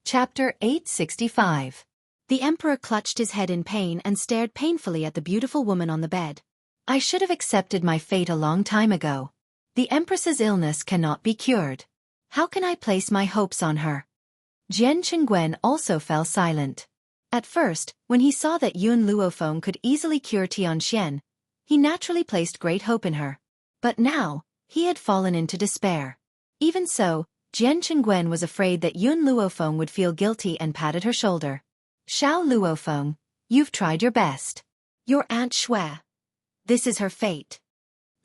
Chapter 865. The emperor clutched his head in pain and stared painfully at the beautiful woman on the bed. I should have accepted my fate a long time ago. The Empress's illness cannot be cured. How can I place my hopes on her? Jian Qingguen also fell silent. At first, when he saw that Yun Luofeng could easily cure Tianxian, he naturally placed great hope in her. But now, he had fallen into despair. Even so, Jian Qingguen was afraid that Yun Luofeng would feel guilty and patted her shoulder. Xiao Luofeng, you've tried your best. Your Aunt Shui. This is her fate.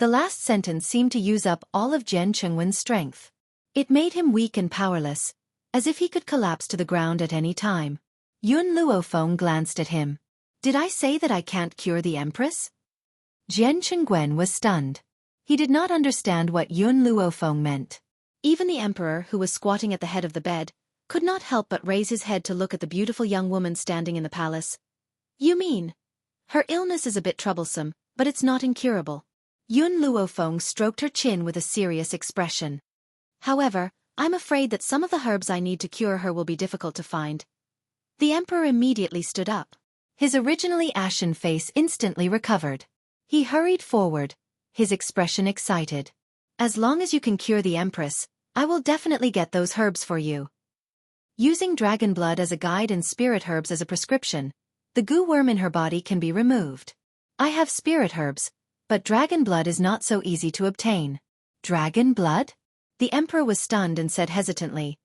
The last sentence seemed to use up all of Jian Qinggwen's strength. It made him weak and powerless, as if he could collapse to the ground at any time. Yun Luofeng glanced at him. Did I say that I can't cure the Empress? Jian Qingguen was stunned. He did not understand what Yun Luofeng meant. Even the emperor, who was squatting at the head of the bed, could not help but raise his head to look at the beautiful young woman standing in the palace. You mean? Her illness is a bit troublesome, but it's not incurable. Yun Luofeng stroked her chin with a serious expression. However, I'm afraid that some of the herbs I need to cure her will be difficult to find. The emperor immediately stood up. His originally ashen face instantly recovered. He hurried forward, his expression excited. As long as you can cure the Empress, I will definitely get those herbs for you. Using dragon blood as a guide and spirit herbs as a prescription, the goo worm in her body can be removed. I have spirit herbs, but dragon blood is not so easy to obtain. Dragon blood? The emperor was stunned and said hesitantly,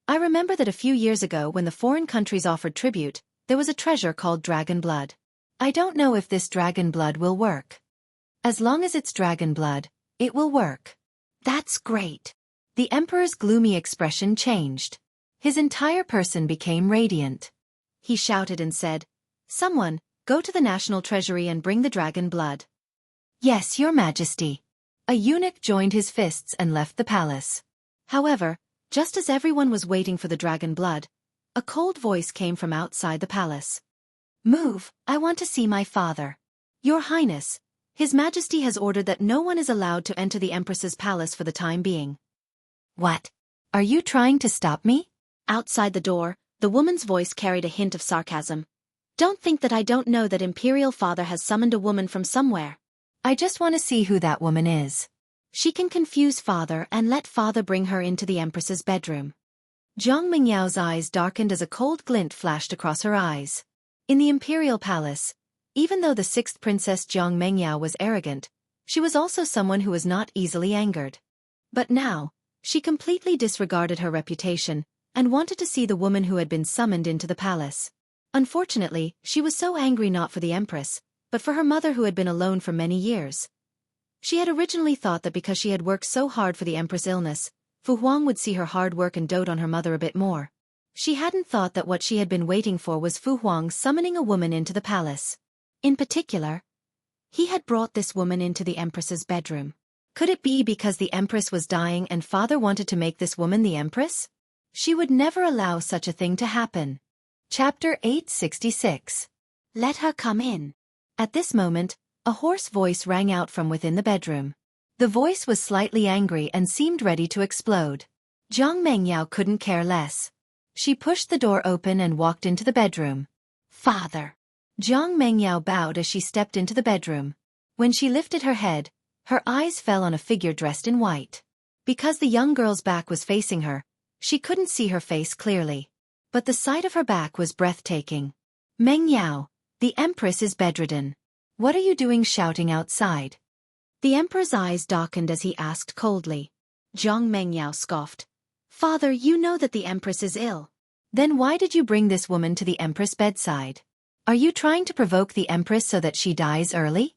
I remember that a few years ago when the foreign countries offered tribute, there was a treasure called dragon blood. I don't know if this dragon blood will work. As long as it's dragon blood, it will work. That's great. The emperor's gloomy expression changed. His entire person became radiant. He shouted and said, Someone, go to the national treasury and bring the dragon blood. Yes, your majesty. A eunuch joined his fists and left the palace. However, just as everyone was waiting for the dragon blood, a cold voice came from outside the palace. Move, I want to see my father. Your Highness, His Majesty has ordered that no one is allowed to enter the Empress's palace for the time being. What? Are you trying to stop me? Outside the door, the woman's voice carried a hint of sarcasm. Don't think that I don't know that Imperial Father has summoned a woman from somewhere. I just want to see who that woman is. She can confuse Father and let Father bring her into the Empress's bedroom. Zhang Mingyao's eyes darkened as a cold glint flashed across her eyes. In the Imperial Palace, even though the sixth Princess Zhang Mengyao was arrogant, she was also someone who was not easily angered. But now, she completely disregarded her reputation and wanted to see the woman who had been summoned into the palace. Unfortunately, she was so angry not for the Empress, but for her mother who had been alone for many years. She had originally thought that because she had worked so hard for the Empress' illness, Fu Huang would see her hard work and dote on her mother a bit more. She hadn't thought that what she had been waiting for was Fu Huang summoning a woman into the palace. In particular, he had brought this woman into the Empress's bedroom. Could it be because the Empress was dying and Father wanted to make this woman the Empress? She would never allow such a thing to happen. Chapter 866. Let her come in. At this moment, a hoarse voice rang out from within the bedroom. The voice was slightly angry and seemed ready to explode. Zhang Mengyao couldn't care less. She pushed the door open and walked into the bedroom. Father. Zhang Mengyao bowed as she stepped into the bedroom. When she lifted her head, her eyes fell on a figure dressed in white. Because the young girl's back was facing her, she couldn't see her face clearly. But the sight of her back was breathtaking. Mengyao, the Empress is bedridden. What are you doing shouting outside? The Emperor's eyes darkened as he asked coldly. Zhang Mengyao scoffed. Father, you know that the Empress is ill. Then why did you bring this woman to the Empress' bedside? Are you trying to provoke the Empress so that she dies early?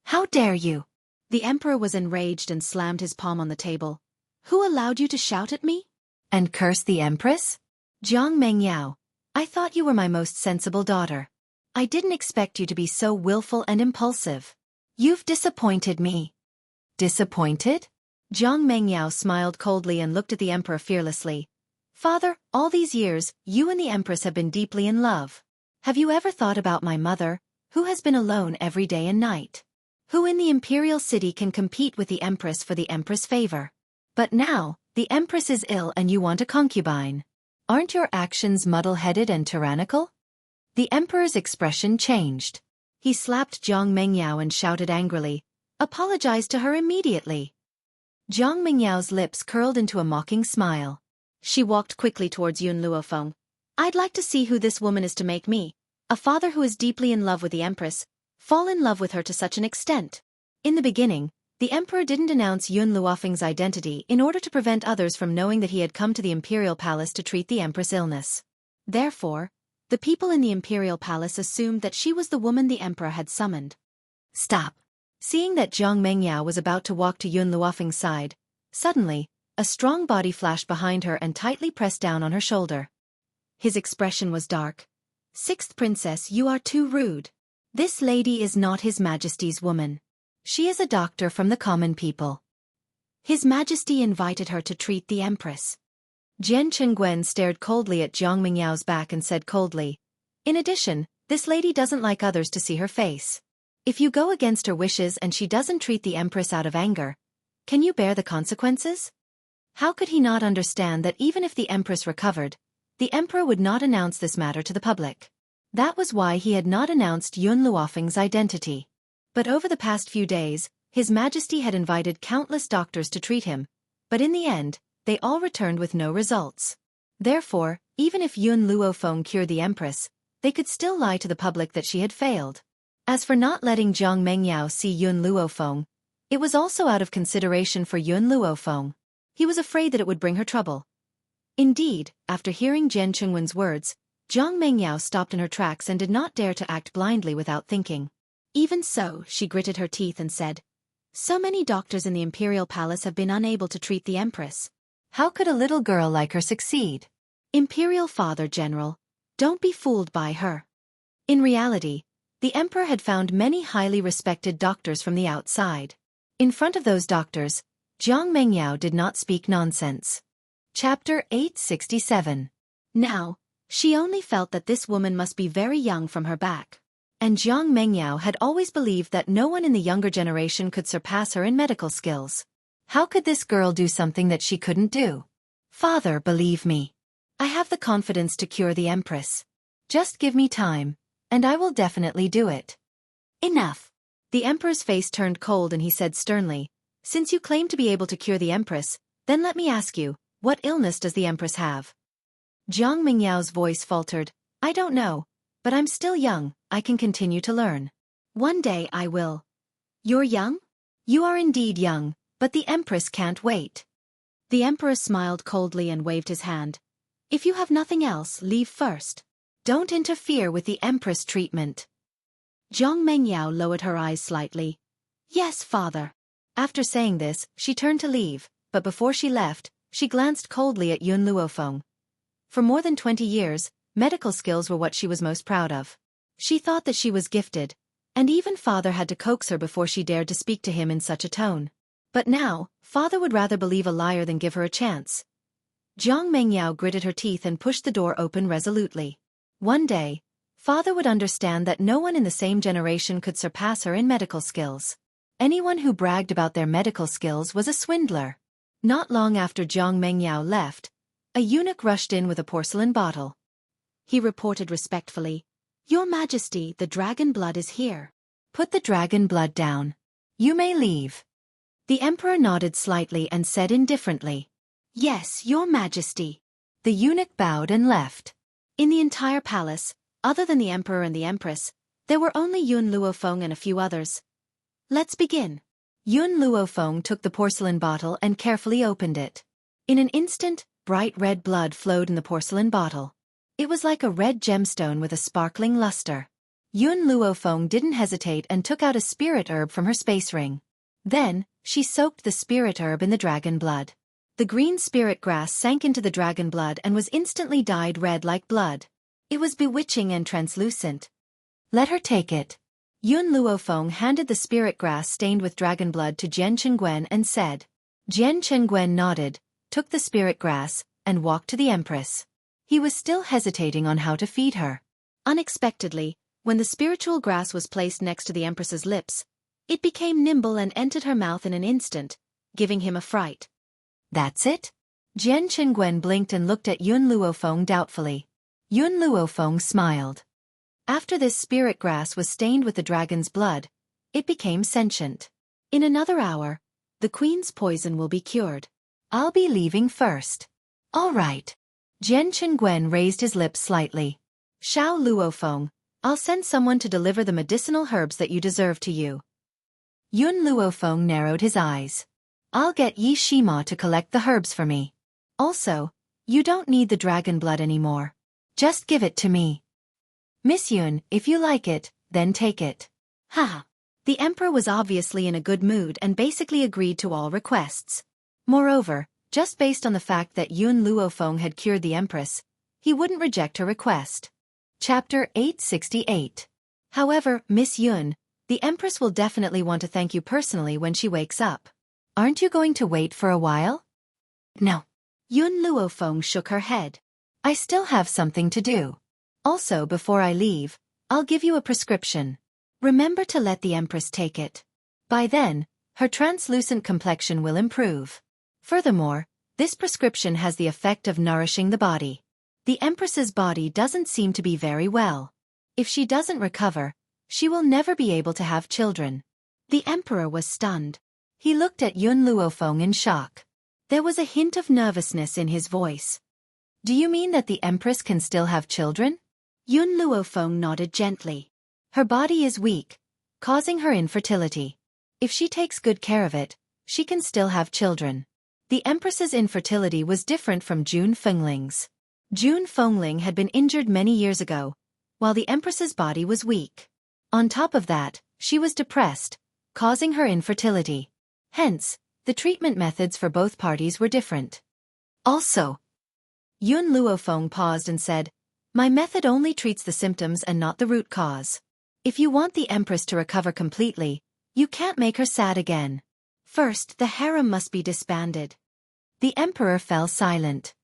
How dare you? The Emperor was enraged and slammed his palm on the table. Who allowed you to shout at me? And curse the Empress? Zhang Mengyao, I thought you were my most sensible daughter. I didn't expect you to be so willful and impulsive. You've disappointed me. Disappointed? Zhang Mengyao smiled coldly and looked at the Emperor fearlessly. Father, all these years, you and the Empress have been deeply in love. Have you ever thought about my mother, who has been alone every day and night? Who in the imperial city can compete with the Empress for the Empress' favor? But now, the Empress is ill and you want a concubine. Aren't your actions muddle-headed and tyrannical? The emperor's expression changed. He slapped Jiang Mengyao and shouted angrily, "Apologize to her immediately." Jiang Mengyao's lips curled into a mocking smile. She walked quickly towards Yun Luofeng. "I'd like to see who this woman is to make me, a father who is deeply in love with the empress, fall in love with her to such an extent." In the beginning, the emperor didn't announce Yun Luofeng's identity in order to prevent others from knowing that he had come to the imperial palace to treat the empress' illness. Therefore, the people in the imperial palace assumed that she was the woman the emperor had summoned. Stop. Seeing that Jiang Mengyao was about to walk to Yun Luofeng's side, suddenly, a strong body flashed behind her and tightly pressed down on her shoulder. His expression was dark. "Sixth princess, you are too rude. This lady is not His Majesty's woman. She is a doctor from the common people. His Majesty invited her to treat the empress." Jian Chengguen stared coldly at Jiang Mengyao's back and said coldly, "In addition, this lady doesn't like others to see her face. If you go against her wishes and she doesn't treat the empress out of anger, can you bear the consequences?" How could he not understand that even if the empress recovered, the emperor would not announce this matter to the public? That was why he had not announced Yun Luofeng's identity. But over the past few days, His Majesty had invited countless doctors to treat him, but in the end, they all returned with no results. Therefore, even if Yun Luofeng cured the empress, they could still lie to the public that she had failed. As for not letting Jiang Mengyao see Yun Luofeng, it was also out of consideration for Yun Luofeng. He was afraid that it would bring her trouble. Indeed, after hearing Jian Chengwen's words, Jiang Mengyao stopped in her tracks and did not dare to act blindly without thinking. Even so, she gritted her teeth and said, "So many doctors in the imperial palace have been unable to treat the empress. How could a little girl like her succeed?" "Imperial Father General, don't be fooled by her." In reality, the emperor had found many highly respected doctors from the outside. In front of those doctors, Jiang Mengyao did not speak nonsense. Chapter 867. Now, she only felt that this woman must be very young from her back. And Jiang Mengyao had always believed that no one in the younger generation could surpass her in medical skills. How could this girl do something that she couldn't do? "Father, believe me. I have the confidence to cure the empress. Just give me time, and I will definitely do it." "Enough." The emperor's face turned cold and he said sternly, "Since you claim to be able to cure the empress, then let me ask you, what illness does the empress have?" Jiang Mengyao's voice faltered, "I don't know, but I'm still young, I can continue to learn. One day I will." "You're young?" "You are indeed young, but the empress can't wait." The emperor smiled coldly and waved his hand. "If you have nothing else, leave first. Don't interfere with the empress treatment." Jiang Mengyao lowered her eyes slightly. "Yes, father." After saying this, she turned to leave, but before she left, she glanced coldly at Yun Luofeng. For more than 20 years, medical skills were what she was most proud of. She thought that she was gifted, and even father had to coax her before she dared to speak to him in such a tone. But now, father would rather believe a liar than give her a chance. Jiang Mengyao gritted her teeth and pushed the door open resolutely. One day, father would understand that no one in the same generation could surpass her in medical skills. Anyone who bragged about their medical skills was a swindler. Not long after Jiang Mengyao left, a eunuch rushed in with a porcelain bottle. He reported respectfully, "Your Majesty, the dragon blood is here." "Put the dragon blood down. You may leave." The emperor nodded slightly and said indifferently, "Yes, Your Majesty." The eunuch bowed and left. In the entire palace, other than the emperor and the empress, there were only Yun Luofeng and a few others. "Let's begin." Yun Luofeng took the porcelain bottle and carefully opened it. In an instant, bright red blood flowed in the porcelain bottle. It was like a red gemstone with a sparkling luster. Yun Luofeng didn't hesitate and took out a spirit herb from her space ring. Then, she soaked the spirit herb in the dragon blood. The green spirit grass sank into the dragon blood and was instantly dyed red like blood. It was bewitching and translucent. "Let her take it." Yun Luofeng handed the spirit grass stained with dragon blood to Jian Chengguen and said. Jian Chengguen nodded, took the spirit grass, and walked to the empress. He was still hesitating on how to feed her. Unexpectedly, when the spiritual grass was placed next to the empress's lips, it became nimble and entered her mouth in an instant, giving him a fright. "That's it?" Jian Qingwen blinked and looked at Yun Luofeng doubtfully. Yun Luofeng smiled. After this spirit grass was stained with the dragon's blood, it became sentient. In another hour, the queen's poison will be cured. I'll be leaving first. All right. Jian Qingwen raised his lips slightly. Xiao Luofeng, I'll send someone to deliver the medicinal herbs that you deserve to you. Yun Luofeng narrowed his eyes. I'll get Yi Shima to collect the herbs for me. Also, you don't need the dragon blood anymore. Just give it to me. Miss Yun, if you like it, then take it. Haha. The emperor was obviously in a good mood and basically agreed to all requests. Moreover, just based on the fact that Yun Luofeng had cured the empress, he wouldn't reject her request. Chapter 868. However, Miss Yun, the empress will definitely want to thank you personally when she wakes up. Aren't you going to wait for a while? No. Yun Luofeng shook her head. I still have something to do. Also, before I leave, I'll give you a prescription. Remember to let the empress take it. By then, her translucent complexion will improve. Furthermore, this prescription has the effect of nourishing the body. The empress's body doesn't seem to be very well. If she doesn't recover, she will never be able to have children. The emperor was stunned. He looked at Yun Luofeng in shock. There was a hint of nervousness in his voice. Do you mean that the empress can still have children? Yun Luofeng nodded gently. Her body is weak, causing her infertility. If she takes good care of it, she can still have children. The empress's infertility was different from Jun Fengling's. Jun Fengling had been injured many years ago, while the empress's body was weak. On top of that, she was depressed, causing her infertility. Hence, the treatment methods for both parties were different. Also, Yun Luofeng paused and said, my method only treats the symptoms and not the root cause. If you want the empress to recover completely, you can't make her sad again. First, the harem must be disbanded. The emperor fell silent.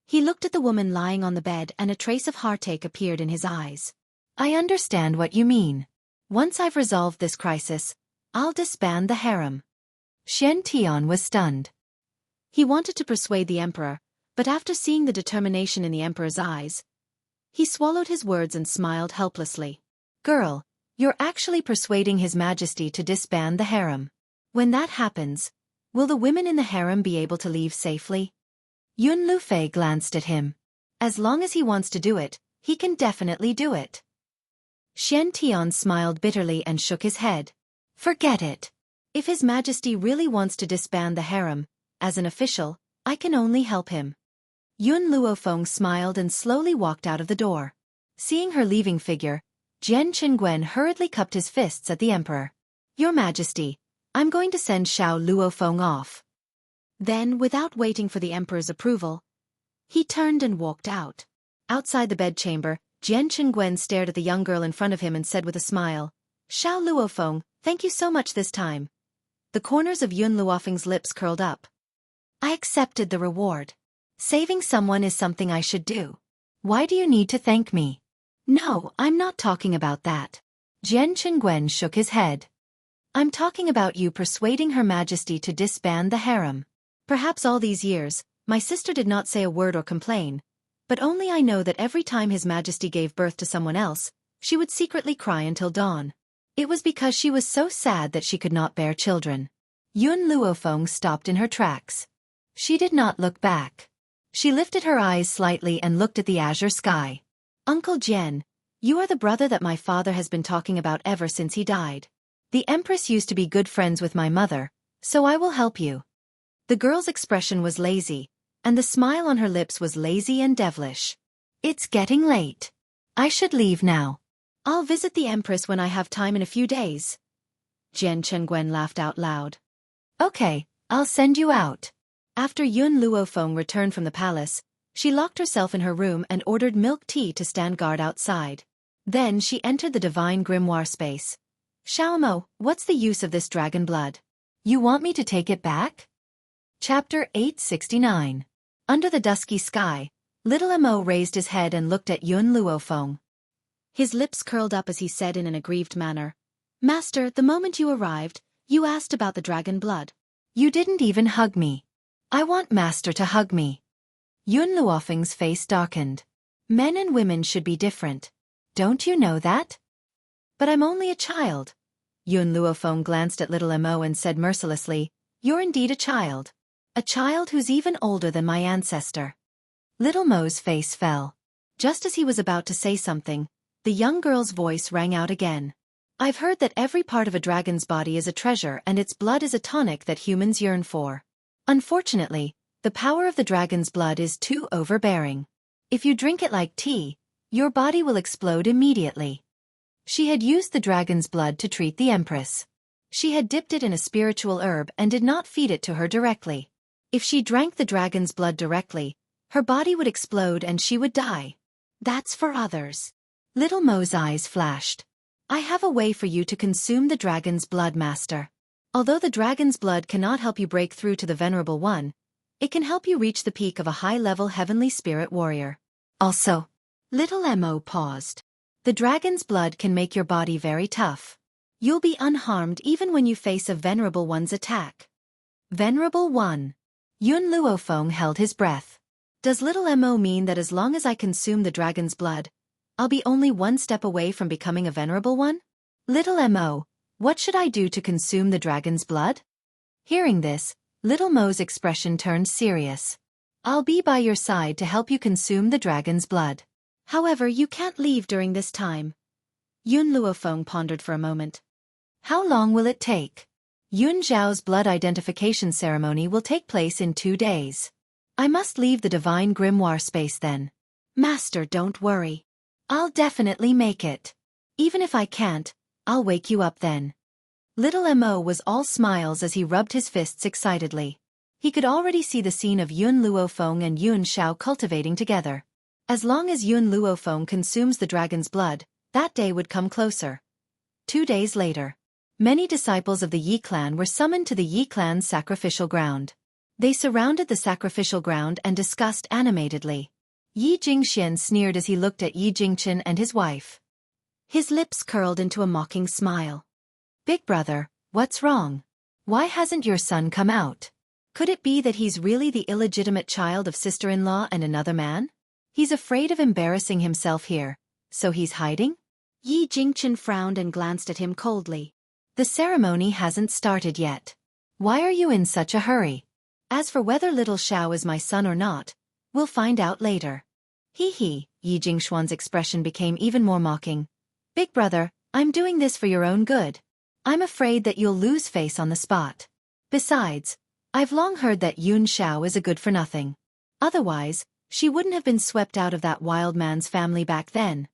He looked at the woman lying on the bed and a trace of heartache appeared in his eyes. I understand what you mean. Once I've resolved this crisis, I'll disband the harem. Shen Tian was stunned. He wanted to persuade the emperor, but after seeing the determination in the emperor's eyes, he swallowed his words and smiled helplessly. Girl, you're actually persuading His Majesty to disband the harem. When that happens, will the women in the harem be able to leave safely? Yun Lufei glanced at him. As long as he wants to do it, he can definitely do it. Shen Tian smiled bitterly and shook his head. Forget it. If His Majesty really wants to disband the harem, as an official, I can only help him. Yun Luofeng smiled and slowly walked out of the door. Seeing her leaving figure, Jian Qingwen hurriedly cupped his fists at the emperor. Your Majesty, I'm going to send Xiao Luofeng off. Then, without waiting for the emperor's approval, he turned and walked out. Outside the bedchamber, Jian Qingwen stared at the young girl in front of him and said with a smile, Xiao Luofeng, thank you so much this time. The corners of Yun Luofeng's lips curled up. I accepted the reward. Saving someone is something I should do. Why do you need to thank me? No, I'm not talking about that. Jian Qingwen shook his head. I'm talking about you persuading Her Majesty to disband the harem. Perhaps all these years, my sister did not say a word or complain, but only I know that every time His Majesty gave birth to someone else, she would secretly cry until dawn. It was because she was so sad that she could not bear children. Yun Luofeng stopped in her tracks. She did not look back. She lifted her eyes slightly and looked at the azure sky. Uncle Jian, you are the brother that my father has been talking about ever since he died. The Empress used to be good friends with my mother, so I will help you. The girl's expression was lazy, and the smile on her lips was lazy and devilish. It's getting late. I should leave now. I'll visit the Empress when I have time in a few days. Jian Qingwen laughed out loud. Okay, I'll send you out. After Yun Luofeng returned from the palace, she locked herself in her room and ordered milk tea to stand guard outside. Then she entered the divine grimoire space. Xiaomo, what's the use of this dragon blood? You want me to take it back? Chapter 869. Under the dusky sky, little Mo raised his head and looked at Yun Luofeng. His lips curled up as he said in an aggrieved manner, Master, the moment you arrived, you asked about the dragon blood. You didn't even hug me. I want Master to hug me. Yun Luofeng's face darkened. Men and women should be different. Don't you know that? But I'm only a child. Yun Luofeng glanced at little Mo and said mercilessly, You're indeed a child. A child who's even older than my ancestor. Little Mo's face fell. Just as he was about to say something, the young girl's voice rang out again. I've heard that every part of a dragon's body is a treasure and its blood is a tonic that humans yearn for. Unfortunately, the power of the dragon's blood is too overbearing. If you drink it like tea, your body will explode immediately. She had used the dragon's blood to treat the Empress. She had dipped it in a spiritual herb and did not feed it to her directly. If she drank the dragon's blood directly, her body would explode and she would die. That's for others. Little Mo's eyes flashed. I have a way for you to consume the dragon's blood, Master. Although the dragon's blood cannot help you break through to the Venerable One, it can help you reach the peak of a high-level heavenly spirit warrior. Also, little Mo paused. The dragon's blood can make your body very tough. You'll be unharmed even when you face a Venerable One's attack. Venerable One. Yun Luofeng held his breath. Does little Mo mean that as long as I consume the dragon's blood, I'll be only one step away from becoming a Venerable One? Little Mo, what should I do to consume the dragon's blood? Hearing this, little Mo's expression turned serious. I'll be by your side to help you consume the dragon's blood. However, you can't leave during this time. Yun Luofeng pondered for a moment. How long will it take? Yun Zhao's blood identification ceremony will take place in 2 days. I must leave the divine grimoire space then. Master, don't worry. I'll definitely make it. Even if I can't, I'll wake you up then. Little Mo was all smiles as he rubbed his fists excitedly. He could already see the scene of Yun Luofeng and Yun Zhao cultivating together. As long as Yun Luofeng consumes the dragon's blood, that day would come closer. 2 days later, many disciples of the Yi clan were summoned to the Yi clan's sacrificial ground. They surrounded the sacrificial ground and discussed animatedly. Yi Jingxian sneered as he looked at Yi Jingchen and his wife. His lips curled into a mocking smile. Big brother, what's wrong? Why hasn't your son come out? Could it be that he's really the illegitimate child of sister-in-law and another man? He's afraid of embarrassing himself here, so he's hiding? Yi Jingchen frowned and glanced at him coldly. The ceremony hasn't started yet. Why are you in such a hurry? As for whether little Xiao is my son or not, we'll find out later. Hee, Yi Jingxuan's expression became even more mocking. Big brother, I'm doing this for your own good. I'm afraid that you'll lose face on the spot. Besides, I've long heard that Yun Xiao is a good-for-nothing. Otherwise, she wouldn't have been swept out of that wild man's family back then.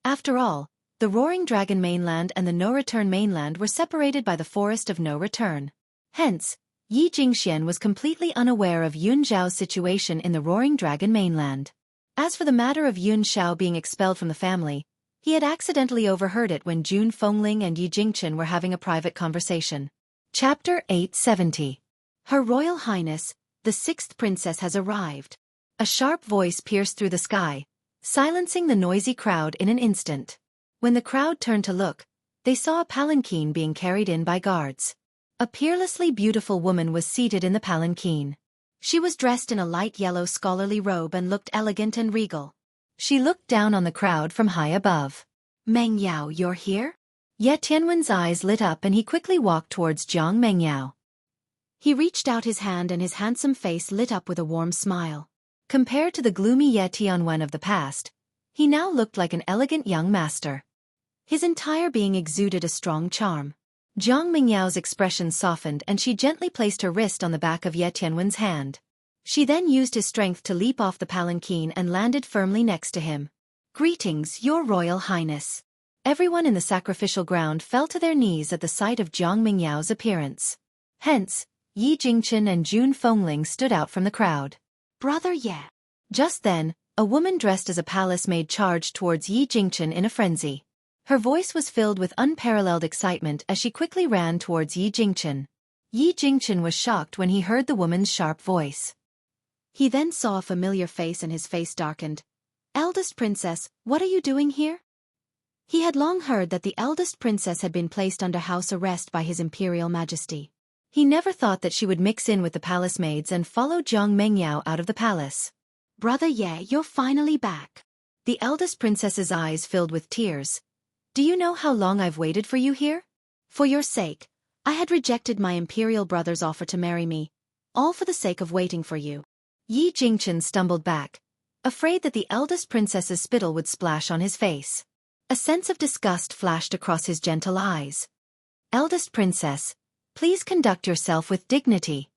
After all, the Roaring Dragon mainland and the No Return mainland were separated by the Forest of No Return. Hence, Yi Jingxian was completely unaware of Yun Zhao's situation in the Roaring Dragon mainland. As for the matter of Yun Xiao being expelled from the family, he had accidentally overheard it when Jun Fengling and Yi Jingchen were having a private conversation. Chapter 870. Her Royal Highness, the 6th princess has arrived. A sharp voice pierced through the sky, silencing the noisy crowd in an instant. When the crowd turned to look, they saw a palanquin being carried in by guards. A peerlessly beautiful woman was seated in the palanquin. She was dressed in a light yellow scholarly robe and looked elegant and regal. She looked down on the crowd from high above. Mengyao, you're here? Ye Tianwen's eyes lit up and he quickly walked towards Jiang Mengyao. He reached out his hand and his handsome face lit up with a warm smile. Compared to the gloomy Ye Tianwen of the past, he now looked like an elegant young master. His entire being exuded a strong charm. Jiang Mingyao's expression softened and she gently placed her wrist on the back of Ye Tianwen's hand. She then used his strength to leap off the palanquin and landed firmly next to him. Greetings, Your Royal Highness. Everyone in the sacrificial ground fell to their knees at the sight of Jiang Mingyao's appearance. Hence, Yi Jingchen and Jun Fengling stood out from the crowd. Brother Ye. Just then, a woman dressed as a palace maid charged towards Yi Jingchen in a frenzy. Her voice was filled with unparalleled excitement as she quickly ran towards Yi Jingchen. Yi Jingchen was shocked when he heard the woman's sharp voice. He then saw a familiar face and his face darkened. Eldest princess, what are you doing here? He had long heard that the eldest princess had been placed under house arrest by His Imperial Majesty. He never thought that she would mix in with the palace maids and follow Jiang Mengyao out of the palace. "Brother Ye, you're finally back." The eldest princess's eyes filled with tears. "Do you know how long I've waited for you here? For your sake, I had rejected my imperial brother's offer to marry me, all for the sake of waiting for you." Yi Jingchen stumbled back, afraid that the eldest princess's spittle would splash on his face. A sense of disgust flashed across his gentle eyes. "Eldest princess, please conduct yourself with dignity."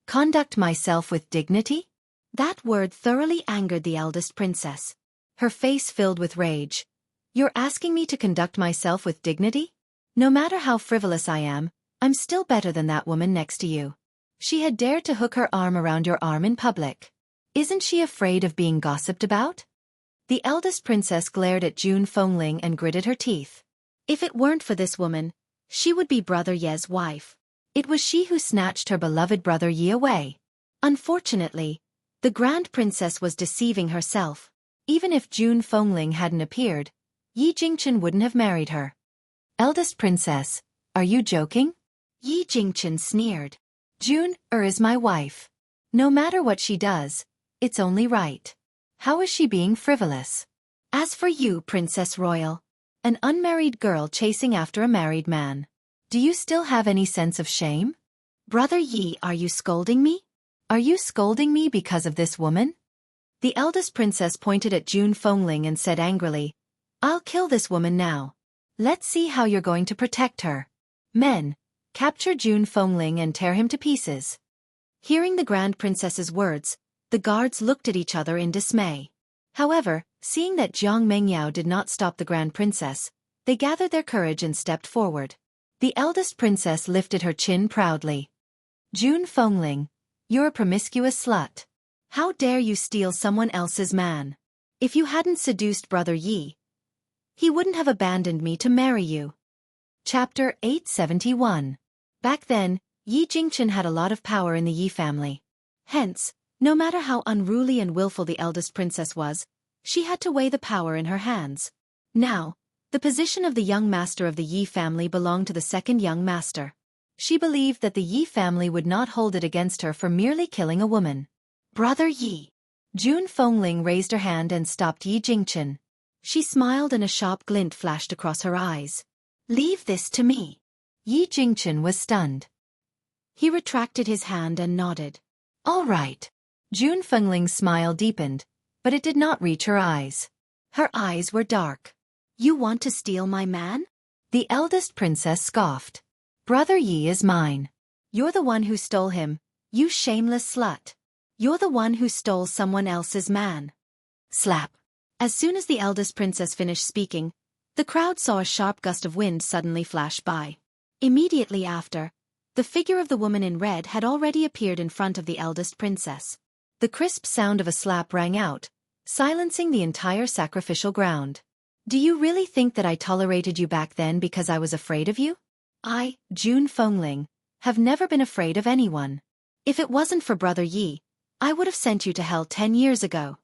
"Conduct myself with dignity?" That word thoroughly angered the eldest princess. Her face filled with rage. "You're asking me to conduct myself with dignity? No matter how frivolous I am, I'm still better than that woman next to you." She had dared to hook her arm around your arm in public. Isn't she afraid of being gossiped about? The eldest princess glared at June Fengling and gritted her teeth. If it weren't for this woman, she would be Brother Ye's wife. It was she who snatched her beloved Brother Ye away. Unfortunately, the Grand Princess was deceiving herself. Even if June Fengling hadn't appeared, Yi Jingchen wouldn't have married her. "Eldest princess, are you joking?" Yi Jingchen sneered. "June is my wife. No matter what she does, it's only right. How is she being frivolous? As for you, Princess Royal, an unmarried girl chasing after a married man, do you still have any sense of shame?" "Brother Yi, are you scolding me? Are you scolding me because of this woman?" The eldest princess pointed at June Fengling and said angrily, "I'll kill this woman now. Let's see how you're going to protect her. Men, capture June Fengling and tear him to pieces." Hearing the Grand Princess's words, the guards looked at each other in dismay. However, seeing that Jiang Mengyao did not stop the Grand Princess, they gathered their courage and stepped forward. The eldest princess lifted her chin proudly. "June Fengling, you're a promiscuous slut. How dare you steal someone else's man? If you hadn't seduced Brother Yi, he wouldn't have abandoned me to marry you." Chapter 871. Back then, Yi Jingchen had a lot of power in the Yi family. Hence, no matter how unruly and willful the eldest princess was, she had to weigh the power in her hands. Now, the position of the young master of the Yi family belonged to the second young master. She believed that the Yi family would not hold it against her for merely killing a woman. "Brother Yi." June Fengling raised her hand and stopped Yi Jingchen. She smiled and a sharp glint flashed across her eyes. "Leave this to me." Yi Jingchen was stunned. He retracted his hand and nodded. "All right." June Fengling's smile deepened, but it did not reach her eyes. Her eyes were dark. "You want to steal my man?" The eldest princess scoffed. "Brother Yi is mine. You're the one who stole him, you shameless slut. You're the one who stole someone else's man." Slap. As soon as the eldest princess finished speaking, the crowd saw a sharp gust of wind suddenly flash by. Immediately after, the figure of the woman in red had already appeared in front of the eldest princess. The crisp sound of a slap rang out, silencing the entire sacrificial ground. "Do you really think that I tolerated you back then because I was afraid of you? I, June Fengling, have never been afraid of anyone. If it wasn't for Brother Yi, I would have sent you to hell 10 years ago."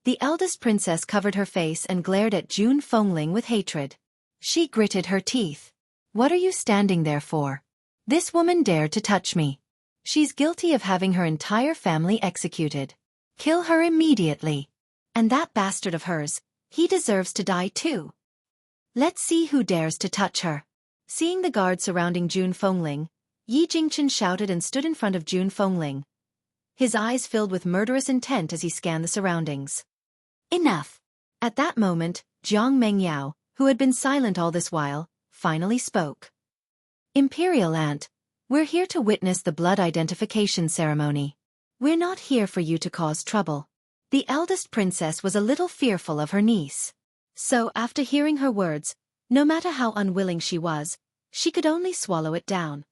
The eldest princess covered her face and glared at June Fengling with hatred. She gritted her teeth. "What are you standing there for? This woman dared to touch me. She's guilty of having her entire family executed. Kill her immediately. And that bastard of hers, he deserves to die too. Let's see who dares to touch her." Seeing the guard surrounding June Fengling, Yi Jingchen shouted and stood in front of June Fengling, his eyes filled with murderous intent as he scanned the surroundings. "Enough." At that moment, Jiang Mengyao, who had been silent all this while, finally spoke. "Imperial Aunt, we're here to witness the blood identification ceremony. We're not here for you to cause trouble." The eldest princess was a little fearful of her niece. So after hearing her words, no matter how unwilling she was, she could only swallow it down.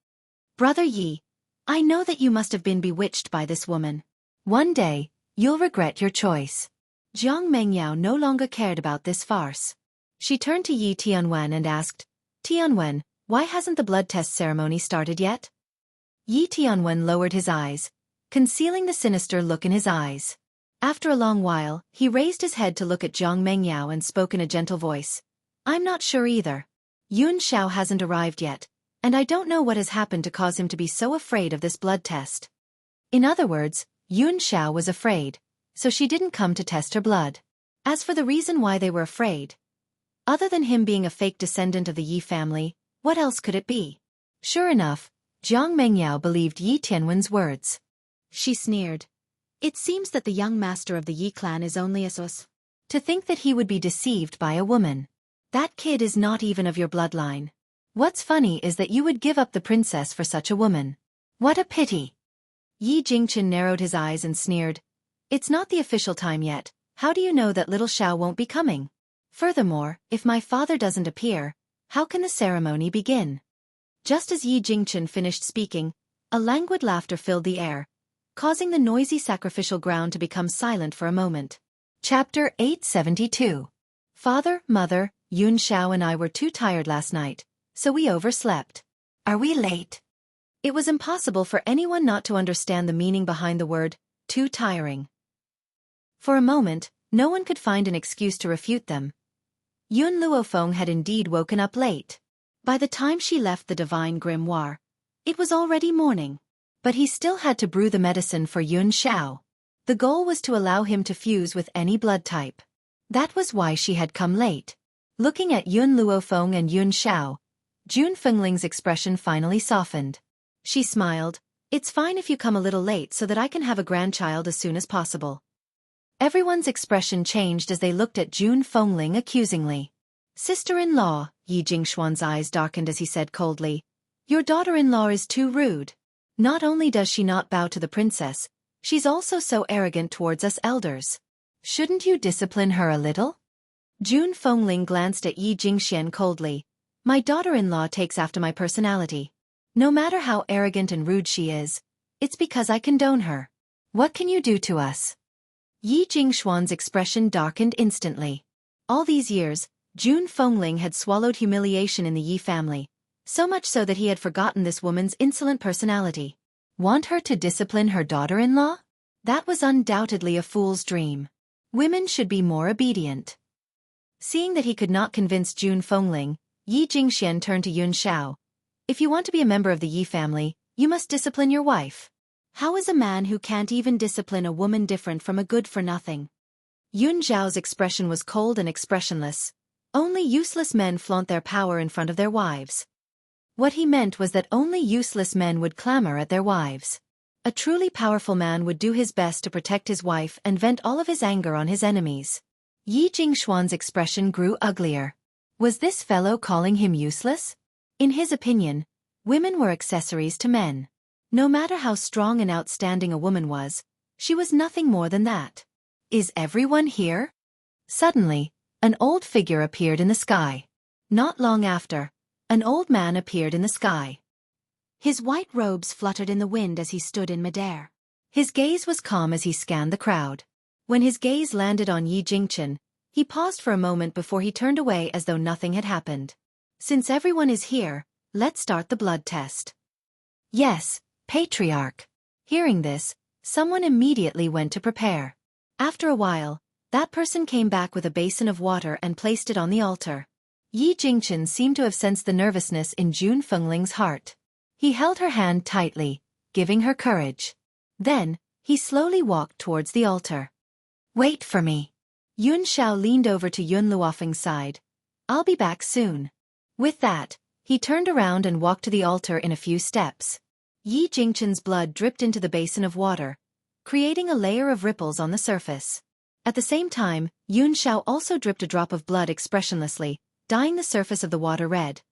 "Brother Yi, I know that you must have been bewitched by this woman. One day, you'll regret your choice." Jiang Mengyao no longer cared about this farce. She turned to Yi Tianwen and asked, "Tianwen, why hasn't the blood test ceremony started yet?" Yi Tianwen lowered his eyes, concealing the sinister look in his eyes. After a long while, he raised his head to look at Jiang Mengyao and spoke in a gentle voice. "I'm not sure either. Yun Xiao hasn't arrived yet, and I don't know what has happened to cause him to be so afraid of this blood test. In other words, Yun Xiao was afraid, so she didn't come to test her blood. As for the reason why they were afraid, other than him being a fake descendant of the Yi family, what else could it be? Sure enough, Jiang Mengyao believed Yi Tianwen's words. She sneered. It seems that the young master of the Yi clan is only a sus. To think that he would be deceived by a woman. That kid is not even of your bloodline. What's funny is that you would give up the princess for such a woman. What a pity. Yi Jingchen narrowed his eyes and sneered. It's not the official time yet. How do you know that little Xiao won't be coming? Furthermore, if my father doesn't appear, how can the ceremony begin? Just as Yi Jingchen finished speaking, a languid laughter filled the air, causing the noisy sacrificial ground to become silent for a moment. Chapter 872. Father, Mother, Yun Xiao and I were too tired last night, so we overslept. Are we late? It was impossible for anyone not to understand the meaning behind the word, too tiring. For a moment, no one could find an excuse to refute them. Yun Luofeng had indeed woken up late. By the time she left the divine grimoire, it was already morning. But he still had to brew the medicine for Yun Xiao. The goal was to allow him to fuse with any blood type. That was why she had come late. Looking at Yun Luofeng and Yun Xiao, Jun Fengling's expression finally softened. She smiled. It's fine if you come a little late so that I can have a grandchild as soon as possible. Everyone's expression changed as they looked at Jun Fengling accusingly. Sister-in-law, Yi Jingxuan's eyes darkened as he said coldly. Your daughter-in-law is too rude. Not only does she not bow to the princess, she's also so arrogant towards us elders. Shouldn't you discipline her a little? Jun Fengling glanced at Yi Jingxian coldly. My daughter-in-law takes after my personality. No matter how arrogant and rude she is, it's because I condone her. What can you do to us? Yi Jingxuan's expression darkened instantly. All these years, Jun Fengling had swallowed humiliation in the Yi family, so much so that he had forgotten this woman's insolent personality. Want her to discipline her daughter-in-law? That was undoubtedly a fool's dream. Women should be more obedient. Seeing that he could not convince Jun Fengling, Yi Jingxian turned to Yun Xiao. If you want to be a member of the Yi family, you must discipline your wife. How is a man who can't even discipline a woman different from a good-for-nothing? Yun Xiao's expression was cold and expressionless. Only useless men flaunt their power in front of their wives. What he meant was that only useless men would clamor at their wives. A truly powerful man would do his best to protect his wife and vent all of his anger on his enemies. Yi Jingxuan's expression grew uglier. Was this fellow calling him useless? In his opinion, women were accessories to men. No matter how strong and outstanding a woman was, she was nothing more than that. Is everyone here? Suddenly, an old figure appeared in the sky. Not long after, an old man appeared in the sky. His white robes fluttered in the wind as he stood in midair. His gaze was calm as he scanned the crowd. When his gaze landed on Yi Jingchen, he paused for a moment before he turned away as though nothing had happened. Since everyone is here, let's start the blood test. Yes, Patriarch. Hearing this, someone immediately went to prepare. After a while, that person came back with a basin of water and placed it on the altar. Yi Jingchen seemed to have sensed the nervousness in Jun Fengling's heart. He held her hand tightly, giving her courage. Then, he slowly walked towards the altar. Wait for me. Yun Xiao leaned over to Yun Luofeng's side. I'll be back soon. With that, he turned around and walked to the altar in a few steps. Yi Jingchen's blood dripped into the basin of water, creating a layer of ripples on the surface. At the same time, Yun Xiao also dripped a drop of blood expressionlessly, dyeing the surface of the water red.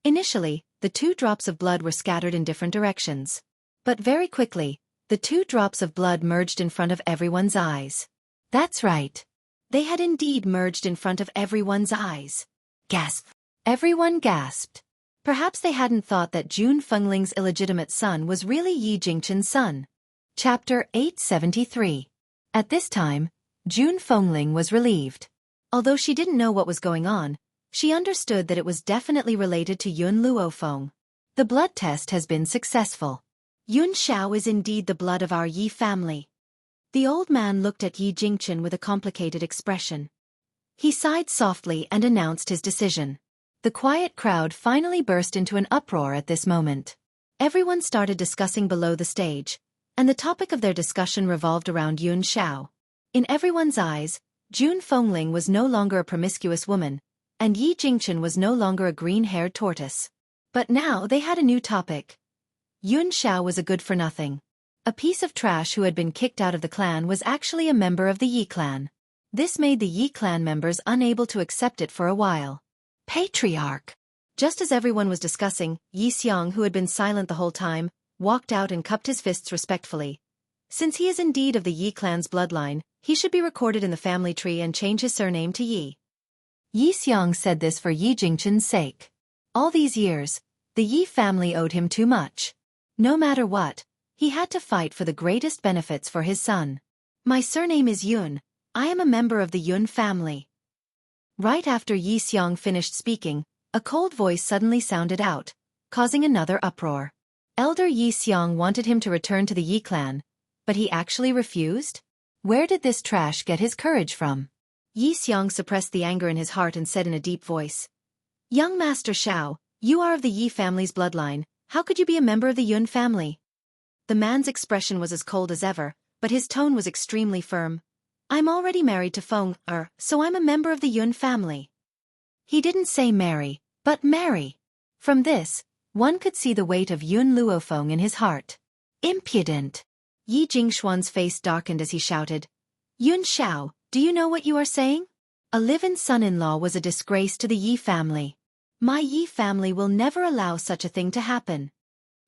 Initially, the 2 drops of blood were scattered in different directions. But very quickly, the 2 drops of blood merged in front of everyone's eyes. That's right. They had indeed merged in front of everyone's eyes. Gasp! Everyone gasped. Perhaps they hadn't thought that Jun Fengling's illegitimate son was really Yi Jingchen's son. Chapter 873. At this time, Jun Fengling was relieved. Although she didn't know what was going on, she understood that it was definitely related to Yun Luofeng. The blood test has been successful. Yun Xiao is indeed the blood of our Yi family. The old man looked at Yi Jingchen with a complicated expression. He sighed softly and announced his decision. The quiet crowd finally burst into an uproar at this moment. Everyone started discussing below the stage, and the topic of their discussion revolved around Yun Xiao. In everyone's eyes, Jun Fengling was no longer a promiscuous woman, and Yi Jingchen was no longer a green-haired tortoise. But now they had a new topic. Yun Xiao was a good-for-nothing. A piece of trash who had been kicked out of the clan was actually a member of the Yi clan. This made the Yi clan members unable to accept it for a while. Patriarch. Just as everyone was discussing, Yi Xiang, who had been silent the whole time, walked out and cupped his fists respectfully. Since he is indeed of the Yi clan's bloodline, he should be recorded in the family tree and change his surname to Yi. Yi Xiang said this for Yi Jingchen's sake. All these years, the Yi family owed him too much. No matter what, he had to fight for the greatest benefits for his son. My surname is Yun. I am a member of the Yun family. Right after Yi Xiang finished speaking, a cold voice suddenly sounded out, causing another uproar. Elder Yi Xiang wanted him to return to the Yi clan, but he actually refused? Where did this trash get his courage from? Yi Xiang suppressed the anger in his heart and said in a deep voice, "Young Master Xiao, you are of the Yi family's bloodline. How could you be a member of the Yun family?" The man's expression was as cold as ever, but his tone was extremely firm. "I'm already married to Feng, so I'm a member of the Yun family." He didn't say marry, but marry. From this, one could see the weight of Yun Luofeng in his heart. Impudent! Yi Jingxuan's face darkened as he shouted, "Yun Xiao, do you know what you are saying? A live-in son-in-law was a disgrace to the Yi family. My Yi family will never allow such a thing to happen."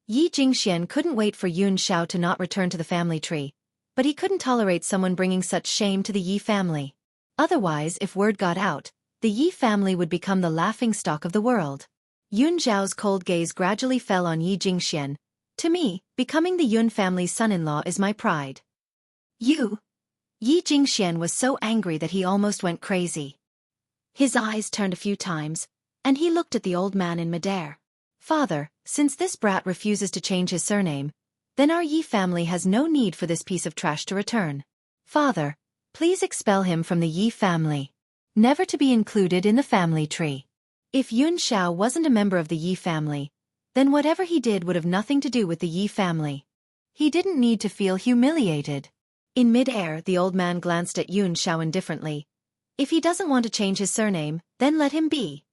Yi Jingxian couldn't wait for Yun Xiao to not return to the family tree, but he couldn't tolerate someone bringing such shame to the Yi family. Otherwise, if word got out, the Yi family would become the laughingstock of the world. Yun Zhao's cold gaze gradually fell on Yi Jingxian. "To me, becoming the Yun family's son-in-law is my pride." "You?" Yi Jingxian was so angry that he almost went crazy. His eyes turned a few times, and he looked at the old man in midair. "Father, since this brat refuses to change his surname, then our Yi family has no need for this piece of trash to return. Father, please expel him from the Yi family. Never to be included in the family tree." If Yun Xiao wasn't a member of the Yi family, then whatever he did would have nothing to do with the Yi family. He didn't need to feel humiliated. In mid-air, the old man glanced at Yun Xiao indifferently. "If he doesn't want to change his surname, then let him be."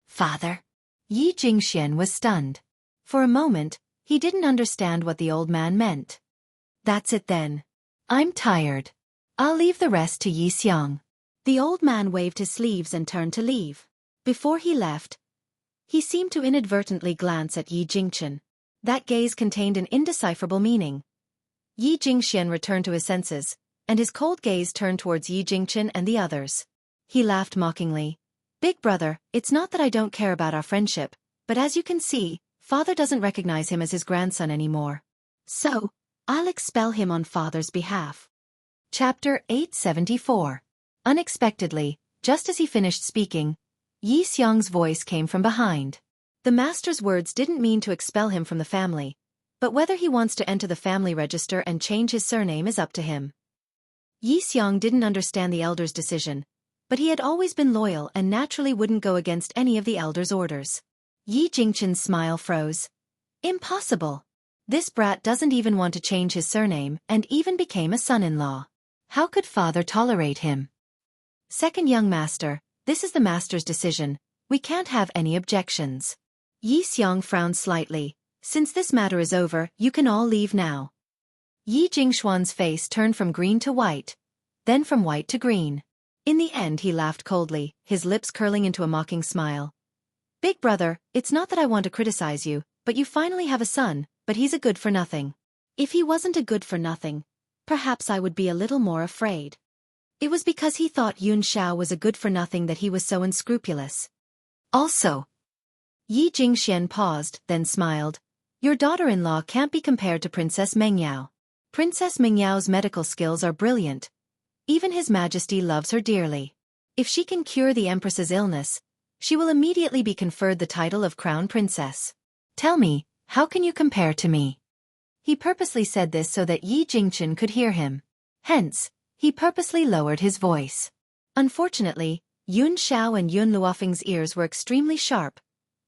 "Father?" Yi Jingxian was stunned. For a moment, he didn't understand what the old man meant. "That's it then. I'm tired. I'll leave the rest to Yi Xiang." The old man waved his sleeves and turned to leave. Before he left, he seemed to inadvertently glance at Yi Jingchen. That gaze contained an indecipherable meaning. Yi Jingxian returned to his senses, and his cold gaze turned towards Yi Jingchen and the others. He laughed mockingly. "Big brother, it's not that I don't care about our friendship, but as you can see, father doesn't recognize him as his grandson anymore. So, I'll expel him on father's behalf." Chapter 874. Unexpectedly, just as he finished speaking, Yi Xiang's voice came from behind. The master's words didn't mean to expel him from the family, but whether he wants to enter the family register and change his surname is up to him. Yi Xiang didn't understand the elder's decision, but he had always been loyal and naturally wouldn't go against any of the elder's orders. Yi Jingchen's smile froze. Impossible. This brat doesn't even want to change his surname and even became a son-in-law. How could father tolerate him? "Second young master, this is the master's decision. We can't have any objections." Yi Xiang frowned slightly. "Since this matter is over, you can all leave now." Yi Jingxuan's face turned from green to white, then from white to green. In the end he laughed coldly, his lips curling into a mocking smile. "Big brother, it's not that I want to criticize you, but you finally have a son, but he's a good-for-nothing. If he wasn't a good-for-nothing, perhaps I would be a little more afraid. It was because he thought Yun Xiao was a good-for-nothing that he was so unscrupulous." "Also." Yi Jingxian paused, then smiled. "Your daughter-in-law can't be compared to Princess Mengyao. Princess Mengyao's medical skills are brilliant. Even His Majesty loves her dearly. If she can cure the Empress's illness, she will immediately be conferred the title of Crown Princess." "Tell me, how can you compare to me?" He purposely said this so that Yi Jingchen could hear him. Hence, he purposely lowered his voice. Unfortunately, Yun Xiao and Yun Luofeng's ears were extremely sharp.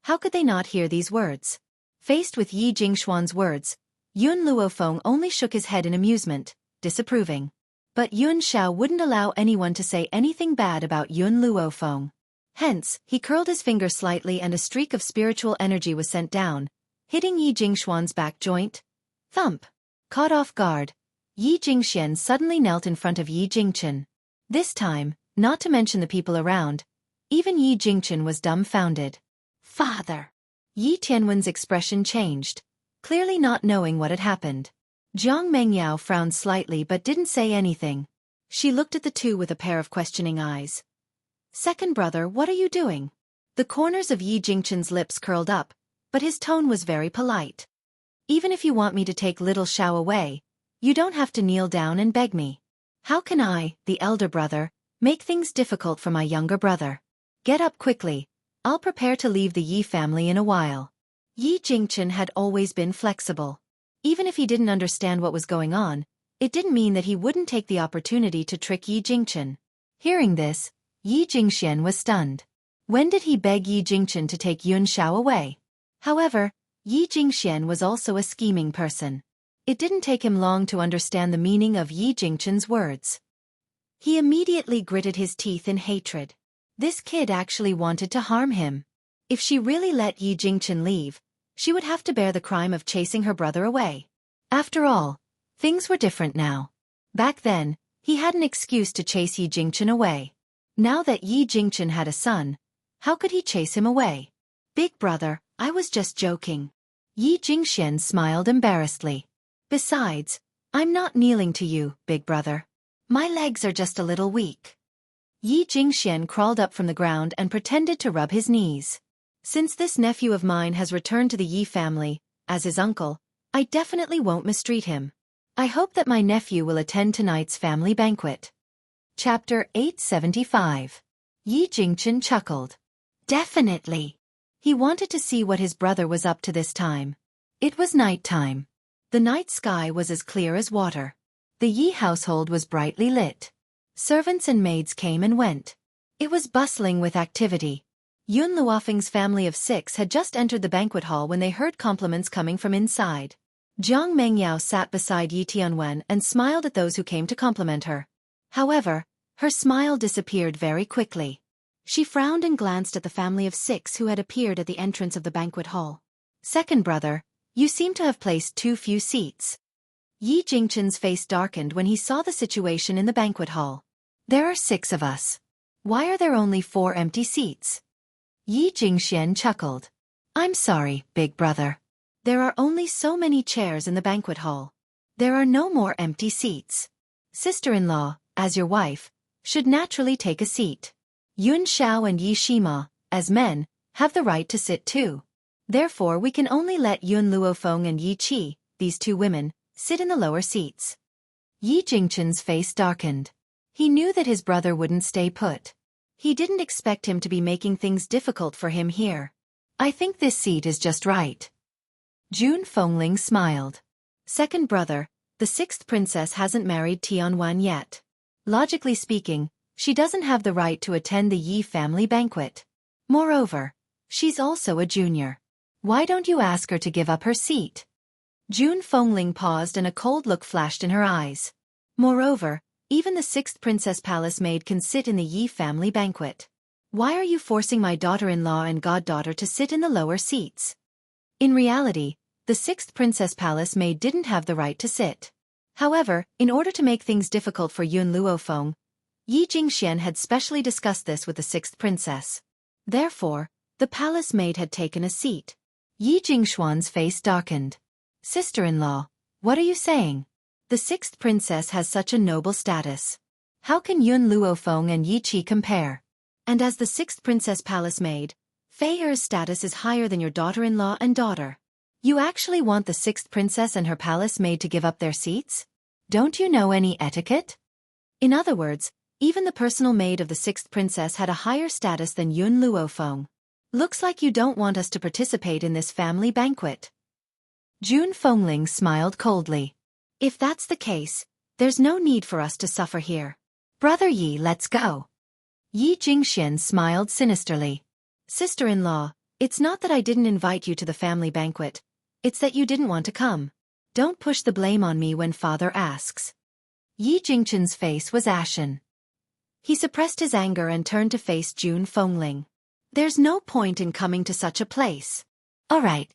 How could they not hear these words? Faced with Yi Jingxuan's words, Yun Luofeng only shook his head in amusement, disapproving. But Yun Xiao wouldn't allow anyone to say anything bad about Yun Luofeng. Hence, he curled his finger slightly and a streak of spiritual energy was sent down, hitting Yi Jingxuan's back joint. Thump! Caught off guard, Yi Jingxian suddenly knelt in front of Yi Jingchen. This time, not to mention the people around, even Yi Jingchen was dumbfounded. Father! Yi Tianwen's expression changed, clearly not knowing what had happened. Jiang Mengyao frowned slightly but didn't say anything. She looked at the two with a pair of questioning eyes. Second brother, what are you doing? The corners of Yi Jingchen's lips curled up, but his tone was very polite. Even if you want me to take little Xiao away, you don't have to kneel down and beg me. How can I, the elder brother, make things difficult for my younger brother? Get up quickly. I'll prepare to leave the Yi family in a while. Yi Jingchen had always been flexible. Even if he didn't understand what was going on, it didn't mean that he wouldn't take the opportunity to trick Yi Jingchen. Hearing this, Yi Jingxian was stunned. When did he beg Yi Jingchen to take Yun Xiao away? However, Yi Jingxian was also a scheming person. It didn't take him long to understand the meaning of Yi Jingchen's words. He immediately gritted his teeth in hatred. This kid actually wanted to harm him. If she really let Yi Jingchen leave, she would have to bear the crime of chasing her brother away. After all, things were different now. Back then, he had an excuse to chase Yi Jingchen away. Now that Yi Jingchen had a son, how could he chase him away? Big brother, I was just joking. Yi Jingxian smiled embarrassedly. Besides, I'm not kneeling to you, big brother. My legs are just a little weak. Yi Jingxian crawled up from the ground and pretended to rub his knees. Since this nephew of mine has returned to the Yi family, as his uncle, I definitely won't mistreat him. I hope that my nephew will attend tonight's family banquet. Chapter 875. Yi Jingchen chuckled. Definitely. He wanted to see what his brother was up to this time. It was night time. The night sky was as clear as water. The Yi household was brightly lit. Servants and maids came and went. It was bustling with activity. Yun Luofeng's family of 6 had just entered the banquet hall when they heard compliments coming from inside. Jiang Mengyao sat beside Yi Tianwen and smiled at those who came to compliment her. However, her smile disappeared very quickly. She frowned and glanced at the family of 6 who had appeared at the entrance of the banquet hall. Second brother, you seem to have placed too few seats. Yi Jingchen's face darkened when he saw the situation in the banquet hall. There are 6 of us. Why are there only 4 empty seats? Yi Jingxian chuckled. I'm sorry, big brother. There are only so many chairs in the banquet hall. There are no more empty seats. Sister-in-law, as your wife, should naturally take a seat. Yun Xiao and Yi Shima, as men, have the right to sit too. Therefore we can only let Yun Luofeng and Yi Qi, these 2 women, sit in the lower seats. Yi Jingchen's face darkened. He knew that his brother wouldn't stay put. He didn't expect him to be making things difficult for him here. I think this seat is just right. Jun Fengling smiled. Second brother, the 6th princess hasn't married Tianwan yet. Logically speaking, she doesn't have the right to attend the Yi family banquet. Moreover, she's also a junior. Why don't you ask her to give up her seat? Jun Fengling paused and a cold look flashed in her eyes. Moreover, even the 6th princess palace maid can sit in the Yi family banquet. Why are you forcing my daughter-in-law and goddaughter to sit in the lower seats? In reality, the 6th princess palace maid didn't have the right to sit. However, in order to make things difficult for Yun Luofeng, Yi Jingxian had specially discussed this with the 6th princess. Therefore, the palace maid had taken a seat. Yi Jingxuan's face darkened. Sister-in-law, what are you saying? The 6th princess has such a noble status. How can Yun Luofeng and Yi Qi compare? And as the 6th princess palace maid, Fei Er's status is higher than your daughter-in-law and daughter. You actually want the 6th princess and her palace maid to give up their seats? Don't you know any etiquette? In other words, even the personal maid of the 6th princess had a higher status than Yun Luofeng. Looks like you don't want us to participate in this family banquet. Jun Fengling smiled coldly. If that's the case, there's no need for us to suffer here. Brother Yi, let's go. Yi Jingxian smiled sinisterly. Sister-in-law, it's not that I didn't invite you to the family banquet. It's that you didn't want to come. Don't push the blame on me when father asks. Yi Jingqian's face was ashen. He suppressed his anger and turned to face Jun Fengling. There's no point in coming to such a place. All right.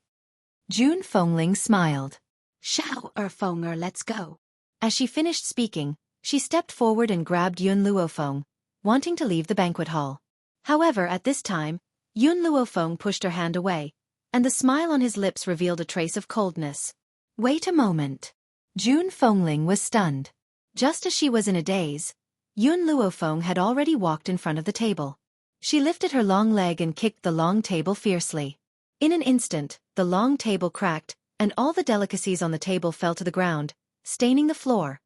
Jun Fengling smiled. Xiao Fenger, let's go. As she finished speaking, she stepped forward and grabbed Yun Luofeng, wanting to leave the banquet hall. However, at this time, Yun Luofeng pushed her hand away, and the smile on his lips revealed a trace of coldness. Wait a moment. Jun Fengling was stunned. Just as she was in a daze, Yun Luofeng had already walked in front of the table. She lifted her long leg and kicked the long table fiercely. In an instant, the long table cracked, and all the delicacies on the table fell to the ground, staining the floor.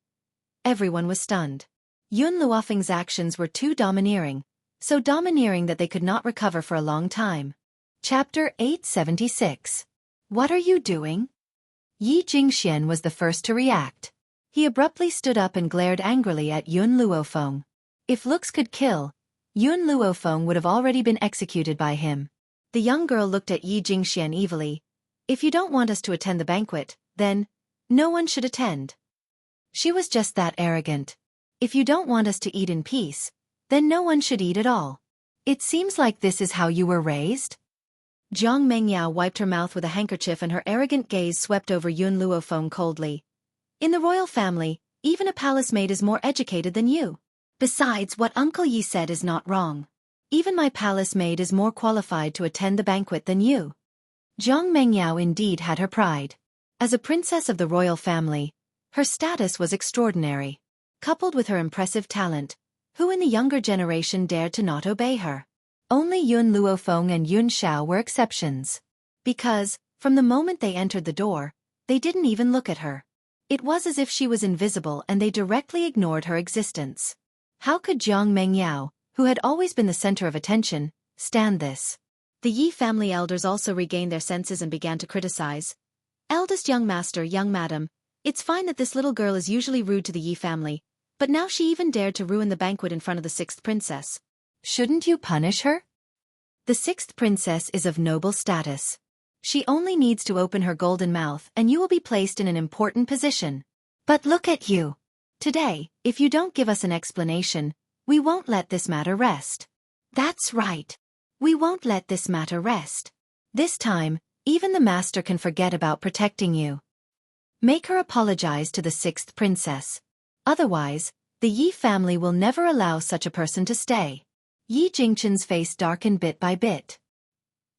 Everyone was stunned. Yun Luofeng's actions were too domineering, so domineering that they could not recover for a long time. Chapter 876. What are you doing? Yi Jingxian was the first to react. He abruptly stood up and glared angrily at Yun Luofeng. If looks could kill, Yun Luofeng would have already been executed by him. The young girl looked at Yi Jingxian evilly. If you don't want us to attend the banquet, then no one should attend. She was just that arrogant. If you don't want us to eat in peace, then no one should eat at all. It seems like this is how you were raised? Jiang Mengyao wiped her mouth with a handkerchief and her arrogant gaze swept over Yun Luofeng coldly. In the royal family, even a palace maid is more educated than you. Besides, what Uncle Yi said is not wrong. Even my palace maid is more qualified to attend the banquet than you. Jiang Mengyao indeed had her pride. As a princess of the royal family, her status was extraordinary. Coupled with her impressive talent, who in the younger generation dared to not obey her? Only Yun Luofeng and Yun Xiao were exceptions. Because, from the moment they entered the door, they didn't even look at her. It was as if she was invisible and they directly ignored her existence. How could Jiang Mengyao, who had always been the center of attention, stand this? The Yi family elders also regained their senses and began to criticize. Eldest young master, young madam, it's fine that this little girl is usually rude to the Yi family, but now she even dared to ruin the banquet in front of the sixth princess. Shouldn't you punish her? The sixth princess is of noble status. She only needs to open her golden mouth and you will be placed in an important position. But look at you. Today, if you don't give us an explanation, we won't let this matter rest. That's right. We won't let this matter rest. This time, even the master can forget about protecting you. Make her apologize to the sixth princess. Otherwise, the Yi family will never allow such a person to stay. Yi Jingqian's face darkened bit by bit.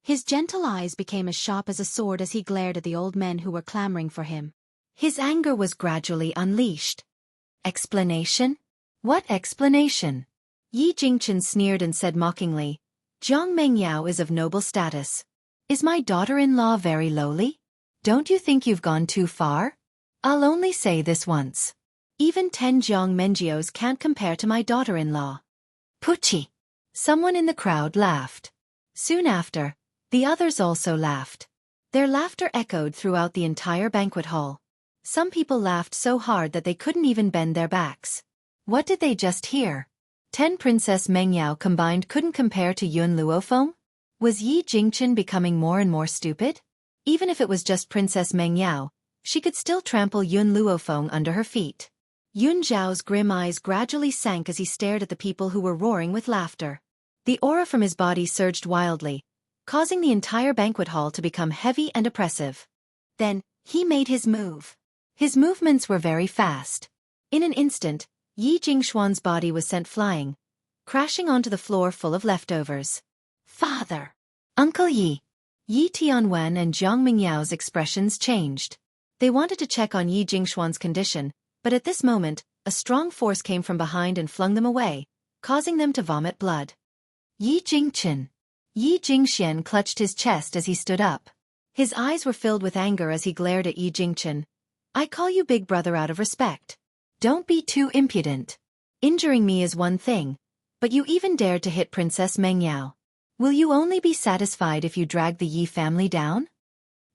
His gentle eyes became as sharp as a sword as he glared at the old men who were clamoring for him. His anger was gradually unleashed. Explanation? What explanation? Yi Jingqian sneered and said mockingly, Jiang Mengyao is of noble status. Is my daughter-in-law very lowly? Don't you think you've gone too far? I'll only say this once. Even 10 Jiang Mengjios can't compare to my daughter-in-law. Puchi! Someone in the crowd laughed. Soon after, the others also laughed. Their laughter echoed throughout the entire banquet hall. Some people laughed so hard that they couldn't even bend their backs. What did they just hear? 10 Princess Mengyao combined couldn't compare to Yun Luofeng? Was Yi Jingqian becoming more and more stupid? Even if it was just Princess Mengyao, she could still trample Yun Luofeng under her feet. Yun Zhao's grim eyes gradually sank as he stared at the people who were roaring with laughter. The aura from his body surged wildly, causing the entire banquet hall to become heavy and oppressive. Then, he made his move. His movements were very fast. In an instant, Yi Jingxuan's body was sent flying, crashing onto the floor full of leftovers. Father! Uncle Yi! Yi Tianwen and Jiang Mingyao's expressions changed. They wanted to check on Yi Jingxuan's condition, but at this moment, a strong force came from behind and flung them away, causing them to vomit blood. Yi Jingqian! Yi Jingxian clutched his chest as he stood up. His eyes were filled with anger as he glared at Yi Jingqian. I call you big brother out of respect. Don't be too impudent. Injuring me is one thing, but you even dared to hit Princess Mengyao. Will you only be satisfied if you drag the Yi family down?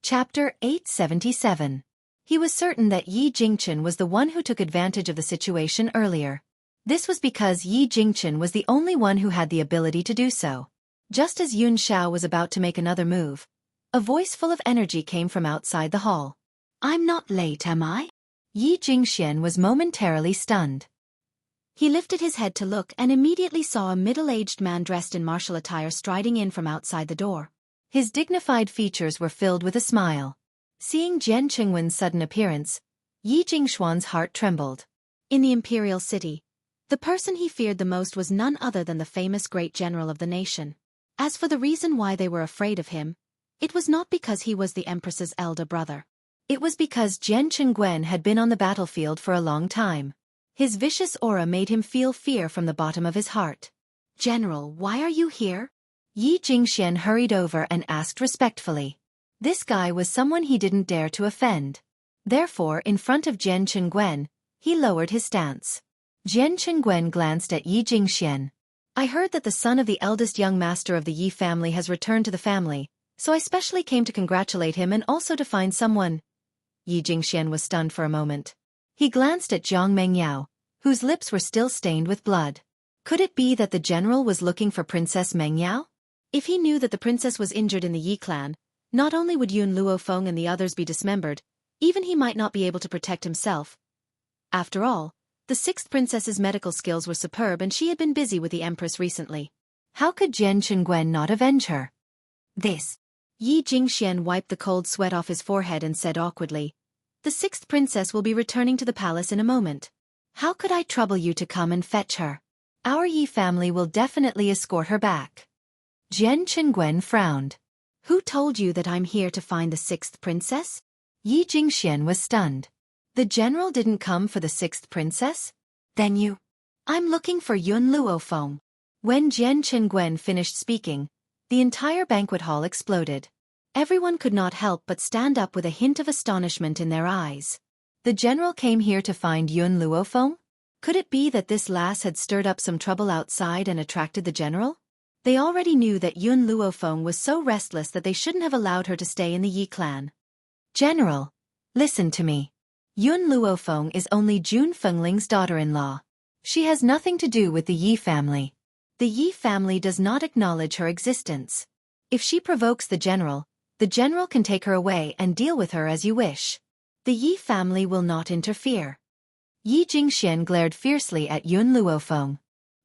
Chapter 877. He was certain that Yi Jingqian was the one who took advantage of the situation earlier. This was because Yi Jingchen was the only one who had the ability to do so. Just as Yun Xiao was about to make another move, a voice full of energy came from outside the hall. "I'm not late, am I?" Yi Jingxian was momentarily stunned. He lifted his head to look and immediately saw a middle-aged man dressed in martial attire striding in from outside the door. His dignified features were filled with a smile. Seeing Jian Qingwen's sudden appearance, Yi Jingshuan's heart trembled. In the imperial city, the person he feared the most was none other than the famous great general of the nation. As for the reason why they were afraid of him, it was not because he was the empress's elder brother. It was because Jian Qingwen had been on the battlefield for a long time. His vicious aura made him feel fear from the bottom of his heart. "General, why are you here?" Yi Jingxian hurried over and asked respectfully. This guy was someone he didn't dare to offend. Therefore, in front of Jian Qingwen, he lowered his stance. Jian Qingwen glanced at Yi Jingxian. "I heard that the son of the eldest young master of the Yi family has returned to the family, so I specially came to congratulate him and also to find someone." Yi Jingxian was stunned for a moment. He glanced at Zhang Mengyao, whose lips were still stained with blood. Could it be that the general was looking for Princess Mengyao? If he knew that the princess was injured in the Yi clan, not only would Yun Luofeng and the others be dismembered, even he might not be able to protect himself. After all, the sixth princess's medical skills were superb and she had been busy with the empress recently. How could Jian Qingwen not avenge her? This. Yi Jingxian wiped the cold sweat off his forehead and said awkwardly, "The sixth princess will be returning to the palace in a moment. How could I trouble you to come and fetch her? Our Yi family will definitely escort her back." Jian Qingwen frowned. "Who told you that I'm here to find the sixth princess?" Yi Jingxian was stunned. The general didn't come for the sixth princess? "Then you." "I'm looking for Yun Luofeng." When Jian Qingwen finished speaking, the entire banquet hall exploded. Everyone could not help but stand up with a hint of astonishment in their eyes. The general came here to find Yun Luofeng? Could it be that this lass had stirred up some trouble outside and attracted the general? They already knew that Yun Luofeng was so restless that they shouldn't have allowed her to stay in the Yi clan. "General, listen to me. Yun Luofeng is only Jun Fengling's daughter-in-law. She has nothing to do with the Yi family. The Yi family does not acknowledge her existence. If she provokes the general can take her away and deal with her as you wish. The Yi family will not interfere." Yi Jingxian glared fiercely at Yun Luofeng.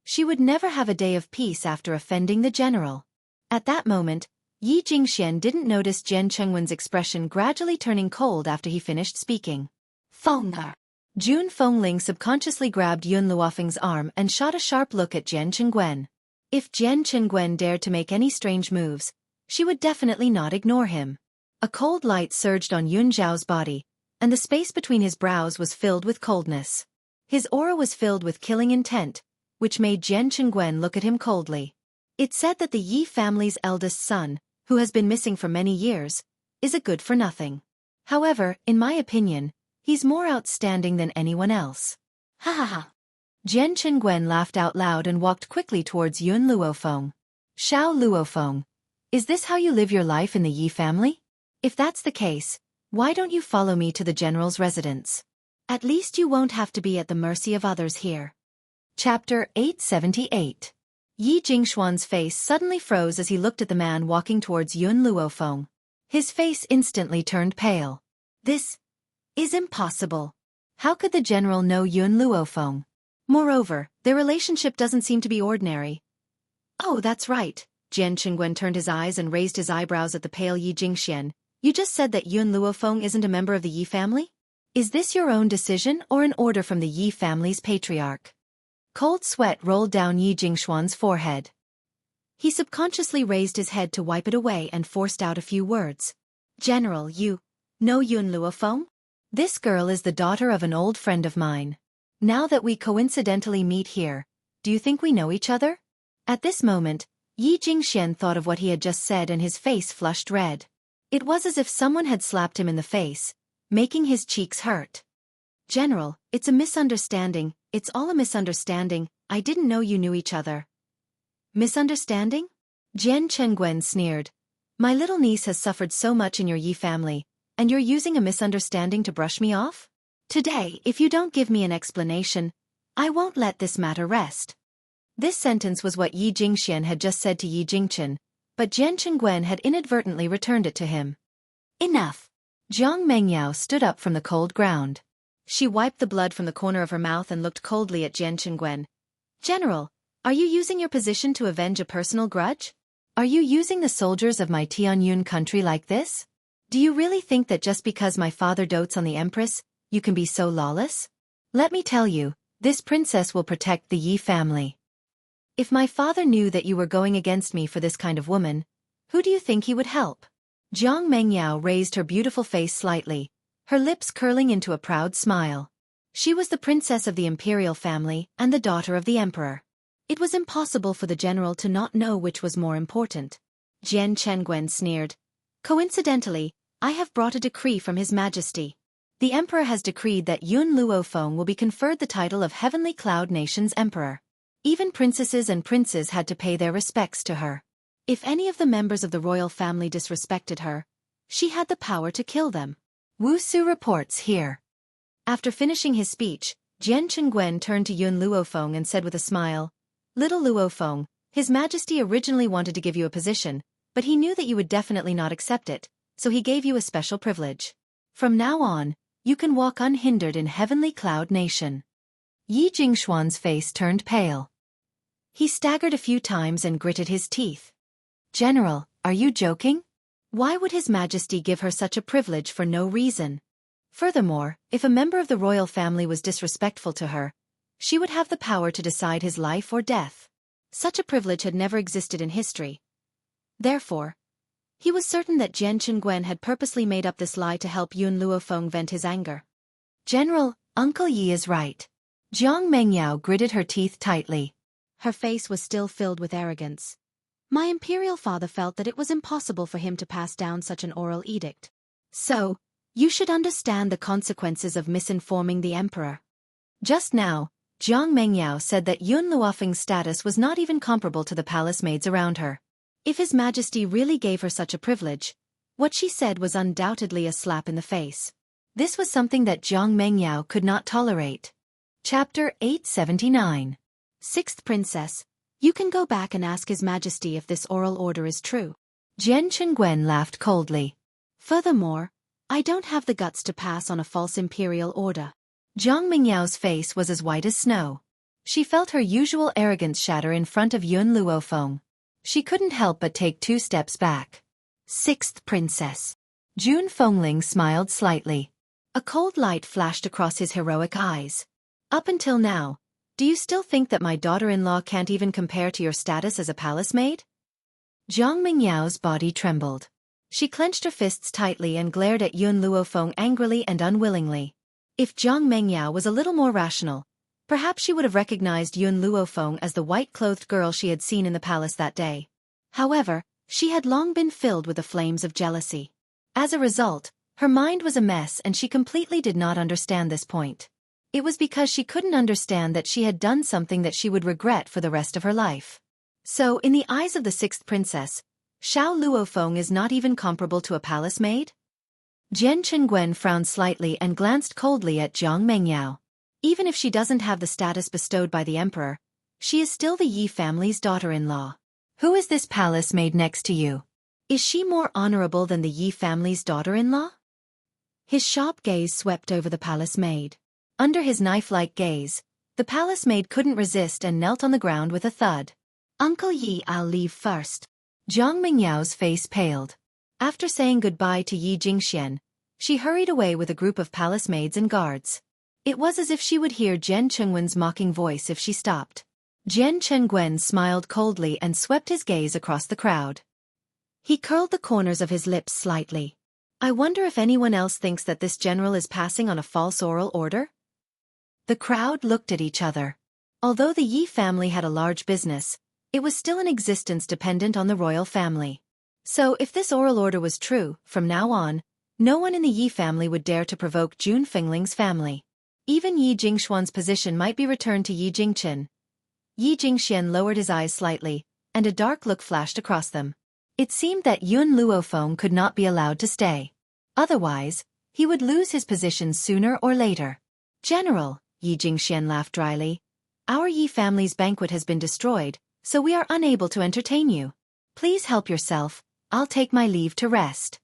She would never have a day of peace after offending the general. At that moment, Yi Jingxian didn't notice Jian Chengwen's expression gradually turning cold after he finished speaking. "Feng'er." Jun Fengling subconsciously grabbed Yun Luofeng's arm and shot a sharp look at Jian Qingwen. If Jian Qingwen dared to make any strange moves, she would definitely not ignore him. A cold light surged on Yun Zhao's body, and the space between his brows was filled with coldness. His aura was filled with killing intent, which made Jian Qingwen look at him coldly. It said that the Yi family's eldest son, who has been missing for many years, is a good-for-nothing. However, in my opinion, he's more outstanding than anyone else. "Ha ha ha." Jian Qingwen laughed out loud and walked quickly towards Yun Luofeng. "Xiao Luofeng, is this how you live your life in the Yi family? If that's the case, why don't you follow me to the general's residence? At least you won't have to be at the mercy of others here." Chapter 878. Yi Jingshuan's face suddenly froze as he looked at the man walking towards Yun Luofeng. His face instantly turned pale. This is impossible. How could the general know Yun Luofeng? Moreover, their relationship doesn't seem to be ordinary. "Oh, that's right." Jian Qingwen turned his eyes and raised his eyebrows at the pale Yi Jingxian. "You just said that Yun Luofeng isn't a member of the Yi family? Is this your own decision or an order from the Yi family's patriarch?" Cold sweat rolled down Yi Jingshuan's forehead. He subconsciously raised his head to wipe it away and forced out a few words. "General, you know Yun Luofeng? This girl is the daughter of an old friend of mine. Now that we coincidentally meet here, do you think we know each other?" At this moment, Yi Jingxian thought of what he had just said and his face flushed red. It was as if someone had slapped him in the face, making his cheeks hurt. "General, it's a misunderstanding. It's all a misunderstanding. I didn't know you knew each other." "Misunderstanding?" Jian Qingwen sneered. "My little niece has suffered so much in your Yi family, and you're using a misunderstanding to brush me off? Today, if you don't give me an explanation, I won't let this matter rest. This sentence was what Yi Jingxian had just said to Yi Jingchen, but Jian Qingguen had inadvertently returned it to him. Enough. Jiang Mengyao stood up from the cold ground. She wiped the blood from the corner of her mouth and looked coldly at Jian Qingguen. General, are you using your position to avenge a personal grudge? Are you using the soldiers of my Tianyun country like this? Do you really think that just because my father dotes on the Empress, you can be so lawless? Let me tell you, this princess will protect the Yi family. If my father knew that you were going against me for this kind of woman, who do you think he would help? Jiang Mengyao raised her beautiful face slightly, her lips curling into a proud smile. She was the princess of the imperial family and the daughter of the emperor. It was impossible for the general to not know which was more important. Jian Qingguen sneered. Coincidentally, I have brought a decree from His Majesty. The emperor has decreed that Yun Luofeng will be conferred the title of Heavenly Cloud Nation's emperor. Even princesses and princes had to pay their respects to her. If any of the members of the royal family disrespected her, she had the power to kill them. Wu Su reports here. After finishing his speech, Jian Qingguen turned to Yun Luofeng and said with a smile, Little Luofeng, His Majesty originally wanted to give you a position, but he knew that you would definitely not accept it, so he gave you a special privilege. From now on, you can walk unhindered in Heavenly Cloud Nation. Yi Jingxuan's face turned pale. He staggered a few times and gritted his teeth. General, are you joking? Why would His Majesty give her such a privilege for no reason? Furthermore, if a member of the royal family was disrespectful to her, she would have the power to decide his life or death. Such a privilege had never existed in history. Therefore, he was certain that Jian Qingguen had purposely made up this lie to help Yun Luofeng vent his anger. General, Uncle Yi is right. Jiang Mengyao gritted her teeth tightly. Her face was still filled with arrogance. My imperial father felt that it was impossible for him to pass down such an oral edict. So, you should understand the consequences of misinforming the emperor. Just now, Jiang Mengyao said that Yun Luofeng's status was not even comparable to the palace maids around her. If His Majesty really gave her such a privilege, what she said was undoubtedly a slap in the face. This was something that Jiang Mengyao could not tolerate. Chapter 879. Sixth Princess, you can go back and ask His Majesty if this oral order is true. Jian Qingguen laughed coldly. Furthermore, I don't have the guts to pass on a false imperial order. Jiang Mengyao's face was as white as snow. She felt her usual arrogance shatter in front of Yun Luofeng. She couldn't help but take 2 steps back. Sixth Princess. Jun Fengling smiled slightly. A cold light flashed across his heroic eyes. Up until now, do you still think that my daughter-in-law can't even compare to your status as a palace maid? Jiang Mengyao's body trembled. She clenched her fists tightly and glared at Yun Luofeng angrily and unwillingly. If Jiang Mengyao was a little more rational, perhaps she would have recognized Yun Luofeng as the white-clothed girl she had seen in the palace that day. However, she had long been filled with the flames of jealousy. As a result, her mind was a mess and she completely did not understand this point. It was because she couldn't understand that she had done something that she would regret for the rest of her life. So, in the eyes of the sixth princess, Xiao Luofeng is not even comparable to a palace maid? Jian Qingguen frowned slightly and glanced coldly at Jiang Mengyao. Even if she doesn't have the status bestowed by the emperor, she is still the Yi family's daughter-in-law. Who is this palace maid next to you? Is she more honorable than the Yi family's daughter-in-law? His sharp gaze swept over the palace maid. Under his knife-like gaze, the palace maid couldn't resist and knelt on the ground with a thud. Uncle Yi, I'll leave first. Jiang Mengyao's face paled. After saying goodbye to Yi Jingxian, she hurried away with a group of palace maids and guards. It was as if she would hear Jian Qinggwen's mocking voice if she stopped. Jian Qinggwen smiled coldly and swept his gaze across the crowd. He curled the corners of his lips slightly. I wonder if anyone else thinks that this general is passing on a false oral order? The crowd looked at each other. Although the Yi family had a large business, it was still in existence dependent on the royal family. So if this oral order was true, from now on, no one in the Yi family would dare to provoke Jun Fengling's family. Even Yi Jingxuan's position might be returned to Yi Jingchen. Yi Jingxian lowered his eyes slightly, and a dark look flashed across them. It seemed that Yun Luofeng could not be allowed to stay. Otherwise, he would lose his position sooner or later. General, Yi Jingxian laughed dryly, Our Yi family's banquet has been destroyed, so we are unable to entertain you. Please help yourself, I'll take my leave to rest.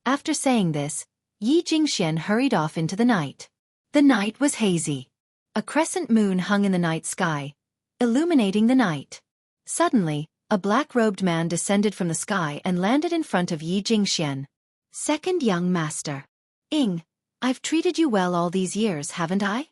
After saying this, Yi Jingxian hurried off into the night. The night was hazy. A crescent moon hung in the night sky, illuminating the night. Suddenly, a black-robed man descended from the sky and landed in front of Yi Jingxian. Second young master. Ing, I've treated you well all these years, haven't I?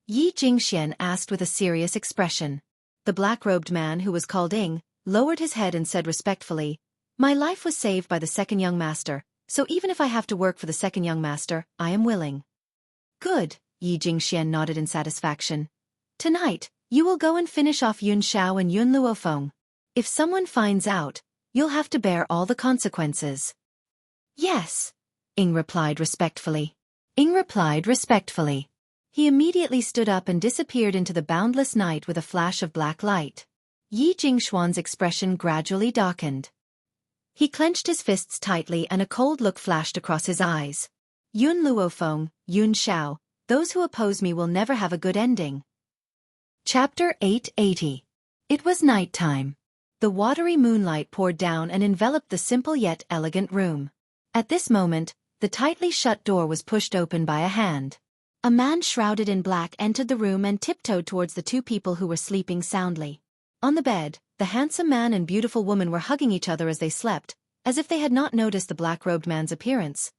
Yi Jingxian asked with a serious expression. The black-robed man, who was called Ing, lowered his head and said respectfully, My life was saved by the second young master, so even if I have to work for the second young master, I am willing. Good, Yi Jingxian nodded in satisfaction. Tonight, you will go and finish off Yun Xiao and Yun Luofeng. If someone finds out, you'll have to bear all the consequences. Yes, Ing replied respectfully. He immediately stood up and disappeared into the boundless night with a flash of black light. Yi Jingxuan's expression gradually darkened. He clenched his fists tightly and a cold look flashed across his eyes. Yun Luofeng, Yun Xiao, those who oppose me will never have a good ending. Chapter 880. It was night time. The watery moonlight poured down and enveloped the simple yet elegant room. At this moment, the tightly shut door was pushed open by a hand. A man shrouded in black entered the room and tiptoed towards the two people who were sleeping soundly. On the bed, the handsome man and beautiful woman were hugging each other as they slept, as if they had not noticed the black-robed man's appearance.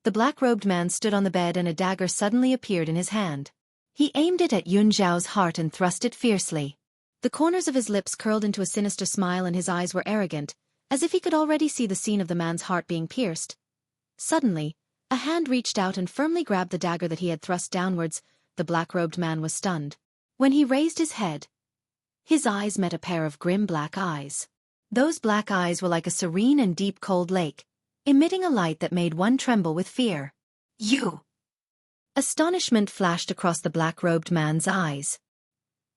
The black-robed man stood on the bed and a dagger suddenly appeared in his hand. He aimed it at Yun Zhao's heart and thrust it fiercely. The corners of his lips curled into a sinister smile and his eyes were arrogant, as if he could already see the scene of the man's heart being pierced. Suddenly, a hand reached out and firmly grabbed the dagger that he had thrust downwards. The black-robed man was stunned. When he raised his head, his eyes met a pair of grim black eyes. Those black eyes were like a serene and deep cold lake, emitting a light that made one tremble with fear. You! Astonishment flashed across the black-robed man's eyes.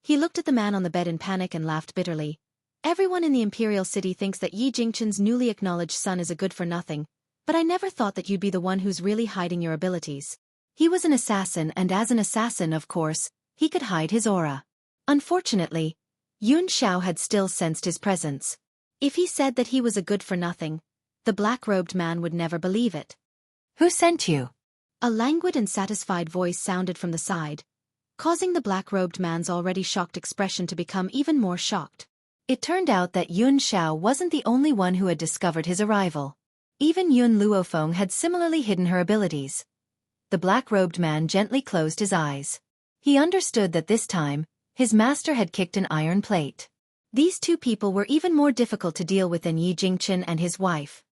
He looked at the man on the bed in panic and laughed bitterly. Everyone in the Imperial City thinks that Yi Jingqian's newly acknowledged son is a good-for-nothing, but I never thought that you'd be the one who's really hiding your abilities. He was an assassin, and as an assassin, of course, he could hide his aura. Unfortunately, Yun Xiao had still sensed his presence. If he said that he was a good-for-nothing, the black-robed man would never believe it. Who sent you? A languid and satisfied voice sounded from the side, causing the black-robed man's already shocked expression to become even more shocked. It turned out that Yun Xiao wasn't the only one who had discovered his arrival. Even Yun Luofeng had similarly hidden her abilities. The black-robed man gently closed his eyes. He understood that this time, his master had kicked an iron plate. These two people were even more difficult to deal with than Yi Jingqian and his wife.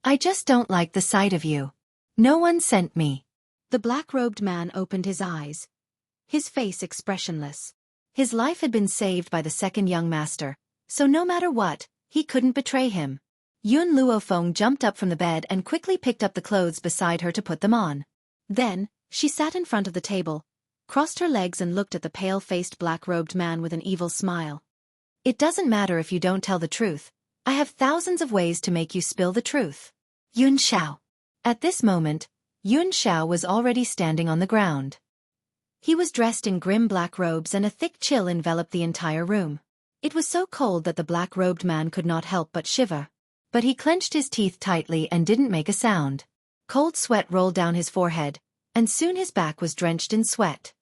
I just don't like the sight of you. No one sent me. The black-robed man opened his eyes, his face expressionless. His life had been saved by the second young master, so no matter what, he couldn't betray him. Yun Luofeng jumped up from the bed and quickly picked up the clothes beside her to put them on. Then, she sat in front of the table, crossed her legs and looked at the pale-faced black-robed man with an evil smile. It doesn't matter if you don't tell the truth. I have thousands of ways to make you spill the truth. Yun Xiao. At this moment, Yun Xiao was already standing on the ground. He was dressed in grim black robes and a thick chill enveloped the entire room. It was so cold that the black-robed man could not help but shiver. But he clenched his teeth tightly and didn't make a sound. Cold sweat rolled down his forehead, and soon his back was drenched in sweat.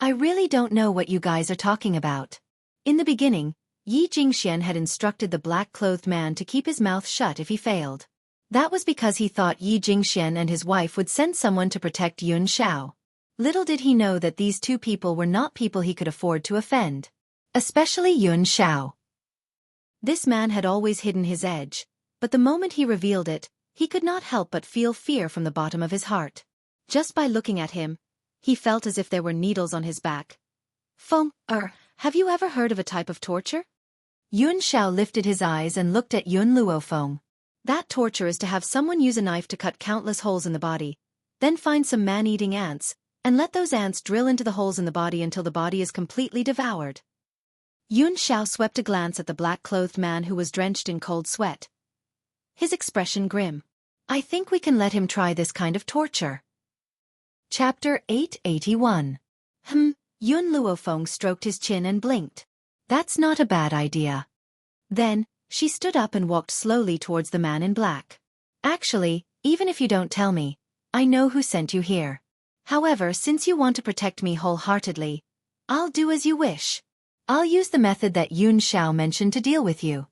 I really don't know what you guys are talking about. In the beginning, Yi Jingxian had instructed the black-clothed man to keep his mouth shut if he failed. That was because he thought Yi Jingxian and his wife would send someone to protect Yun Xiao. Little did he know that these two people were not people he could afford to offend. Especially Yun Xiao. This man had always hidden his edge, but the moment he revealed it, he could not help but feel fear from the bottom of his heart. Just by looking at him, he felt as if there were needles on his back. Have you ever heard of a type of torture? Yun Xiao lifted his eyes and looked at Yun Luofeng. That torture is to have someone use a knife to cut countless holes in the body, then find some man-eating ants, and let those ants drill into the holes in the body until the body is completely devoured. Yun Xiao swept a glance at the black-clothed man who was drenched in cold sweat. His expression grim. I think we can let him try this kind of torture. Chapter 881. Yun Luofeng stroked his chin and blinked. That's not a bad idea. Then, she stood up and walked slowly towards the man in black. Actually, even if you don't tell me, I know who sent you here. However, since you want to protect me wholeheartedly, I'll do as you wish. I'll use the method that Yun Xiao mentioned to deal with you.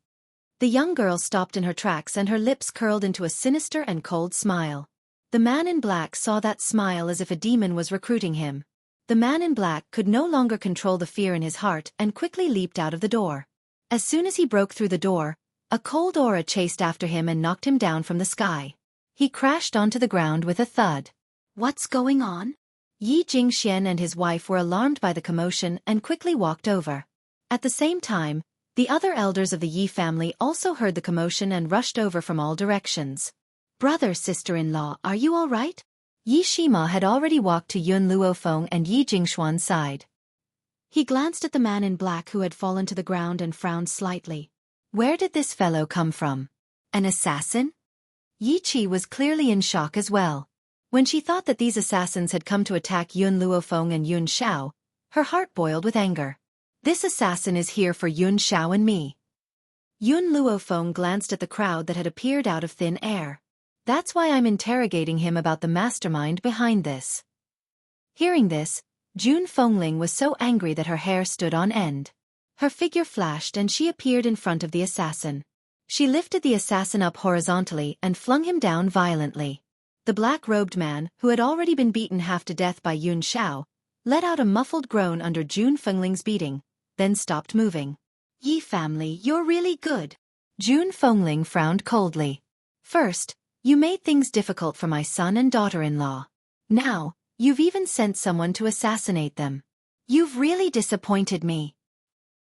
The young girl stopped in her tracks and her lips curled into a sinister and cold smile. The man in black saw that smile as if a demon was recruiting him. The man in black could no longer control the fear in his heart and quickly leaped out of the door. As soon as he broke through the door, a cold aura chased after him and knocked him down from the sky. He crashed onto the ground with a thud. What's going on? Yi Jingxian and his wife were alarmed by the commotion and quickly walked over. At the same time, the other elders of the Yi family also heard the commotion and rushed over from all directions. Brother, sister-in-law, are you all right? Yi Shima had already walked to Yun Luofeng and Yi Jingshuan's side. He glanced at the man in black who had fallen to the ground and frowned slightly. Where did this fellow come from? An assassin? Yi Qi was clearly in shock as well. When she thought that these assassins had come to attack Yun Luofeng and Yun Xiao, her heart boiled with anger. This assassin is here for Yun Xiao and me. Yun Luofeng glanced at the crowd that had appeared out of thin air. That's why I'm interrogating him about the mastermind behind this. Hearing this, Jun Fengling was so angry that her hair stood on end. Her figure flashed and she appeared in front of the assassin. She lifted the assassin up horizontally and flung him down violently. The black-robed man, who had already been beaten half to death by Yun Xiao, let out a muffled groan under Jun Fengling's beating, then stopped moving. Yi family, you're really good. Jun Fengling frowned coldly. First, you made things difficult for my son and daughter-in-law. Now, you've even sent someone to assassinate them. You've really disappointed me.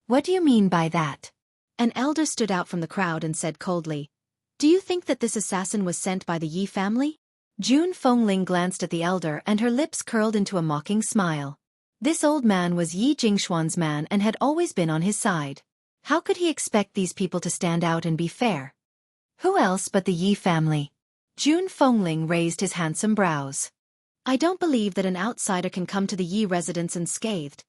What do you mean by that? An elder stood out from the crowd and said coldly, Do you think that this assassin was sent by the Yi family? Jun Fengling glanced at the elder and her lips curled into a mocking smile. This old man was Yi Jingshuan's man and had always been on his side. How could he expect these people to stand out and be fair? Who else but the Yi family? Jun Fengling raised his handsome brows. I don't believe that an outsider can come to the Yi residence unscathed,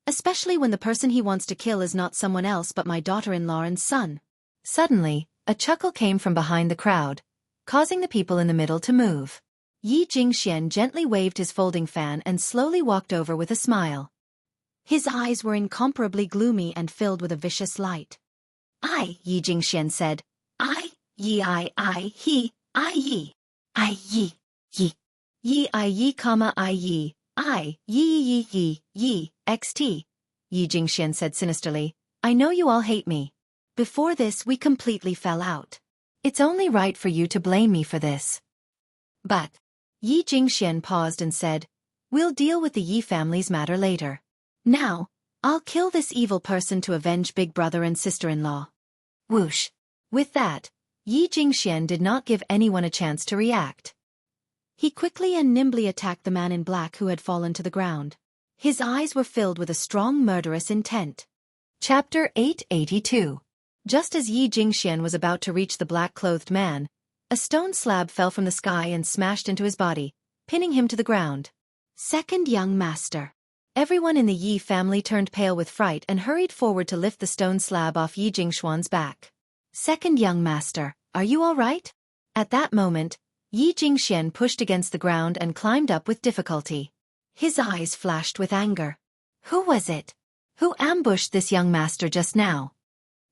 especially when the person he wants to kill is not someone else but my daughter-in-law and son. Suddenly, a chuckle came from behind the crowd, causing the people in the middle to move. Yi Jingxian gently waved his folding fan and slowly walked over with a smile. His eyes were incomparably gloomy and filled with a vicious light. Yi Jingxian said. Yi, he, yi. Yi. Yi, yi, comma, yi. Yi, xt. Yi Jingxian said sinisterly. I know you all hate me. Before this we completely fell out. It's only right for you to blame me for this. But, Yi Jingxian paused and said, We'll deal with the Yi family's matter later. Now, I'll kill this evil person to avenge big brother and sister-in-law. Whoosh. With that, Yi Jingxian did not give anyone a chance to react. He quickly and nimbly attacked the man in black who had fallen to the ground. His eyes were filled with a strong murderous intent. Chapter 882. Just as Yi Jingxian was about to reach the black-clothed man, a stone slab fell from the sky and smashed into his body, pinning him to the ground. Second young master. Everyone in the Yi family turned pale with fright and hurried forward to lift the stone slab off Yi Jingshuan's back. Second young master, are you all right? At that moment, Yi Jingxian pushed against the ground and climbed up with difficulty. His eyes flashed with anger. Who was it? Who ambushed this young master just now?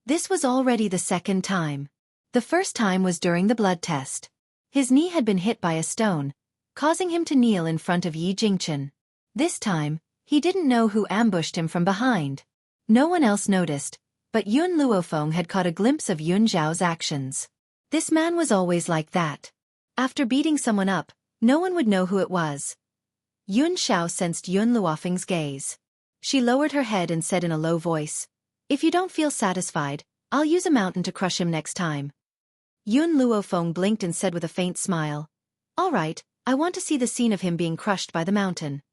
This was already the second time. The first time was during the blood test. His knee had been hit by a stone, causing him to kneel in front of Yi Jingchen. This time, he didn't know who ambushed him from behind. No one else noticed, but Yun Luofeng had caught a glimpse of Yun Zhao's actions. This man was always like that. After beating someone up, no one would know who it was. Yun Xiao sensed Yun Luofeng's gaze. She lowered her head and said in a low voice, If you don't feel satisfied, I'll use a mountain to crush him next time. Yun Luofeng blinked and said with a faint smile, All right, I want to see the scene of him being crushed by the mountain.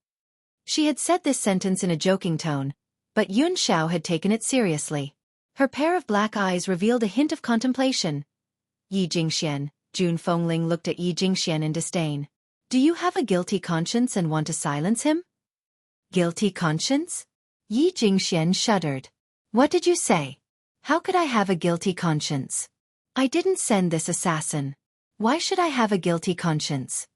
She had said this sentence in a joking tone, but Yun Xiao had taken it seriously. Her pair of black eyes revealed a hint of contemplation. Yi Jingxian, Jun Fengling looked at Yi Jingxian in disdain. Do you have a guilty conscience and want to silence him? Guilty conscience? Yi Jingxian shuddered. What did you say? How could I have a guilty conscience? I didn't send this assassin. Why should I have a guilty conscience?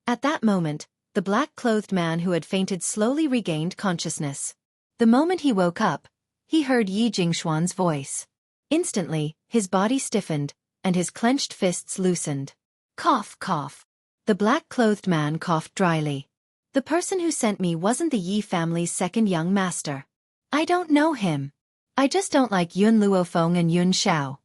At that moment, the black-clothed man who had fainted slowly regained consciousness. The moment he woke up, he heard Yi Jingshuan's voice. Instantly, his body stiffened, and his clenched fists loosened. Cough, cough. The black-clothed man coughed dryly. The person who sent me wasn't the Yi family's second young master. I don't know him. I just don't like Yun Luofeng and Yun Xiao.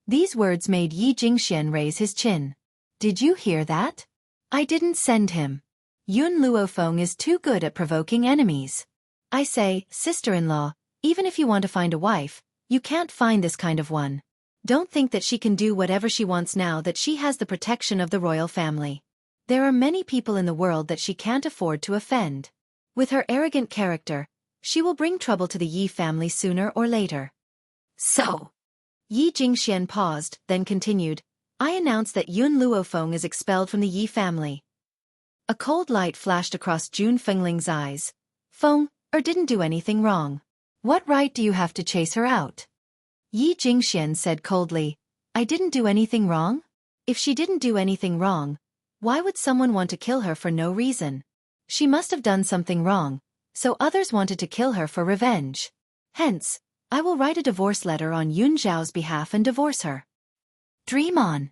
These words made Yi Jingxian raise his chin. Did you hear that? I didn't send him. Yun Luofeng is too good at provoking enemies. I say, sister-in-law, even if you want to find a wife, you can't find this kind of one. Don't think that she can do whatever she wants now that she has the protection of the royal family. There are many people in the world that she can't afford to offend. With her arrogant character, she will bring trouble to the Yi family sooner or later. So, Yi Jingxian paused, then continued, I announce that Yun Luofeng is expelled from the Yi family. A cold light flashed across Jun Fengling's eyes. Feng didn't do anything wrong. What right do you have to chase her out? Yi Jingxian said coldly, I didn't do anything wrong? If she didn't do anything wrong, why would someone want to kill her for no reason? She must have done something wrong, so others wanted to kill her for revenge. Hence, I will write a divorce letter on Yun Zhao's behalf and divorce her. Dream on.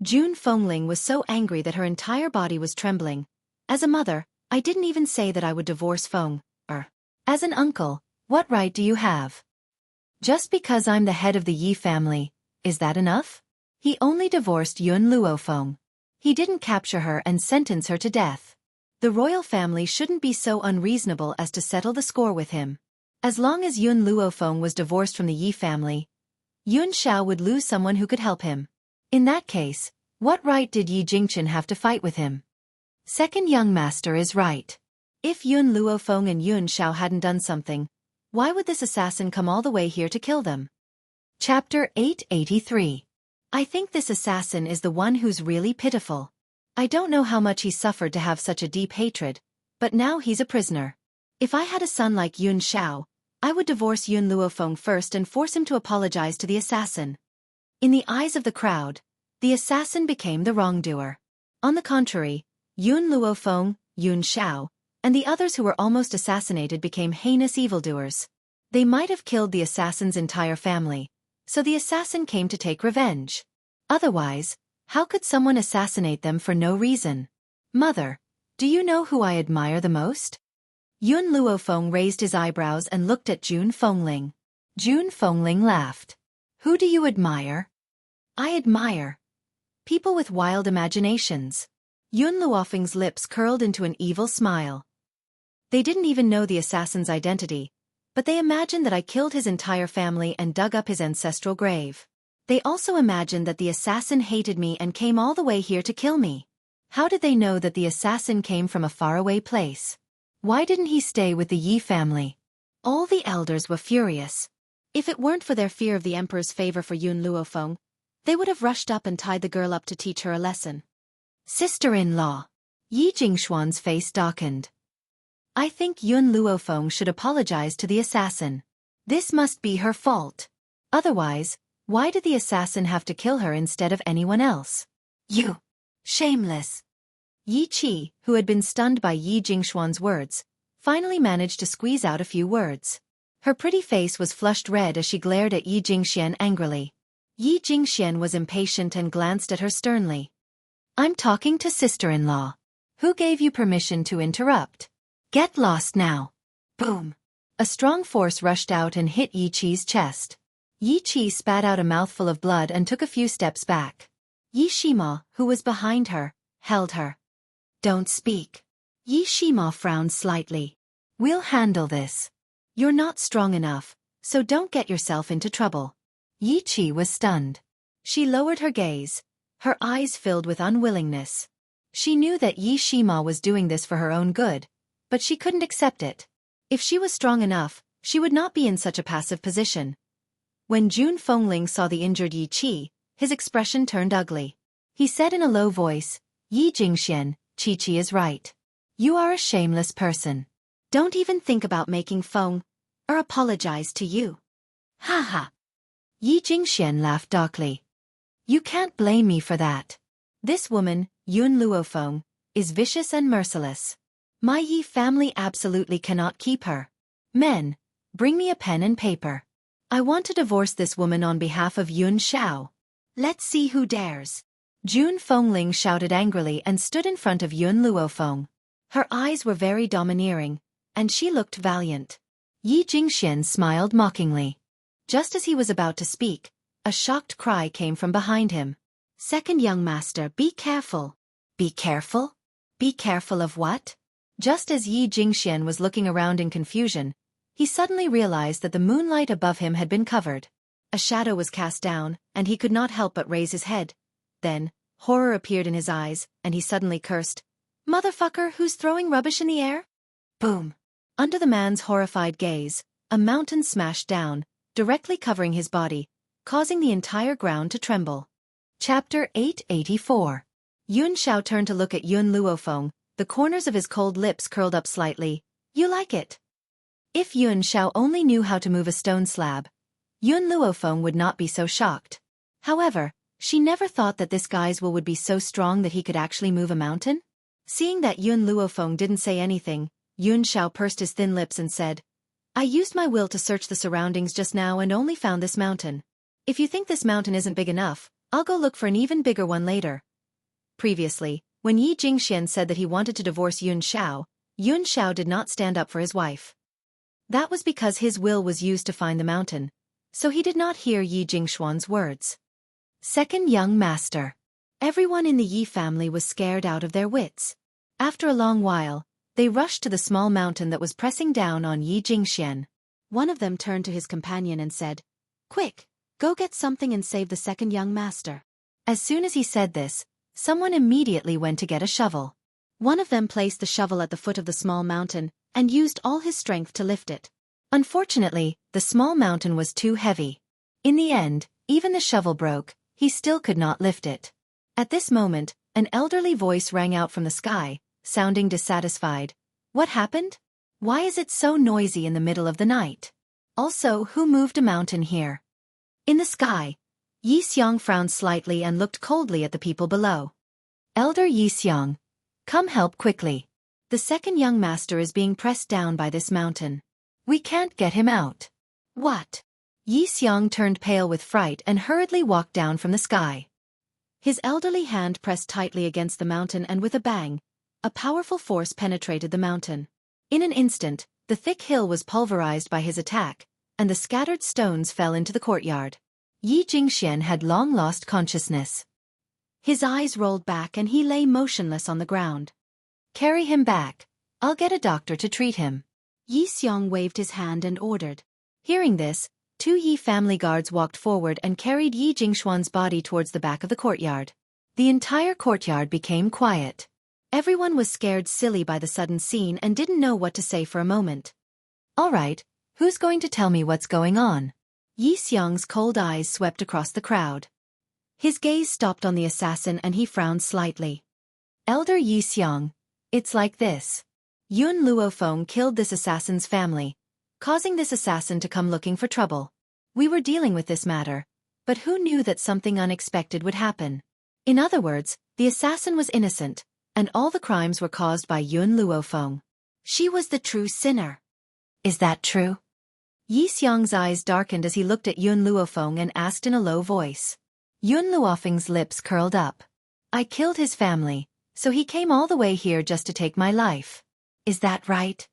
Jun Fengling was so angry that her entire body was trembling. As a mother, I didn't even say that I would divorce Feng. As an uncle, what right do you have? Just because I'm the head of the Yi family, is that enough? He only divorced Yun Luofeng. He didn't capture her and sentence her to death. The royal family shouldn't be so unreasonable as to settle the score with him. As long as Yun Luofeng was divorced from the Yi family, Yun Xiao would lose someone who could help him. In that case, what right did Yi Jingchen have to fight with him? Second young master is right. If Yun Luofeng and Yun Xiao hadn't done something, why would this assassin come all the way here to kill them? Chapter 883. I think this assassin is the one who's really pitiful. I don't know how much he suffered to have such a deep hatred, but now he's a prisoner. If I had a son like Yun Xiao, I would divorce Yun Luofeng first and force him to apologize to the assassin. In the eyes of the crowd, the assassin became the wrongdoer. On the contrary, Yun Luofeng, Yun Xiao, and the others who were almost assassinated became heinous evildoers. They might have killed the assassin's entire family, so the assassin came to take revenge. Otherwise, how could someone assassinate them for no reason? Mother, do you know who I admire the most? Yun Luofeng raised his eyebrows and looked at Jun Fengling. Jun Fengling laughed. Who do you admire? I admire people with wild imaginations. Yun Luofeng's lips curled into an evil smile. They didn't even know the assassin's identity, but they imagined that I killed his entire family and dug up his ancestral grave. They also imagined that the assassin hated me and came all the way here to kill me. How did they know that the assassin came from a faraway place? Why didn't he stay with the Yi family? All the elders were furious. If it weren't for their fear of the emperor's favor for Yun Luofeng, they would have rushed up and tied the girl up to teach her a lesson. Sister-in-law. Yi Jingshuan's face darkened. I think Yun Luofeng should apologize to the assassin. This must be her fault. Otherwise, why did the assassin have to kill her instead of anyone else? You! Shameless! Yi Qi, who had been stunned by Yi Jingshuan's words, finally managed to squeeze out a few words. Her pretty face was flushed red as she glared at Yi Jingxian angrily. Yi Jingxian was impatient and glanced at her sternly. I'm talking to sister-in-law. Who gave you permission to interrupt? Get lost now. Boom! A strong force rushed out and hit Yi Qi's chest. Yi Qi spat out a mouthful of blood and took a few steps back. Yi Shima, who was behind her, held her. Don't speak. Yi Shima frowned slightly. We'll handle this. You're not strong enough, so don't get yourself into trouble. Yi Qi was stunned. She lowered her gaze, her eyes filled with unwillingness. She knew that Yi Shima was doing this for her own good, but she couldn't accept it. If she was strong enough, she would not be in such a passive position. When Jun Fengling saw the injured Yi Qi, his expression turned ugly. He said in a low voice, Yi Jingxian, Qi is right. You are a shameless person. Don't even think about making phone or apologize to you. Ha ha. Yi Jingxian laughed darkly. You can't blame me for that. This woman, Yun Luofeng, is vicious and merciless. My Yi family absolutely cannot keep her. Men, bring me a pen and paper. I want to divorce this woman on behalf of Yun Xiao. Let's see who dares. Jun Fengling shouted angrily and stood in front of Yun Luofeng. Her eyes were very domineering, and she looked valiant. Yi Jingxian smiled mockingly. Just as he was about to speak, a shocked cry came from behind him. Second young master, be careful. Be careful? Be careful of what? Just as Yi Jingxian was looking around in confusion, he suddenly realized that the moonlight above him had been covered. A shadow was cast down, and he could not help but raise his head. Then, horror appeared in his eyes, and he suddenly cursed. Motherfucker, who's throwing rubbish in the air? Boom! Under the man's horrified gaze, a mountain smashed down, directly covering his body, causing the entire ground to tremble. Chapter 884. Yun Xiao turned to look at Yun Luofeng, the corners of his cold lips curled up slightly. You like it? If Yun Xiao only knew how to move a stone slab, Yun Luofeng would not be so shocked. However, she never thought that this guy's will would be so strong that he could actually move a mountain. Seeing that Yun Luofeng didn't say anything, Yun Xiao pursed his thin lips and said, I used my will to search the surroundings just now and only found this mountain. If you think this mountain isn't big enough, I'll go look for an even bigger one later. Previously, when Yi Jingxian said that he wanted to divorce Yun Xiao did not stand up for his wife. That was because his will was used to find the mountain, so he did not hear Yi Jingxuan's words. Second young master. Everyone in the Yi family was scared out of their wits. After a long while, they rushed to the small mountain that was pressing down on Yi Jingxian. One of them turned to his companion and said, Quick, go get something and save the second young master. As soon as he said this, someone immediately went to get a shovel. One of them placed the shovel at the foot of the small mountain and used all his strength to lift it. Unfortunately, the small mountain was too heavy. In the end, even the shovel broke, he still could not lift it. At this moment, an elderly voice rang out from the sky, sounding dissatisfied. What happened? Why is it so noisy in the middle of the night? Also, who moved a mountain here? In the sky, Yi Xiong frowned slightly and looked coldly at the people below. Elder Yi Xiong, come help quickly. The second young master is being pressed down by this mountain. We can't get him out. What? Yi Xiong turned pale with fright and hurriedly walked down from the sky. His elderly hand pressed tightly against the mountain and with a bang, a powerful force penetrated the mountain. In an instant, the thick hill was pulverized by his attack, and the scattered stones fell into the courtyard. Yi Jingxian had long lost consciousness. His eyes rolled back and he lay motionless on the ground. Carry him back. I'll get a doctor to treat him. Yi Xiong waved his hand and ordered. Hearing this, two Yi family guards walked forward and carried Yi Jingxuan's body towards the back of the courtyard. The entire courtyard became quiet. Everyone was scared silly by the sudden scene and didn't know what to say for a moment. All right, who's going to tell me what's going on? Yi Xiong's cold eyes swept across the crowd. His gaze stopped on the assassin and he frowned slightly. Elder Yi Xiong, it's like this. Yun Luofeng killed this assassin's family, causing this assassin to come looking for trouble. We were dealing with this matter, but who knew that something unexpected would happen? In other words, the assassin was innocent, and all the crimes were caused by Yun Luofeng. She was the true sinner. Is that true? Yi Xiong's eyes darkened as he looked at Yun Luofeng and asked in a low voice. Yun Luofeng's lips curled up. I killed his family, so he came all the way here just to take my life. Is that right?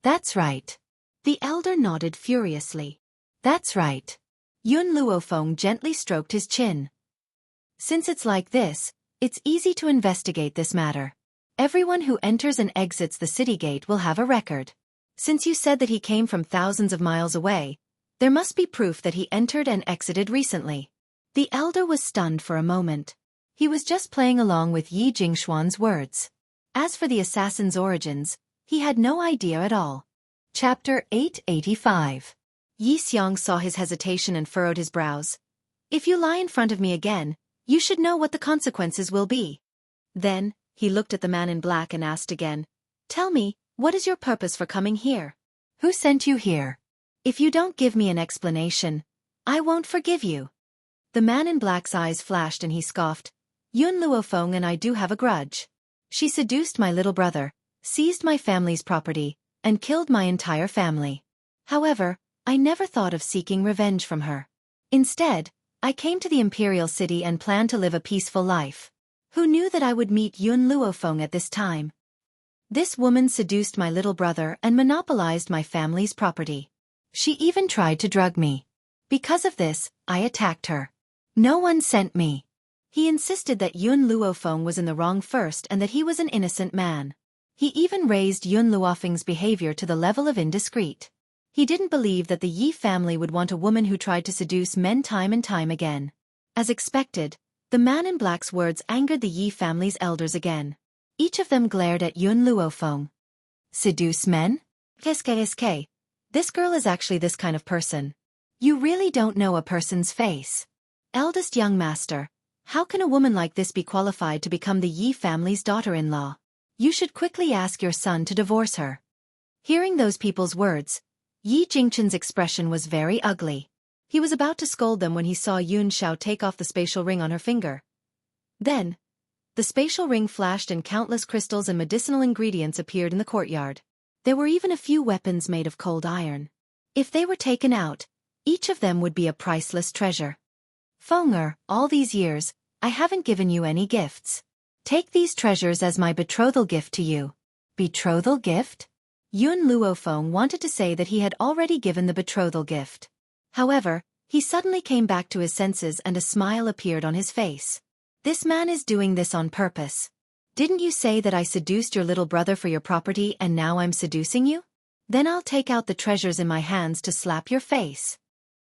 That's right. The elder nodded furiously. That's right. Yun Luofeng gently stroked his chin. Since it's like this, it's easy to investigate this matter. Everyone who enters and exits the city gate will have a record. Since you said that he came from thousands of miles away, there must be proof that he entered and exited recently. The elder was stunned for a moment. He was just playing along with Yi Jingxuan's words. As for the assassin's origins, he had no idea at all. Chapter 885. Yi Xiong saw his hesitation and furrowed his brows. If you lie in front of me again, you should know what the consequences will be. Then, he looked at the man in black and asked again, Tell me, What is your purpose for coming here? Who sent you here? If you don't give me an explanation, I won't forgive you. The man in black's eyes flashed and he scoffed. Yun Luofeng and I do have a grudge. She seduced my little brother, seized my family's property, and killed my entire family. However, I never thought of seeking revenge from her. Instead, I came to the Imperial City and planned to live a peaceful life. Who knew that I would meet Yun Luofeng at this time? This woman seduced my little brother and monopolized my family's property. She even tried to drug me. Because of this, I attacked her. No one sent me. He insisted that Yun Luofeng was in the wrong first and that he was an innocent man. He even raised Yun Luofeng's behavior to the level of indiscreet. He didn't believe that the Yi family would want a woman who tried to seduce men time and time again. As expected, the man in black's words angered the Yi family's elders again. Each of them glared at Yun Luofeng. Seduce men? Qu'est-ce. This girl is actually this kind of person. You really don't know a person's face. Eldest young master, how can a woman like this be qualified to become the Yi family's daughter-in-law? You should quickly ask your son to divorce her. Hearing those people's words, Yi Jingchen's expression was very ugly. He was about to scold them when he saw Yun Xiao take off the spatial ring on her finger. Then, the spatial ring flashed and countless crystals and medicinal ingredients appeared in the courtyard. There were even a few weapons made of cold iron. If they were taken out, each of them would be a priceless treasure. Fenger, all these years, I haven't given you any gifts. Take these treasures as my betrothal gift to you. Betrothal gift? Yun Luofeng wanted to say that he had already given the betrothal gift. However, he suddenly came back to his senses and a smile appeared on his face. This man is doing this on purpose. Didn't you say that I seduced your little brother for your property and now I'm seducing you? Then I'll take out the treasures in my hands to slap your face.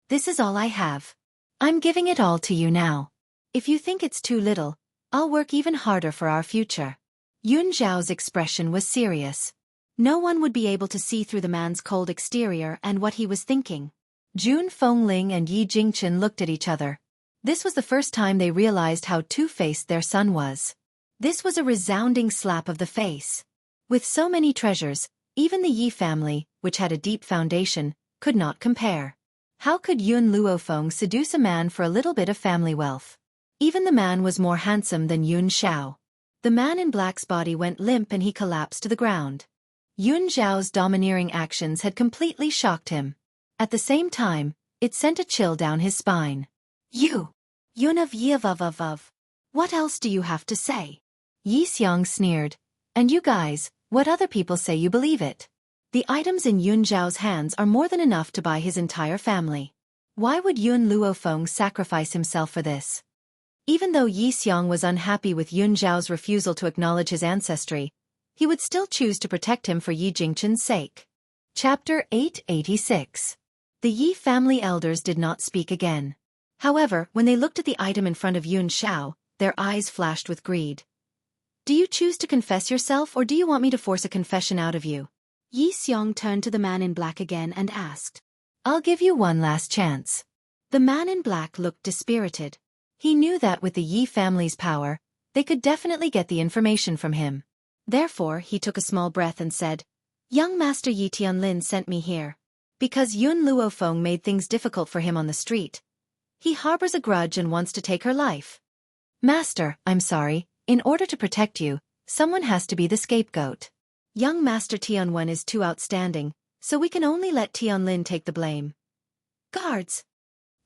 This is all I have. I'm giving it all to you now. If you think it's too little, I'll work even harder for our future. Yun Zhao's expression was serious. No one would be able to see through the man's cold exterior and what he was thinking. Jun Fengling and Yi Jingchen looked at each other. This was the first time they realized how two-faced their son was. This was a resounding slap of the face. With so many treasures, even the Yi family, which had a deep foundation, could not compare. How could Yun Luofeng seduce a man for a little bit of family wealth? Even the man was more handsome than Yun Xiao. The man in black's body went limp and he collapsed to the ground. Yun Zhao's domineering actions had completely shocked him. At the same time, it sent a chill down his spine. Yun of Yivav. What else do you have to say? Yi Xiang sneered. And you guys, what other people say you believe it? The items in Yun Zhao's hands are more than enough to buy his entire family. Why would Yun Luofeng sacrifice himself for this? Even though Yi Xiang was unhappy with Yun Zhao's refusal to acknowledge his ancestry, he would still choose to protect him for Yi Jingchen's sake. Chapter 886. The Yi family elders did not speak again. However, when they looked at the item in front of Yun Xiao, their eyes flashed with greed. Do you choose to confess yourself or do you want me to force a confession out of you? Yi Xiang turned to the man in black again and asked. I'll give you one last chance. The man in black looked dispirited. He knew that with the Yi family's power, they could definitely get the information from him. Therefore, he took a small breath and said, Young Master Yi Tianlin sent me here. Because Yun Luofeng made things difficult for him on the street. He harbors a grudge and wants to take her life. Master, I'm sorry, in order to protect you, someone has to be the scapegoat. Young Master Tianwen is too outstanding, so we can only let Tianlin take the blame. Guards!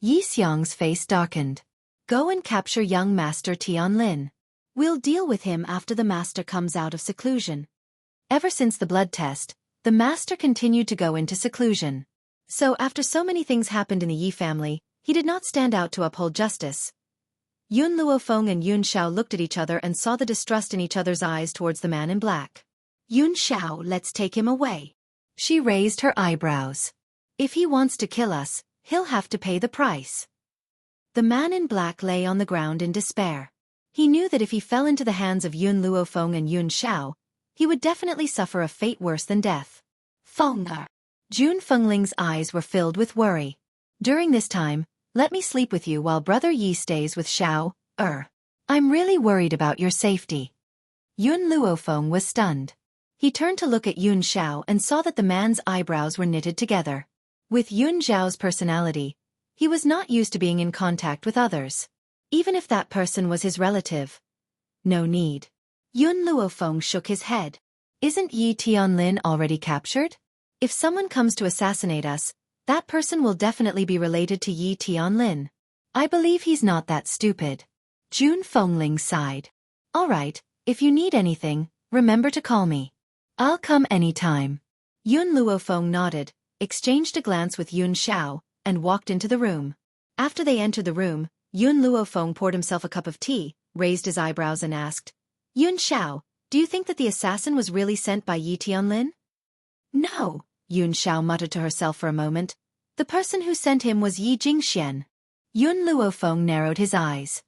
Yi Xiang's face darkened. Go and capture young Master Tianlin. We'll deal with him after the master comes out of seclusion. Ever since the blood test, the master continued to go into seclusion. So after so many things happened in the Yi family, he did not stand out to uphold justice. Yun Luofeng and Yun Xiao looked at each other and saw the distrust in each other's eyes towards the man in black. Yun Xiao, let's take him away. She raised her eyebrows. If he wants to kill us, he'll have to pay the price. The man in black lay on the ground in despair. He knew that if he fell into the hands of Yun Luofeng and Yun Xiao, he would definitely suffer a fate worse than death. Fenger. Jun Fengling's eyes were filled with worry. During this time, let me sleep with you while Brother Yi stays with Xiao. I'm really worried about your safety. Yun Luofeng was stunned. He turned to look at Yun Xiao and saw that the man's eyebrows were knitted together. With Yun Xiao's personality, he was not used to being in contact with others. Even if that person was his relative. No need. Yun Luofeng shook his head. Isn't Yi Tianlin already captured? If someone comes to assassinate us, that person will definitely be related to Yi Tianlin. I believe he's not that stupid. Jun Fengling sighed. All right, if you need anything, remember to call me. I'll come anytime. Yun Luofeng nodded, exchanged a glance with Yun Xiao, and walked into the room. After they entered the room, Yun Luofeng poured himself a cup of tea, raised his eyebrows and asked, Yun Xiao, do you think that the assassin was really sent by Yi Tianlin? No, Yun Xiao muttered to herself for a moment. The person who sent him was Yi Jingxian. Yun Luofeng narrowed his eyes.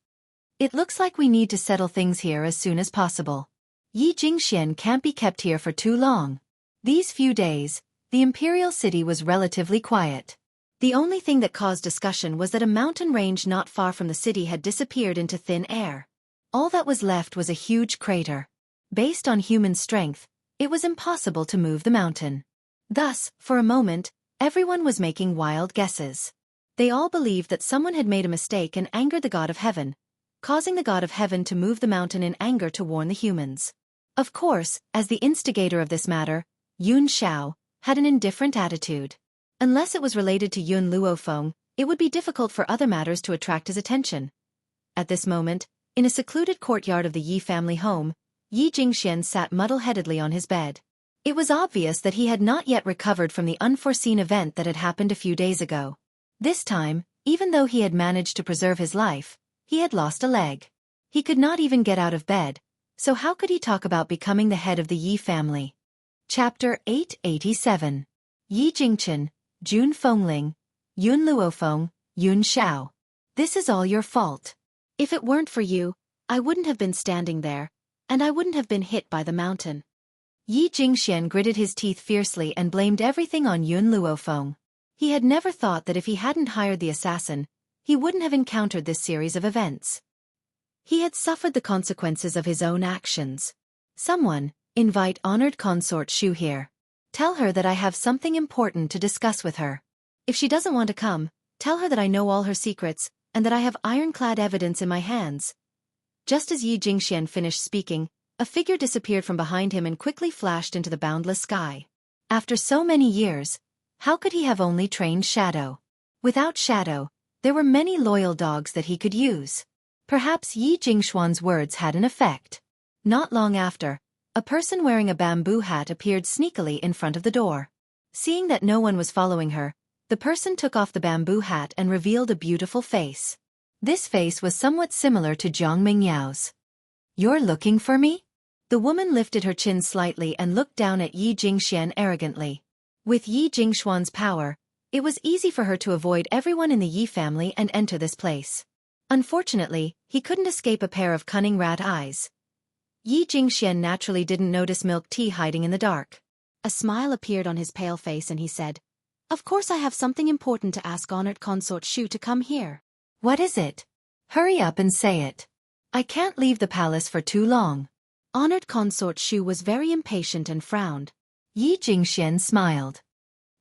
It looks like we need to settle things here as soon as possible. Yi Jingxian can't be kept here for too long. These few days, the imperial city was relatively quiet. The only thing that caused discussion was that a mountain range not far from the city had disappeared into thin air. All that was left was a huge crater. Based on human strength, it was impossible to move the mountain. Thus, for a moment, everyone was making wild guesses. They all believed that someone had made a mistake and angered the god of heaven, causing the god of heaven to move the mountain in anger to warn the humans. Of course, as the instigator of this matter, Yun Xiao had an indifferent attitude. Unless it was related to Yun Luofeng, it would be difficult for other matters to attract his attention. At this moment, in a secluded courtyard of the Yi family home, Yi Jingxian sat muddle-headedly on his bed. It was obvious that he had not yet recovered from the unforeseen event that had happened a few days ago. This time, even though he had managed to preserve his life, he had lost a leg. He could not even get out of bed, so how could he talk about becoming the head of the Yi family? Chapter 887. Yi Jingchen, Jun Fengling, Yun Luofeng, Yun Xiao. This is all your fault. If it weren't for you, I wouldn't have been standing there, and I wouldn't have been hit by the mountain. Yi Jingxian gritted his teeth fiercely and blamed everything on Yun Luofeng. He had never thought that if he hadn't hired the assassin, he wouldn't have encountered this series of events. He had suffered the consequences of his own actions. Someone, invite honored consort Shu here. Tell her that I have something important to discuss with her. If she doesn't want to come, tell her that I know all her secrets, and that I have ironclad evidence in my hands. Just as Yi Jingxian finished speaking, a figure disappeared from behind him and quickly flashed into the boundless sky. After so many years, how could he have only trained Shadow? Without Shadow, there were many loyal dogs that he could use. Perhaps Yi Jingxuan's words had an effect. Not long after, a person wearing a bamboo hat appeared sneakily in front of the door. Seeing that no one was following her, the person took off the bamboo hat and revealed a beautiful face. This face was somewhat similar to Jiang Mingyao's. You're looking for me? The woman lifted her chin slightly and looked down at Yi Jingxian arrogantly. With Yi Jingxuan's power, it was easy for her to avoid everyone in the Yi family and enter this place. Unfortunately, he couldn't escape a pair of cunning rat eyes. Yi Jingxian naturally didn't notice milk tea hiding in the dark. A smile appeared on his pale face and he said, Of course I have something important to ask honored consort Shu to come here. What is it? Hurry up and say it. I can't leave the palace for too long. Honored consort Shu was very impatient and frowned. Yi Jingxian smiled.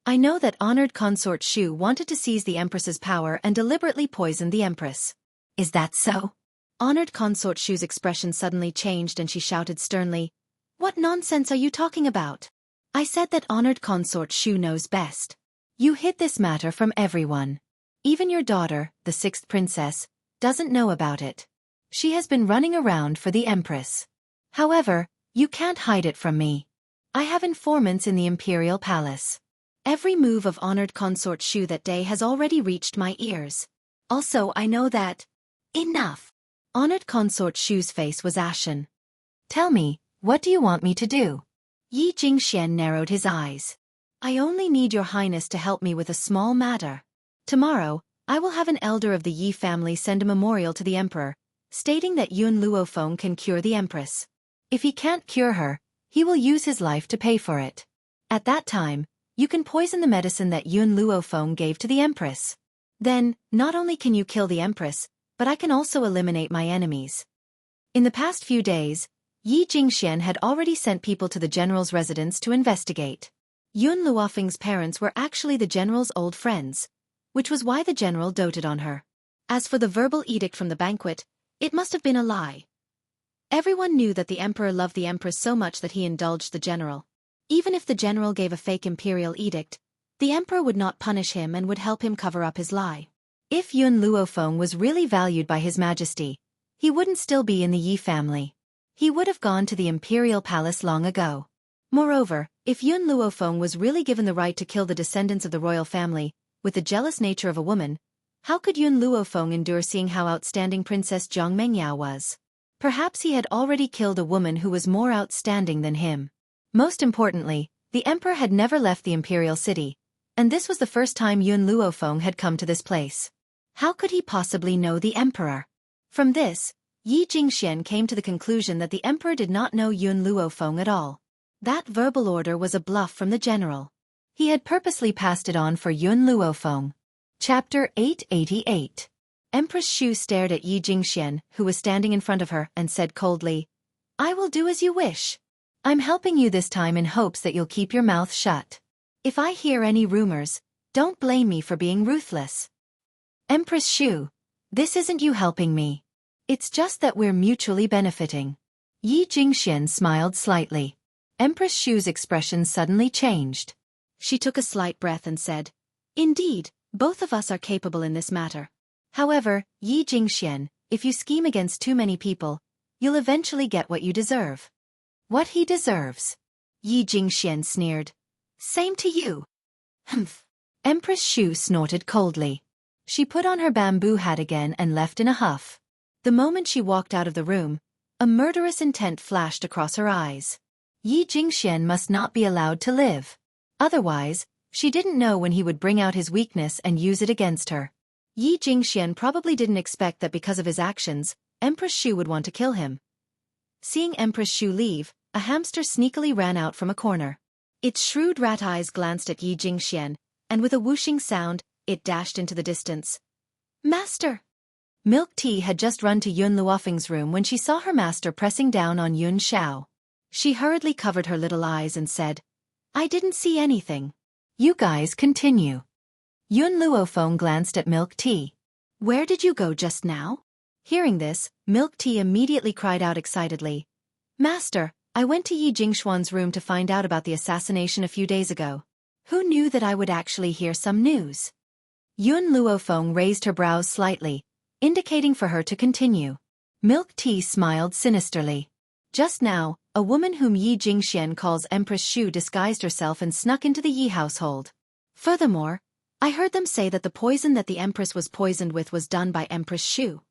I know that honored consort Shu wanted to seize the Empress's power and deliberately poisoned the Empress. Is that so? Honored consort Shu's expression suddenly changed and she shouted sternly, What nonsense are you talking about? I said that honored consort Shu knows best. You hid this matter from everyone. Even your daughter, the sixth princess, doesn't know about it. She has been running around for the Empress. However, you can't hide it from me. I have informants in the Imperial Palace. Every move of honored consort Shu that day has already reached my ears. Also, I know that... Enough! Honored consort Shu's face was ashen. Tell me, what do you want me to do? Yi Jingxian narrowed his eyes. I only need your highness to help me with a small matter. Tomorrow, I will have an elder of the Yi family send a memorial to the emperor, stating that Yun Luofeng can cure the empress. If he can't cure her, he will use his life to pay for it. At that time, you can poison the medicine that Yun Luofeng gave to the empress. Then, not only can you kill the empress, but I can also eliminate my enemies. In the past few days, Yi Jingxian had already sent people to the general's residence to investigate. Yun Luofeng's parents were actually the general's old friends, which was why the general doted on her. As for the verbal edict from the banquet, it must have been a lie. Everyone knew that the emperor loved the empress so much that he indulged the general. Even if the general gave a fake imperial edict, the emperor would not punish him and would help him cover up his lie. If Yun Luofeng was really valued by His Majesty, he wouldn't still be in the Yi family. He would have gone to the imperial palace long ago. Moreover, if Yun Luofeng was really given the right to kill the descendants of the royal family, with the jealous nature of a woman, how could Yun Luofeng endure seeing how outstanding Princess Jiang Mengyao was? Perhaps he had already killed a woman who was more outstanding than him. Most importantly, the emperor had never left the imperial city, and this was the first time Yun Luofeng had come to this place. How could he possibly know the emperor? From this, Yi Jingxian came to the conclusion that the emperor did not know Yun Luofeng at all. That verbal order was a bluff from the general. He had purposely passed it on for Yun Luofeng. Chapter 888. Empress Xu stared at Yi Jingxian, who was standing in front of her, and said coldly, "I will do as you wish. I'm helping you this time in hopes that you'll keep your mouth shut. If I hear any rumors, don't blame me for being ruthless." "Empress Xu, this isn't you helping me. It's just that we're mutually benefiting." Yi Jingxian smiled slightly. Empress Xu's expression suddenly changed. She took a slight breath and said, "Indeed, both of us are capable in this matter. However, Yi Jingxian, if you scheme against too many people, you'll eventually get what you deserve." "What he deserves?" Yi Jingxian sneered. "Same to you." "Humph." Empress Xu snorted coldly. She put on her bamboo hat again and left in a huff. The moment she walked out of the room, a murderous intent flashed across her eyes. Yi Jingxian must not be allowed to live. Otherwise, she didn't know when he would bring out his weakness and use it against her. Yi Jingxian probably didn't expect that because of his actions, Empress Xu would want to kill him. Seeing Empress Xu leave, a hamster sneakily ran out from a corner. Its shrewd rat eyes glanced at Yi Jingxian, and with a whooshing sound, it dashed into the distance. "Master!" Milk Tea had just run to Yun Luofeng's room when she saw her master pressing down on Yun Xiao. She hurriedly covered her little eyes and said, "I didn't see anything. You guys continue." Yun Luofeng glanced at Milk Tea. "Where did you go just now?" Hearing this, Milk Tea immediately cried out excitedly, "Master, I went to Yi Jingxuan's room to find out about the assassination a few days ago. Who knew that I would actually hear some news?" Yun Luofeng raised her brows slightly, indicating for her to continue. Milk Tea smiled sinisterly. Just now, a woman whom Yi Jingxian calls Empress Xu disguised herself and snuck into the Yi household. Furthermore, I heard them say that the poison that the Empress was poisoned with was done by Empress Xu.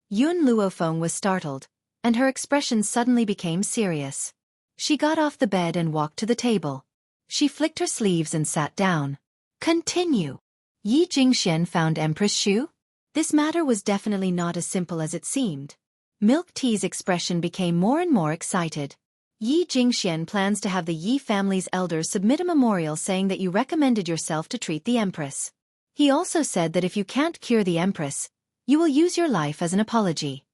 Yun Luofeng was startled, and her expression suddenly became serious. She got off the bed and walked to the table. She flicked her sleeves and sat down. "Continue." Yi Jingxian found Empress Xu? This matter was definitely not as simple as it seemed. Milk Tea's expression became more and more excited. "Yi Jingxian plans to have the Yi family's elders submit a memorial saying that you recommended yourself to treat the Empress. He also said that if you can't cure the Empress, you will use your life as an apology."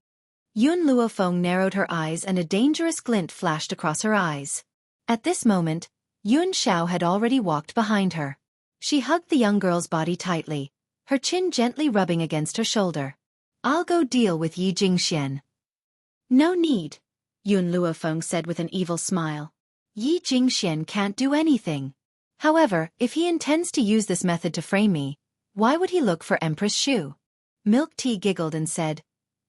Yun Luofeng narrowed her eyes and a dangerous glint flashed across her eyes. At this moment, Yun Xiao had already walked behind her. She hugged the young girl's body tightly, her chin gently rubbing against her shoulder. "I'll go deal with Yi Jingxian." "No need," Yun Luofeng said with an evil smile. "Yi Jingxian can't do anything. However, if he intends to use this method to frame me, why would he look for Empress Xu?" Milk Tea giggled and said,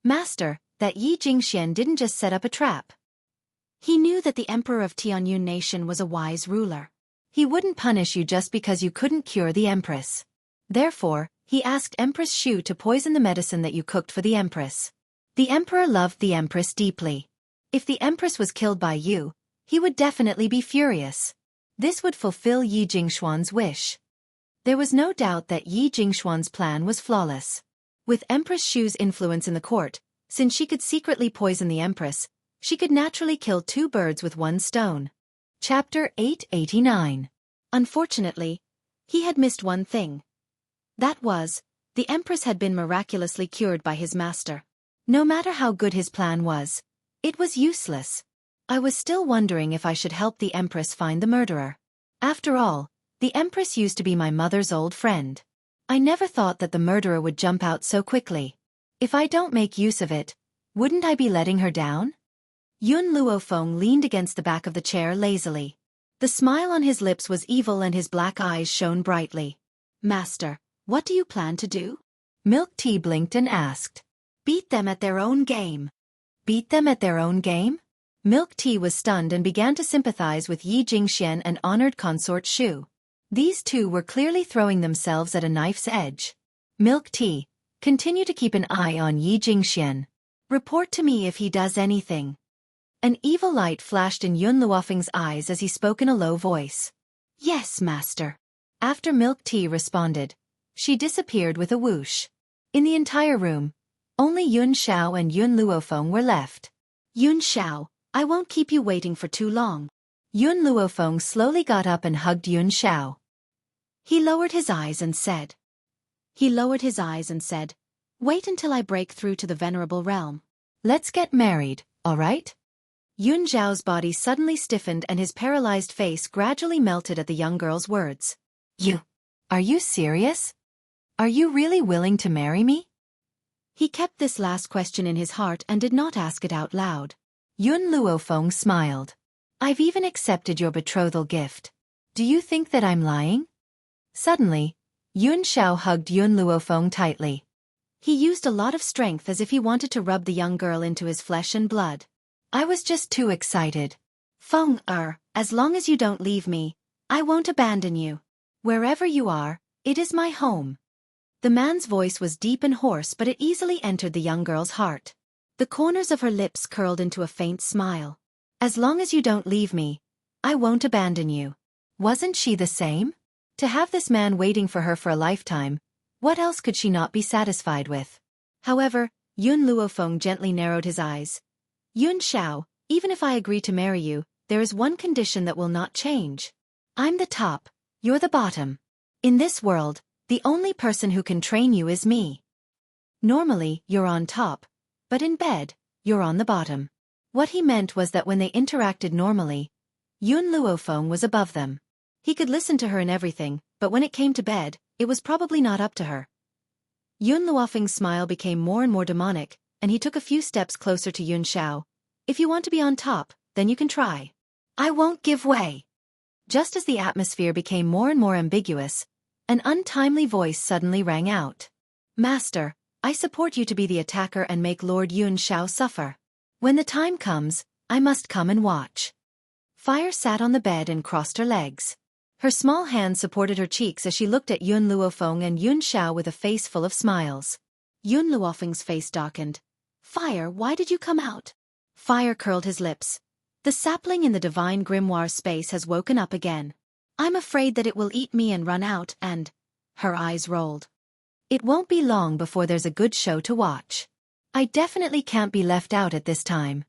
"Master, that Yi Jingxian didn't just set up a trap. He knew that the Emperor of Tianyun Nation was a wise ruler. He wouldn't punish you just because you couldn't cure the Empress. Therefore, he asked Empress Xu to poison the medicine that you cooked for the Empress. The Emperor loved the Empress deeply. If the Empress was killed by you, he would definitely be furious. This would fulfill Yi Jingxuan's wish." There was no doubt that Yi Jingxuan's plan was flawless. With Empress Xu's influence in the court, since she could secretly poison the Empress, she could naturally kill two birds with one stone. Chapter 889. Unfortunately, he had missed one thing. That was, the Empress had been miraculously cured by his master. No matter how good his plan was, it was useless. I was still wondering if I should help the Empress find the murderer. After all, the Empress used to be my mother's old friend. I never thought that the murderer would jump out so quickly. If I don't make use of it, wouldn't I be letting her down? Yun Luofeng leaned against the back of the chair lazily. The smile on his lips was evil and his black eyes shone brightly. Master, what do you plan to do? Milk Tea blinked and asked. Beat them at their own game. Beat them at their own game? Milk Tea was stunned and began to sympathize with Yi Jingxian and honored consort Shu. These two were clearly throwing themselves at a knife's edge. Milk Tea, continue to keep an eye on Yi Jingxian. Report to me if he does anything. An evil light flashed in Yun Luofeng's eyes as he spoke in a low voice. Yes, master. After Milk Tea responded, she disappeared with a whoosh. In the entire room, only Yun Xiao and Yun Luofeng were left. Yun Xiao, I won't keep you waiting for too long. Yun Luofeng slowly got up and hugged Yun Xiao. He lowered his eyes and said, wait until I break through to the venerable realm. Let's get married, all right? Yun Xiao's body suddenly stiffened and his paralyzed face gradually melted at the young girl's words. Are you serious? Are you really willing to marry me? He kept this last question in his heart and did not ask it out loud. Yun Luofeng smiled. I've even accepted your betrothal gift. Do you think that I'm lying? Suddenly, Yun Xiao hugged Yun Luofeng tightly. He used a lot of strength as if he wanted to rub the young girl into his flesh and blood. I was just too excited. Feng as long as you don't leave me, I won't abandon you. Wherever you are, it is my home. The man's voice was deep and hoarse, but it easily entered the young girl's heart. The corners of her lips curled into a faint smile. As long as you don't leave me, I won't abandon you. Wasn't she the same? To have this man waiting for her for a lifetime, what else could she not be satisfied with? However, Yun Luofeng gently narrowed his eyes. Yun Xiao, even if I agree to marry you, there is one condition that will not change. I'm the top, you're the bottom. In this world, the only person who can train you is me. Normally, you're on top, but in bed, you're on the bottom. What he meant was that when they interacted normally, Yun Luofeng was above them. He could listen to her in everything, but when it came to bed, it was probably not up to her. Yun Luofeng's smile became more and more demonic, and he took a few steps closer to Yun Xiao. If you want to be on top, then you can try. I won't give way. Just as the atmosphere became more and more ambiguous, an untimely voice suddenly rang out. Master, I support you to be the attacker and make Lord Yun Xiao suffer. When the time comes, I must come and watch. Fire sat on the bed and crossed her legs. Her small hands supported her cheeks as she looked at Yun Luofeng and Yun Xiao with a face full of smiles. Yun Luofeng's face darkened. Fire, why did you come out? Fire curled his lips. The sapling in the divine grimoire space has woken up again. I'm afraid that it will eat me and run out and... Her eyes rolled. It won't be long before there's a good show to watch. I definitely can't be left out at this time.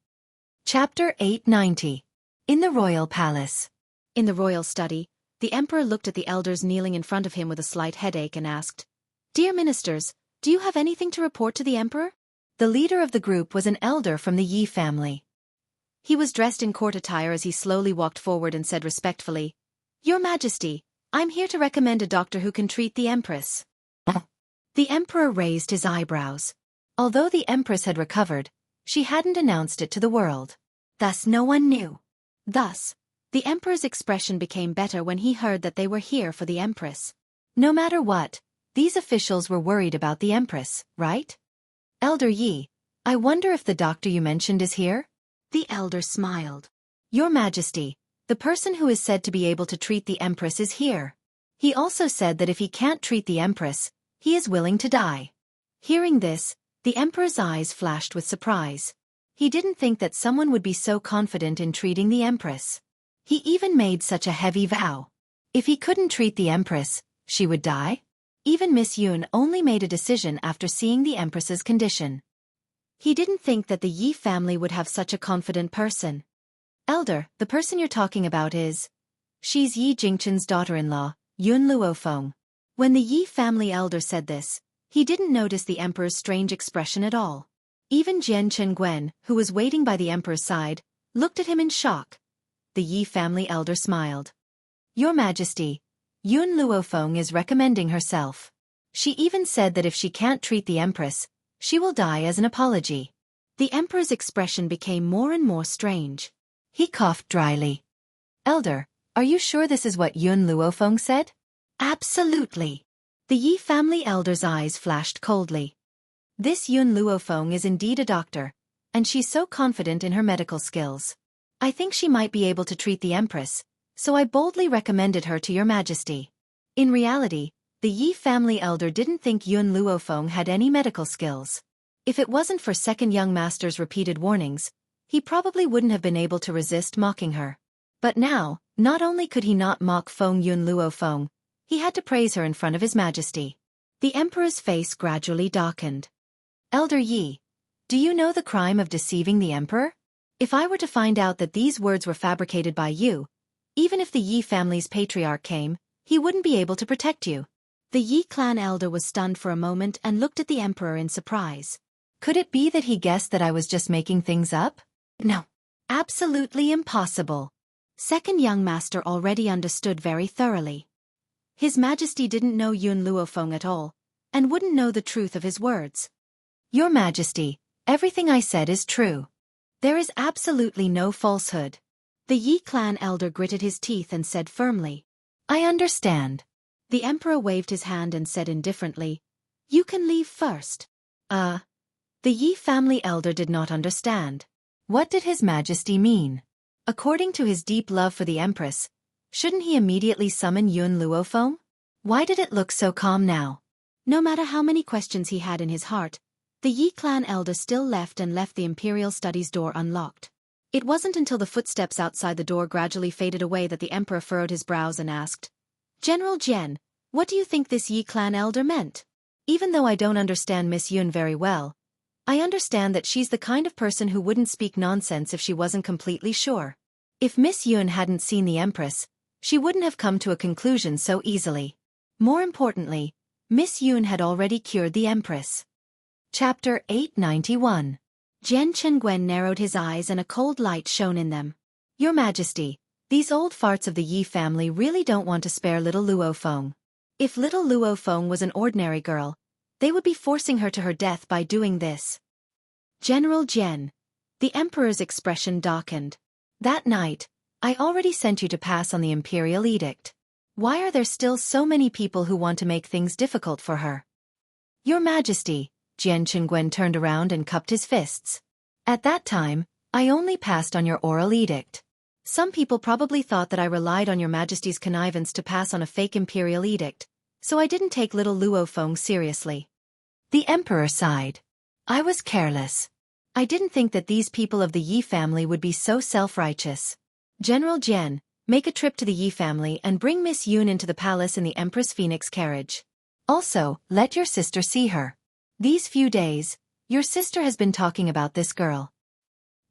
Chapter 890. In the Royal Palace. In the royal study, the emperor looked at the elders kneeling in front of him with a slight headache and asked, Dear ministers, do you have anything to report to the emperor? The leader of the group was an elder from the Yi family. He was dressed in court attire as he slowly walked forward and said respectfully, Your Majesty, I'm here to recommend a doctor who can treat the Empress. The emperor raised his eyebrows. Although the Empress had recovered, she hadn't announced it to the world. Thus no one knew. Thus, the emperor's expression became better when he heard that they were here for the Empress. No matter what, these officials were worried about the Empress, right? Elder Yi, I wonder if the doctor you mentioned is here? The elder smiled. Your Majesty, the person who is said to be able to treat the Empress is here. He also said that if he can't treat the Empress, he is willing to die. Hearing this, the Emperor's eyes flashed with surprise. He didn't think that someone would be so confident in treating the Empress. He even made such a heavy vow. If he couldn't treat the Empress, she would die? Even Miss Yun only made a decision after seeing the Empress's condition. He didn't think that the Yi family would have such a confident person. Elder, the person you're talking about is... She's Yi Jingqian's daughter-in-law, Yun Luofeng. When the Yi family elder said this, he didn't notice the Emperor's strange expression at all. Even Jian Chengguan, who was waiting by the Emperor's side, looked at him in shock. The Yi family elder smiled. Your Majesty, Yun Luofeng is recommending herself. She even said that if she can't treat the Empress, she will die as an apology. The Emperor's expression became more and more strange. He coughed dryly. Elder, are you sure this is what Yun Luofeng said? Absolutely. The Yi family elder's eyes flashed coldly. This Yun Luofeng is indeed a doctor, and she's so confident in her medical skills. I think she might be able to treat the Empress, so I boldly recommended her to your Majesty. In reality, the Yi family elder didn't think Yun Luofeng had any medical skills. If it wasn't for second young master's repeated warnings, he probably wouldn't have been able to resist mocking her. But now, not only could he not mock Feng Yun Luofeng, he had to praise her in front of his Majesty. The Emperor's face gradually darkened. Elder Yi, do you know the crime of deceiving the Emperor? If I were to find out that these words were fabricated by you, even if the Yi family's patriarch came, he wouldn't be able to protect you. The Yi clan elder was stunned for a moment and looked at the Emperor in surprise. Could it be that he guessed that I was just making things up? No. Absolutely impossible. Second young master already understood very thoroughly. His Majesty didn't know Yun Luofeng at all, and wouldn't know the truth of his words. Your Majesty, everything I said is true. There is absolutely no falsehood. The Yi clan elder gritted his teeth and said firmly, I understand. The Emperor waved his hand and said indifferently, You can leave first. The Yi family elder did not understand. What did His Majesty mean? According to his deep love for the Empress, shouldn't he immediately summon Yun Luofeng? Why did it look so calm now? No matter how many questions he had in his heart, the Yi clan elder still left the Imperial Studies door unlocked. It wasn't until the footsteps outside the door gradually faded away that the Emperor furrowed his brows and asked, General Jian, what do you think this Yi clan elder meant? Even though I don't understand Miss Yun very well, I understand that she's the kind of person who wouldn't speak nonsense if she wasn't completely sure. If Miss Yun hadn't seen the Empress, she wouldn't have come to a conclusion so easily. More importantly, Miss Yun had already cured the Empress. Chapter 891. Jian Chengguen narrowed his eyes and a cold light shone in them. Your Majesty, these old farts of the Yi family really don't want to spare little Luofeng. If little Luofeng was an ordinary girl, they would be forcing her to her death by doing this. General Jian. The Emperor's expression darkened. That night, I already sent you to pass on the Imperial Edict. Why are there still so many people who want to make things difficult for her? Your Majesty, Jian Chengguen turned around and cupped his fists. At that time, I only passed on your oral edict. Some people probably thought that I relied on your Majesty's connivance to pass on a fake Imperial Edict, so I didn't take little Luofeng seriously. The Emperor sighed. I was careless. I didn't think that these people of the Yi family would be so self-righteous. General Jian, make a trip to the Yi family and bring Miss Yun into the palace in the Empress Phoenix carriage. Also, let your sister see her. These few days, your sister has been talking about this girl.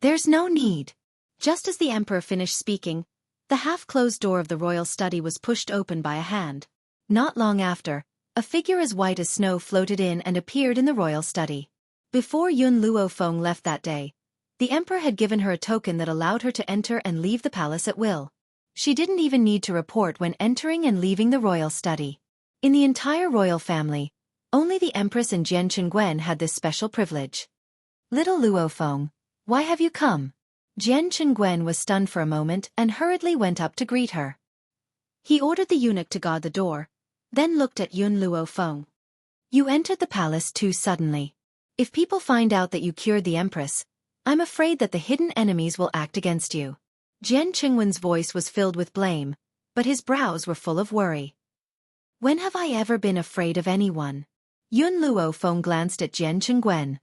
There's no need. Just as the Emperor finished speaking, the half-closed door of the royal study was pushed open by a hand. Not long after, a figure as white as snow floated in and appeared in the royal study. Before Yun Luofeng left that day, the Emperor had given her a token that allowed her to enter and leave the palace at will. She didn't even need to report when entering and leaving the royal study. In the entire royal family, only the Empress and Jian Chengguen had this special privilege. Little Luofeng, why have you come? Jian Chengguen was stunned for a moment and hurriedly went up to greet her. He ordered the eunuch to guard the door, then looked at Yun Luofeng. You entered the palace too suddenly. If people find out that you cured the Empress, I'm afraid that the hidden enemies will act against you. Jian Chenggwen's voice was filled with blame, but his brows were full of worry. When have I ever been afraid of anyone? Yun Luofeng glanced at Jian Chengguen.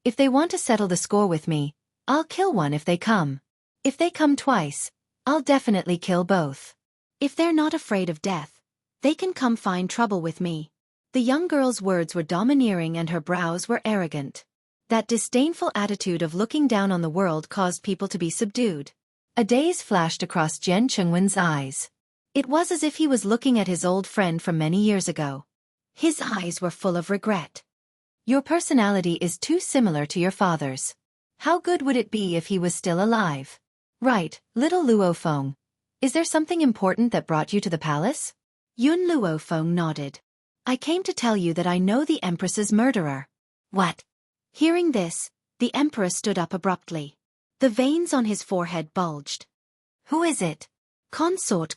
If they want to settle the score with me, I'll kill one if they come. If they come twice, I'll definitely kill both. If they're not afraid of death, they can come find trouble with me. The young girl's words were domineering and her brows were arrogant. That disdainful attitude of looking down on the world caused people to be subdued. A daze flashed across Jian Chenggwen's eyes. It was as if he was looking at his old friend from many years ago. His eyes were full of regret. Your personality is too similar to your father's. How good would it be if he was still alive? Right, little Luofeng. Is there something important that brought you to the palace? Yun Luofeng nodded. I came to tell you that I know the Empress's murderer. What? Hearing this, the Emperor stood up abruptly. The veins on his forehead bulged. Who is it? Consort.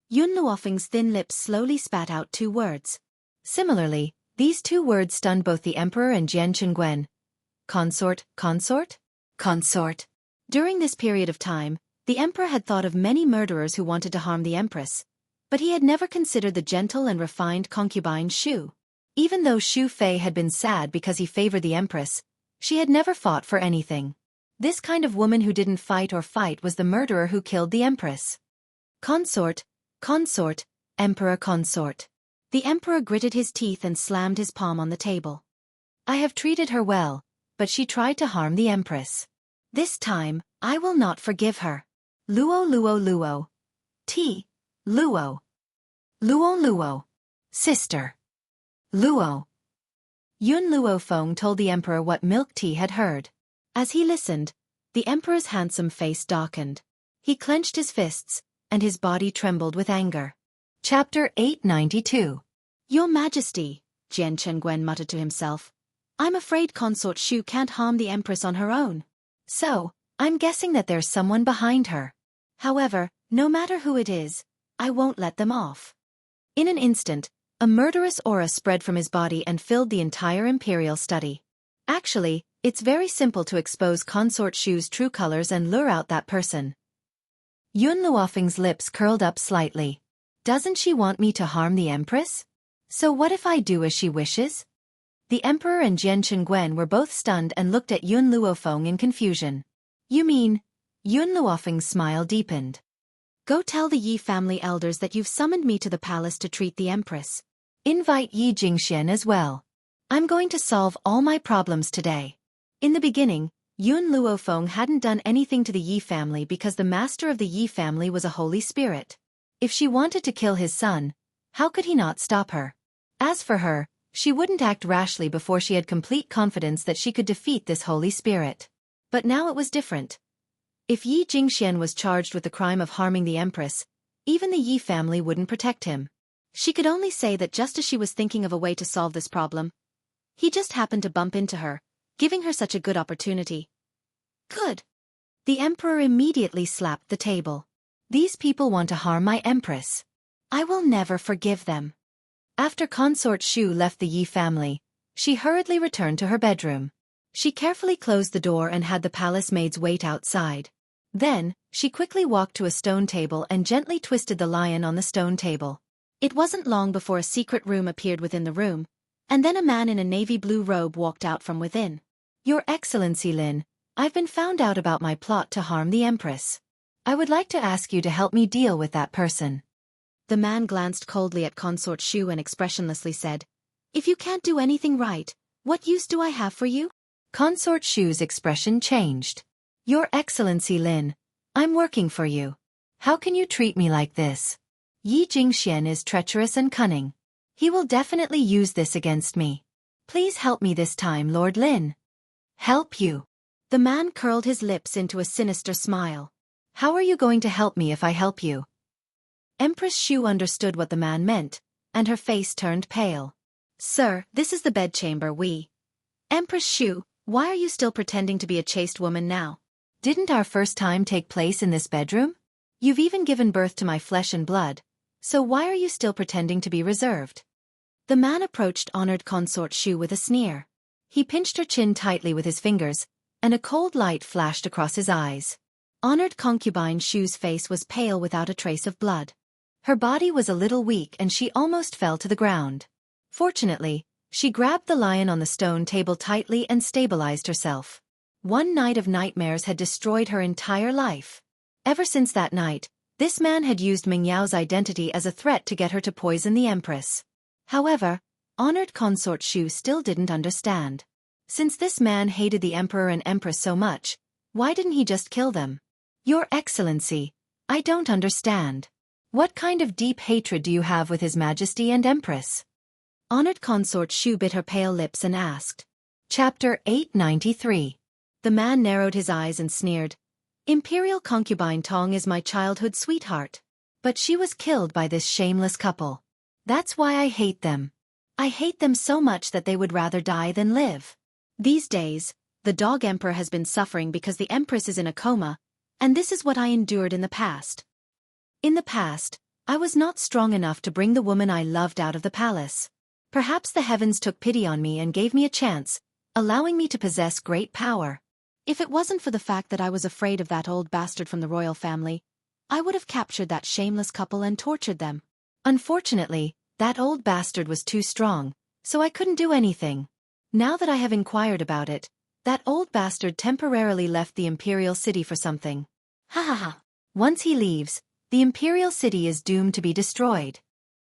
Yun Luofeng's thin lips slowly spat out 2 words. Similarly, these 2 words stunned both the Emperor and Jian Qingwen. Consort. During this period of time, the Emperor had thought of many murderers who wanted to harm the Empress, but he had never considered the gentle and refined concubine Xu. Even though Xu Fei had been sad because he favored the Empress, she had never fought for anything. This kind of woman who didn't fight was the murderer who killed the Empress. Consort, Emperor consort. The Emperor gritted his teeth and slammed his palm on the table. I have treated her well, but she tried to harm the Empress. This time, I will not forgive her. Luo. Luo. Luo. Sister. Luo. Yun Luofeng told the Emperor what Milk Tea had heard. As he listened, the Emperor's handsome face darkened. He clenched his fists, and his body trembled with anger. Chapter 892. Your Majesty, Jian Qingwen muttered to himself. I'm afraid Consort Xu can't harm the Empress on her own. So, I'm guessing that there's someone behind her. However, no matter who it is, I won't let them off. In an instant, a murderous aura spread from his body and filled the entire imperial study. Actually, it's very simple to expose Consort Xu's true colors and lure out that person. Yun Luofeng's lips curled up slightly. Doesn't she want me to harm the Empress? So what if I do as she wishes? The Emperor and Jian Qingwen were both stunned and looked at Yun Luofeng in confusion. You mean? Yun Luofeng's smile deepened. Go tell the Yi family elders that you've summoned me to the palace to treat the Empress. Invite Yi Jingxian as well. I'm going to solve all my problems today. In the beginning, Yun Luofeng hadn't done anything to the Yi family because the master of the Yi family was a holy spirit. If she wanted to kill his son, how could he not stop her? As for her, she wouldn't act rashly before she had complete confidence that she could defeat this holy spirit. But now it was different. If Yi Jingxian was charged with the crime of harming the Empress, even the Yi family wouldn't protect him. She could only say that just as she was thinking of a way to solve this problem, he just happened to bump into her, giving her such a good opportunity. Good. The Emperor immediately slapped the table. These people want to harm my Empress. I will never forgive them. After Consort Xu left the Yi family, she hurriedly returned to her bedroom. She carefully closed the door and had the palace maids wait outside. Then, she quickly walked to a stone table and gently twisted the lion on the stone table. It wasn't long before a secret room appeared within the room, and then a man in a navy blue robe walked out from within. Your Excellency Lin, I've been found out about my plot to harm the Empress. I would like to ask you to help me deal with that person. The man glanced coldly at Consort Xu and expressionlessly said, If you can't do anything right, what use do I have for you? Consort Xu's expression changed. Your Excellency Lin, I'm working for you. How can you treat me like this? Yi Jingxian is treacherous and cunning. He will definitely use this against me. Please help me this time, Lord Lin. Help you? The man curled his lips into a sinister smile. How are you going to help me if I help you? Empress Xu understood what the man meant, and her face turned pale. Sir, this is the bedchamber Empress Xu, why are you still pretending to be a chaste woman now? Didn't our first time take place in this bedroom? You've even given birth to my flesh and blood, so why are you still pretending to be reserved? The man approached honored Consort Xu with a sneer. He pinched her chin tightly with his fingers, and a cold light flashed across his eyes. Honored concubine Xu's face was pale without a trace of blood. Her body was a little weak and she almost fell to the ground. Fortunately, she grabbed the lion on the stone table tightly and stabilized herself. One night of nightmares had destroyed her entire life. Ever since that night, this man had used Mingyao's identity as a threat to get her to poison the Empress. However, honored Consort Xu still didn't understand. Since this man hated the Emperor and Empress so much, why didn't he just kill them? Your Excellency, I don't understand. What kind of deep hatred do you have with His Majesty and Empress? Honored Consort Xu bit her pale lips and asked. Chapter 893. The man narrowed his eyes and sneered. Imperial concubine Tong is my childhood sweetheart. But she was killed by this shameless couple. That's why I hate them. I hate them so much that they would rather die than live. These days, the dog emperor has been suffering because the empress is in a coma, and this is what I endured in the past. In the past, I was not strong enough to bring the woman I loved out of the palace. Perhaps the heavens took pity on me and gave me a chance, allowing me to possess great power. If it wasn't for the fact that I was afraid of that old bastard from the royal family, I would have captured that shameless couple and tortured them. Unfortunately, that old bastard was too strong, so I couldn't do anything. Now that I have inquired about it, that old bastard temporarily left the imperial city for something. Ha ha ha. Once he leaves, the imperial city is doomed to be destroyed.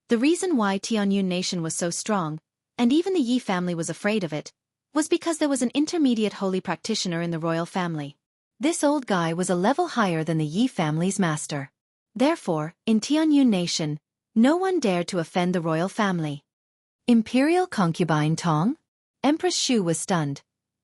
The reason why Tianyun Nation was so strong, and even the Yi family was afraid of it, was because there was an intermediate holy practitioner in the royal family. This old guy was a level higher than the Yi family's master. Therefore, in Tianyun Nation, no one dared to offend the royal family. Imperial concubine Tong? Empress Shu was stunned.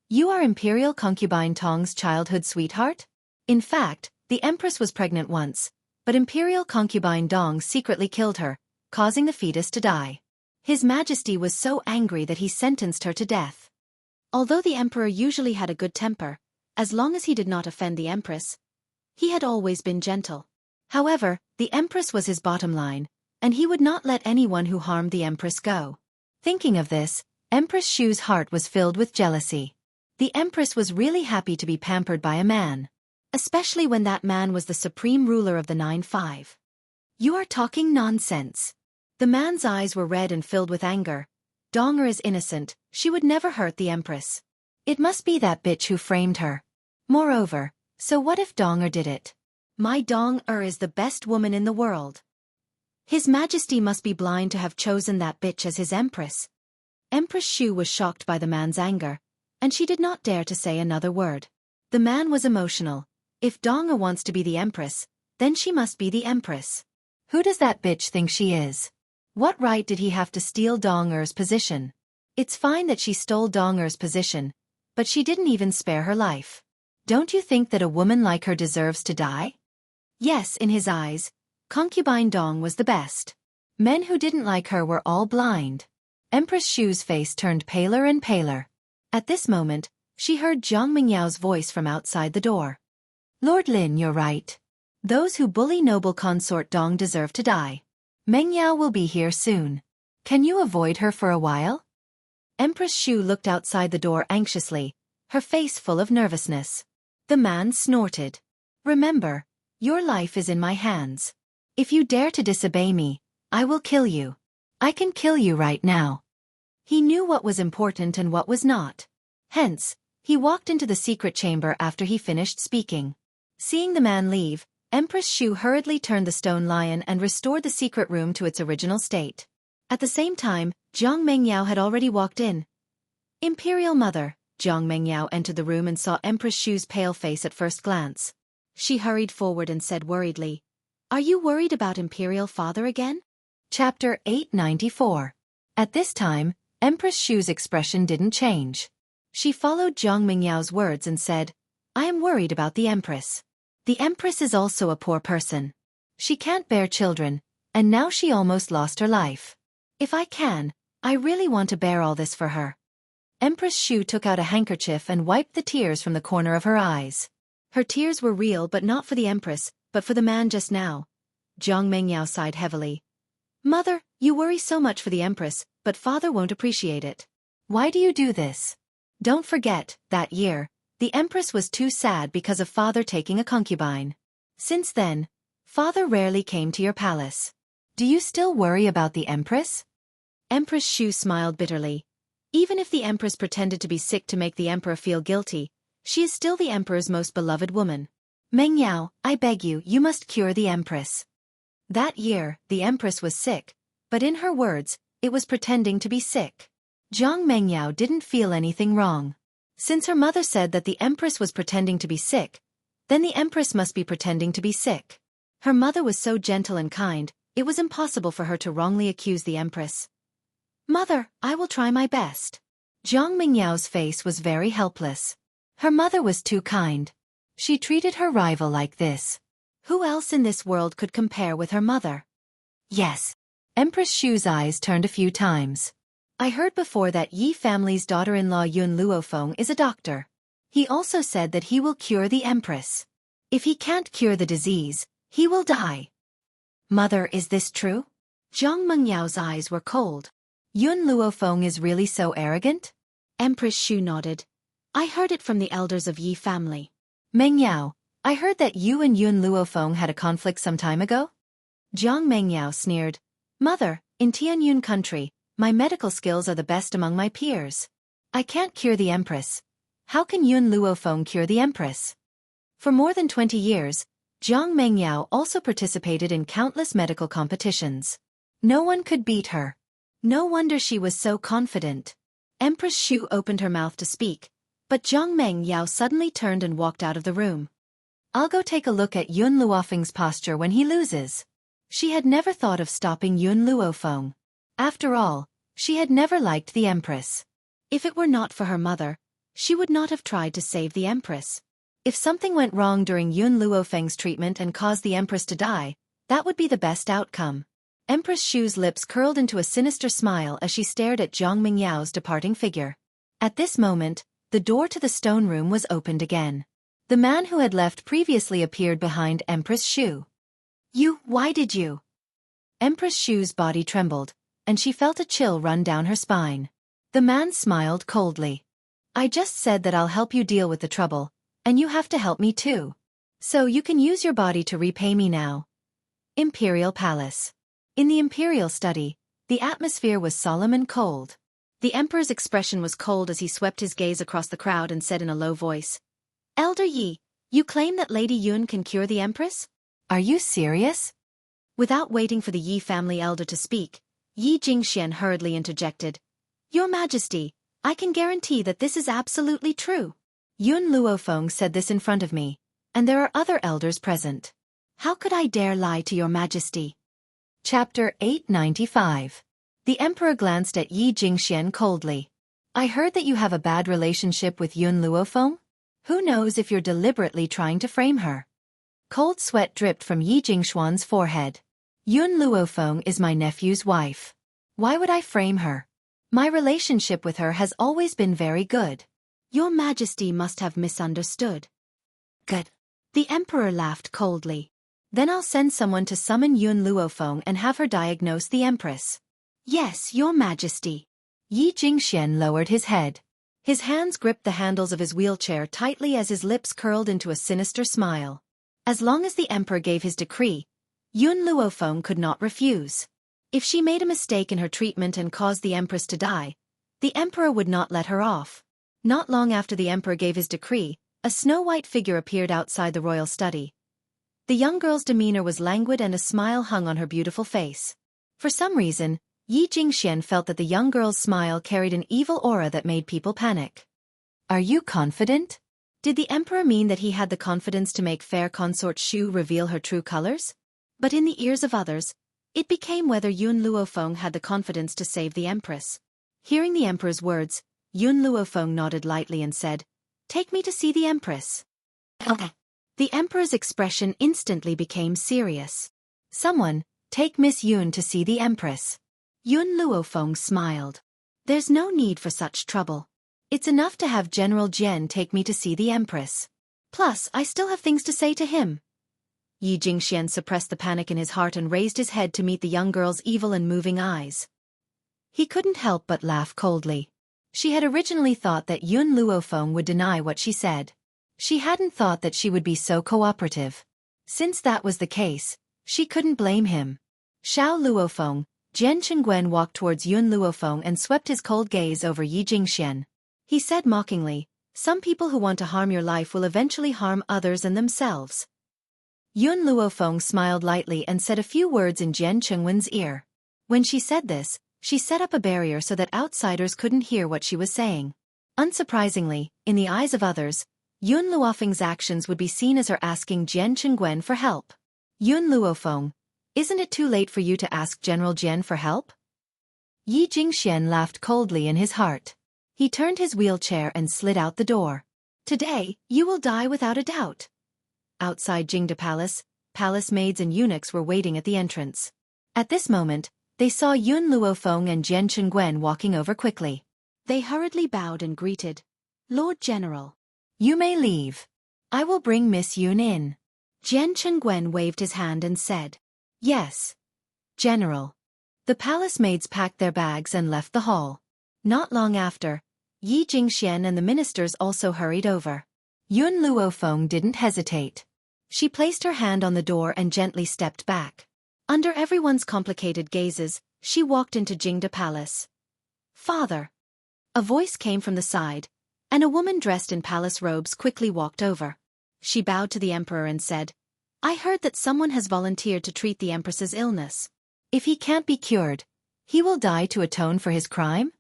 You are Imperial concubine Tong's childhood sweetheart? In fact, the empress was pregnant once, but Imperial concubine Dong secretly killed her, causing the fetus to die. His Majesty was so angry that he sentenced her to death. Although the emperor usually had a good temper, as long as he did not offend the empress, he had always been gentle. However, the empress was his bottom line, and he would not let anyone who harmed the empress go. Thinking of this, Empress Shu's heart was filled with jealousy. The empress was really happy to be pampered by a man, especially when that man was the supreme ruler of the 9-5. You are talking nonsense. The man's eyes were red and filled with anger. Donger is innocent, she would never hurt the empress. It must be that bitch who framed her. Moreover, so what if Donger did it? My Dong-er is the best woman in the world. His Majesty must be blind to have chosen that bitch as his empress. Empress Shu was shocked by the man's anger, and she did not dare to say another word. The man was emotional. If Donger wants to be the empress, then she must be the empress. Who does that bitch think she is? What right did he have to steal Donger's position? It's fine that she stole Donger's position, but she didn't even spare her life. Don't you think that a woman like her deserves to die? Yes, in his eyes, concubine Dong was the best. Men who didn't like her were all blind. Empress Shu's face turned paler and paler. At this moment, she heard Jiang Mingyao's voice from outside the door. Lord Lin, you're right. Those who bully noble consort Dong deserve to die. Mengyao will be here soon. Can you avoid her for a while? Empress Shu looked outside the door anxiously, her face full of nervousness. The man snorted. Remember, your life is in my hands. If you dare to disobey me, I will kill you. I can kill you right now. He knew what was important and what was not. Hence, he walked into the secret chamber after he finished speaking. Seeing the man leave, Empress Shu hurriedly turned the stone lion and restored the secret room to its original state. At the same time, Jiang Mengyao had already walked in. Imperial Mother, Jiang Mengyao entered the room and saw Empress Shu's pale face at first glance. She hurried forward and said worriedly, Are you worried about Imperial Father again? Chapter 894. At this time, Empress Shu's expression didn't change. She followed Jiang Mingyao's words and said, I am worried about the Empress. The Empress is also a poor person. She can't bear children, and now she almost lost her life. If I can, I really want to bear all this for her. Empress Shu took out a handkerchief and wiped the tears from the corner of her eyes. Her tears were real but not for the Empress, but for the man just now. Jiang Mengyao sighed heavily. Mother, you worry so much for the Empress, but Father won't appreciate it. Why do you do this? Don't forget, that year, the Empress was too sad because of Father taking a concubine. Since then, Father rarely came to your palace. Do you still worry about the Empress? Empress Shu smiled bitterly. Even if the Empress pretended to be sick to make the Emperor feel guilty, she is still the Emperor's most beloved woman. Mengyao, I beg you, you must cure the Empress. That year, the Empress was sick, but in her words, it was pretending to be sick. Jiang Mengyao didn't feel anything wrong. Since her mother said that the Empress was pretending to be sick, then the Empress must be pretending to be sick. Her mother was so gentle and kind, it was impossible for her to wrongly accuse the Empress. Mother, I will try my best. Jiang Mingyao's face was very helpless. Her mother was too kind. She treated her rival like this. Who else in this world could compare with her mother? Yes. Empress Shu's eyes turned a few times. I heard before that Yi family's daughter-in-law Yun Luofeng is a doctor. He also said that he will cure the Empress. If he can't cure the disease, he will die. Mother, is this true? Zhang Mengyao's eyes were cold. Yun Luofeng is really so arrogant? Empress Shu nodded. I heard it from the elders of Yi family. Mengyao, I heard that you and Yun Luofeng had a conflict some time ago? Jiang Mengyao sneered. Mother, in Tianyun country, my medical skills are the best among my peers. I can't cure the Empress. How can Yun Luofeng cure the Empress? For more than 20 years, Jiang Mengyao also participated in countless medical competitions. No one could beat her. No wonder she was so confident. Empress Shu opened her mouth to speak, but Jiang Mengyao suddenly turned and walked out of the room. I'll go take a look at Yun Luofeng's posture when he loses. She had never thought of stopping Yun Luofeng. After all, she had never liked the Empress. If it were not for her mother, she would not have tried to save the Empress. If something went wrong during Yun Luofeng's treatment and caused the Empress to die, that would be the best outcome. Empress Shu's lips curled into a sinister smile as she stared at Jiang Mengyao's departing figure. At this moment, the door to the stone room was opened again. The man who had left previously appeared behind Empress Shu. Why did you? Empress Shu's body trembled, and she felt a chill run down her spine. The man smiled coldly. I just said that I'll help you deal with the trouble, and you have to help me too. So you can use your body to repay me now. Imperial Palace. In the Imperial study, the atmosphere was solemn and cold. The Emperor's expression was cold as he swept his gaze across the crowd and said in a low voice, Elder Yi, you claim that Lady Yun can cure the Empress? Are you serious? Without waiting for the Yi family elder to speak, Yi Jingxian hurriedly interjected. Your Majesty, I can guarantee that this is absolutely true. Yun Luofeng said this in front of me, and there are other elders present. How could I dare lie to your Majesty? Chapter 895. The Emperor glanced at Yi Jingxian coldly. I heard that you have a bad relationship with Yun Luofeng? Who knows if you're deliberately trying to frame her? Cold sweat dripped from Yi Jingxian's forehead. Yun Luofeng is my nephew's wife. Why would I frame her? My relationship with her has always been very good. Your Majesty must have misunderstood. Good. The Emperor laughed coldly. Then I'll send someone to summon Yun Luofeng and have her diagnose the Empress. Yes, Your Majesty. Yi Jingxian lowered his head. His hands gripped the handles of his wheelchair tightly as his lips curled into a sinister smile. As long as the Emperor gave his decree, Yun Luofeng could not refuse. If she made a mistake in her treatment and caused the Empress to die, the Emperor would not let her off. Not long after the Emperor gave his decree, a snow-white figure appeared outside the royal study. The young girl's demeanor was languid and a smile hung on her beautiful face. For some reason, Yi Jingxian felt that the young girl's smile carried an evil aura that made people panic. Are you confident? Did the Emperor mean that he had the confidence to make fair consort Shu reveal her true colors? But in the ears of others, it became whether Yun Luofeng had the confidence to save the Empress. Hearing the Emperor's words, Yun Luofeng nodded lightly and said, Take me to see the Empress. Okay. The Emperor's expression instantly became serious. Someone, take Miss Yun to see the Empress. Yun Luofeng smiled. There's no need for such trouble. It's enough to have General Jian take me to see the Empress. Plus, I still have things to say to him. Yi Jingxian suppressed the panic in his heart and raised his head to meet the young girl's evil and moving eyes. He couldn't help but laugh coldly. She had originally thought that Yun Luofeng would deny what she said. She hadn't thought that she would be so cooperative. Since that was the case, she couldn't blame him. Xiao Luofeng, Jian Chengguen walked towards Yun Luofeng and swept his cold gaze over Yi Jingxian. He said mockingly, Some people who want to harm your life will eventually harm others and themselves. Yun Luofeng smiled lightly and said a few words in Jian Chengwen's ear. When she said this, she set up a barrier so that outsiders couldn't hear what she was saying. Unsurprisingly, in the eyes of others, Yun Luofeng's actions would be seen as her asking Jian Chengguen for help. Yun Luofeng, isn't it too late for you to ask General Jian for help? Yi Jingxian laughed coldly in his heart. He turned his wheelchair and slid out the door. Today, you will die without a doubt. Outside Jingda Palace, palace maids and eunuchs were waiting at the entrance. At this moment, they saw Yun Luofeng and Jian Chenguen walking over quickly. They hurriedly bowed and greeted. Lord General. You may leave. I will bring Miss Yun in. Jian Chenguen waved his hand and said, Yes, General. The palace maids packed their bags and left the hall. Not long after, Yi Jingxian and the ministers also hurried over. Yun Luofeng didn't hesitate. She placed her hand on the door and gently stepped back. Under everyone's complicated gazes, she walked into Jingda Palace. Father. A voice came from the side, and a woman dressed in palace robes quickly walked over. She bowed to the emperor and said, I heard that someone has volunteered to treat the empress's illness. If he can't be cured, he will die to atone for his crime?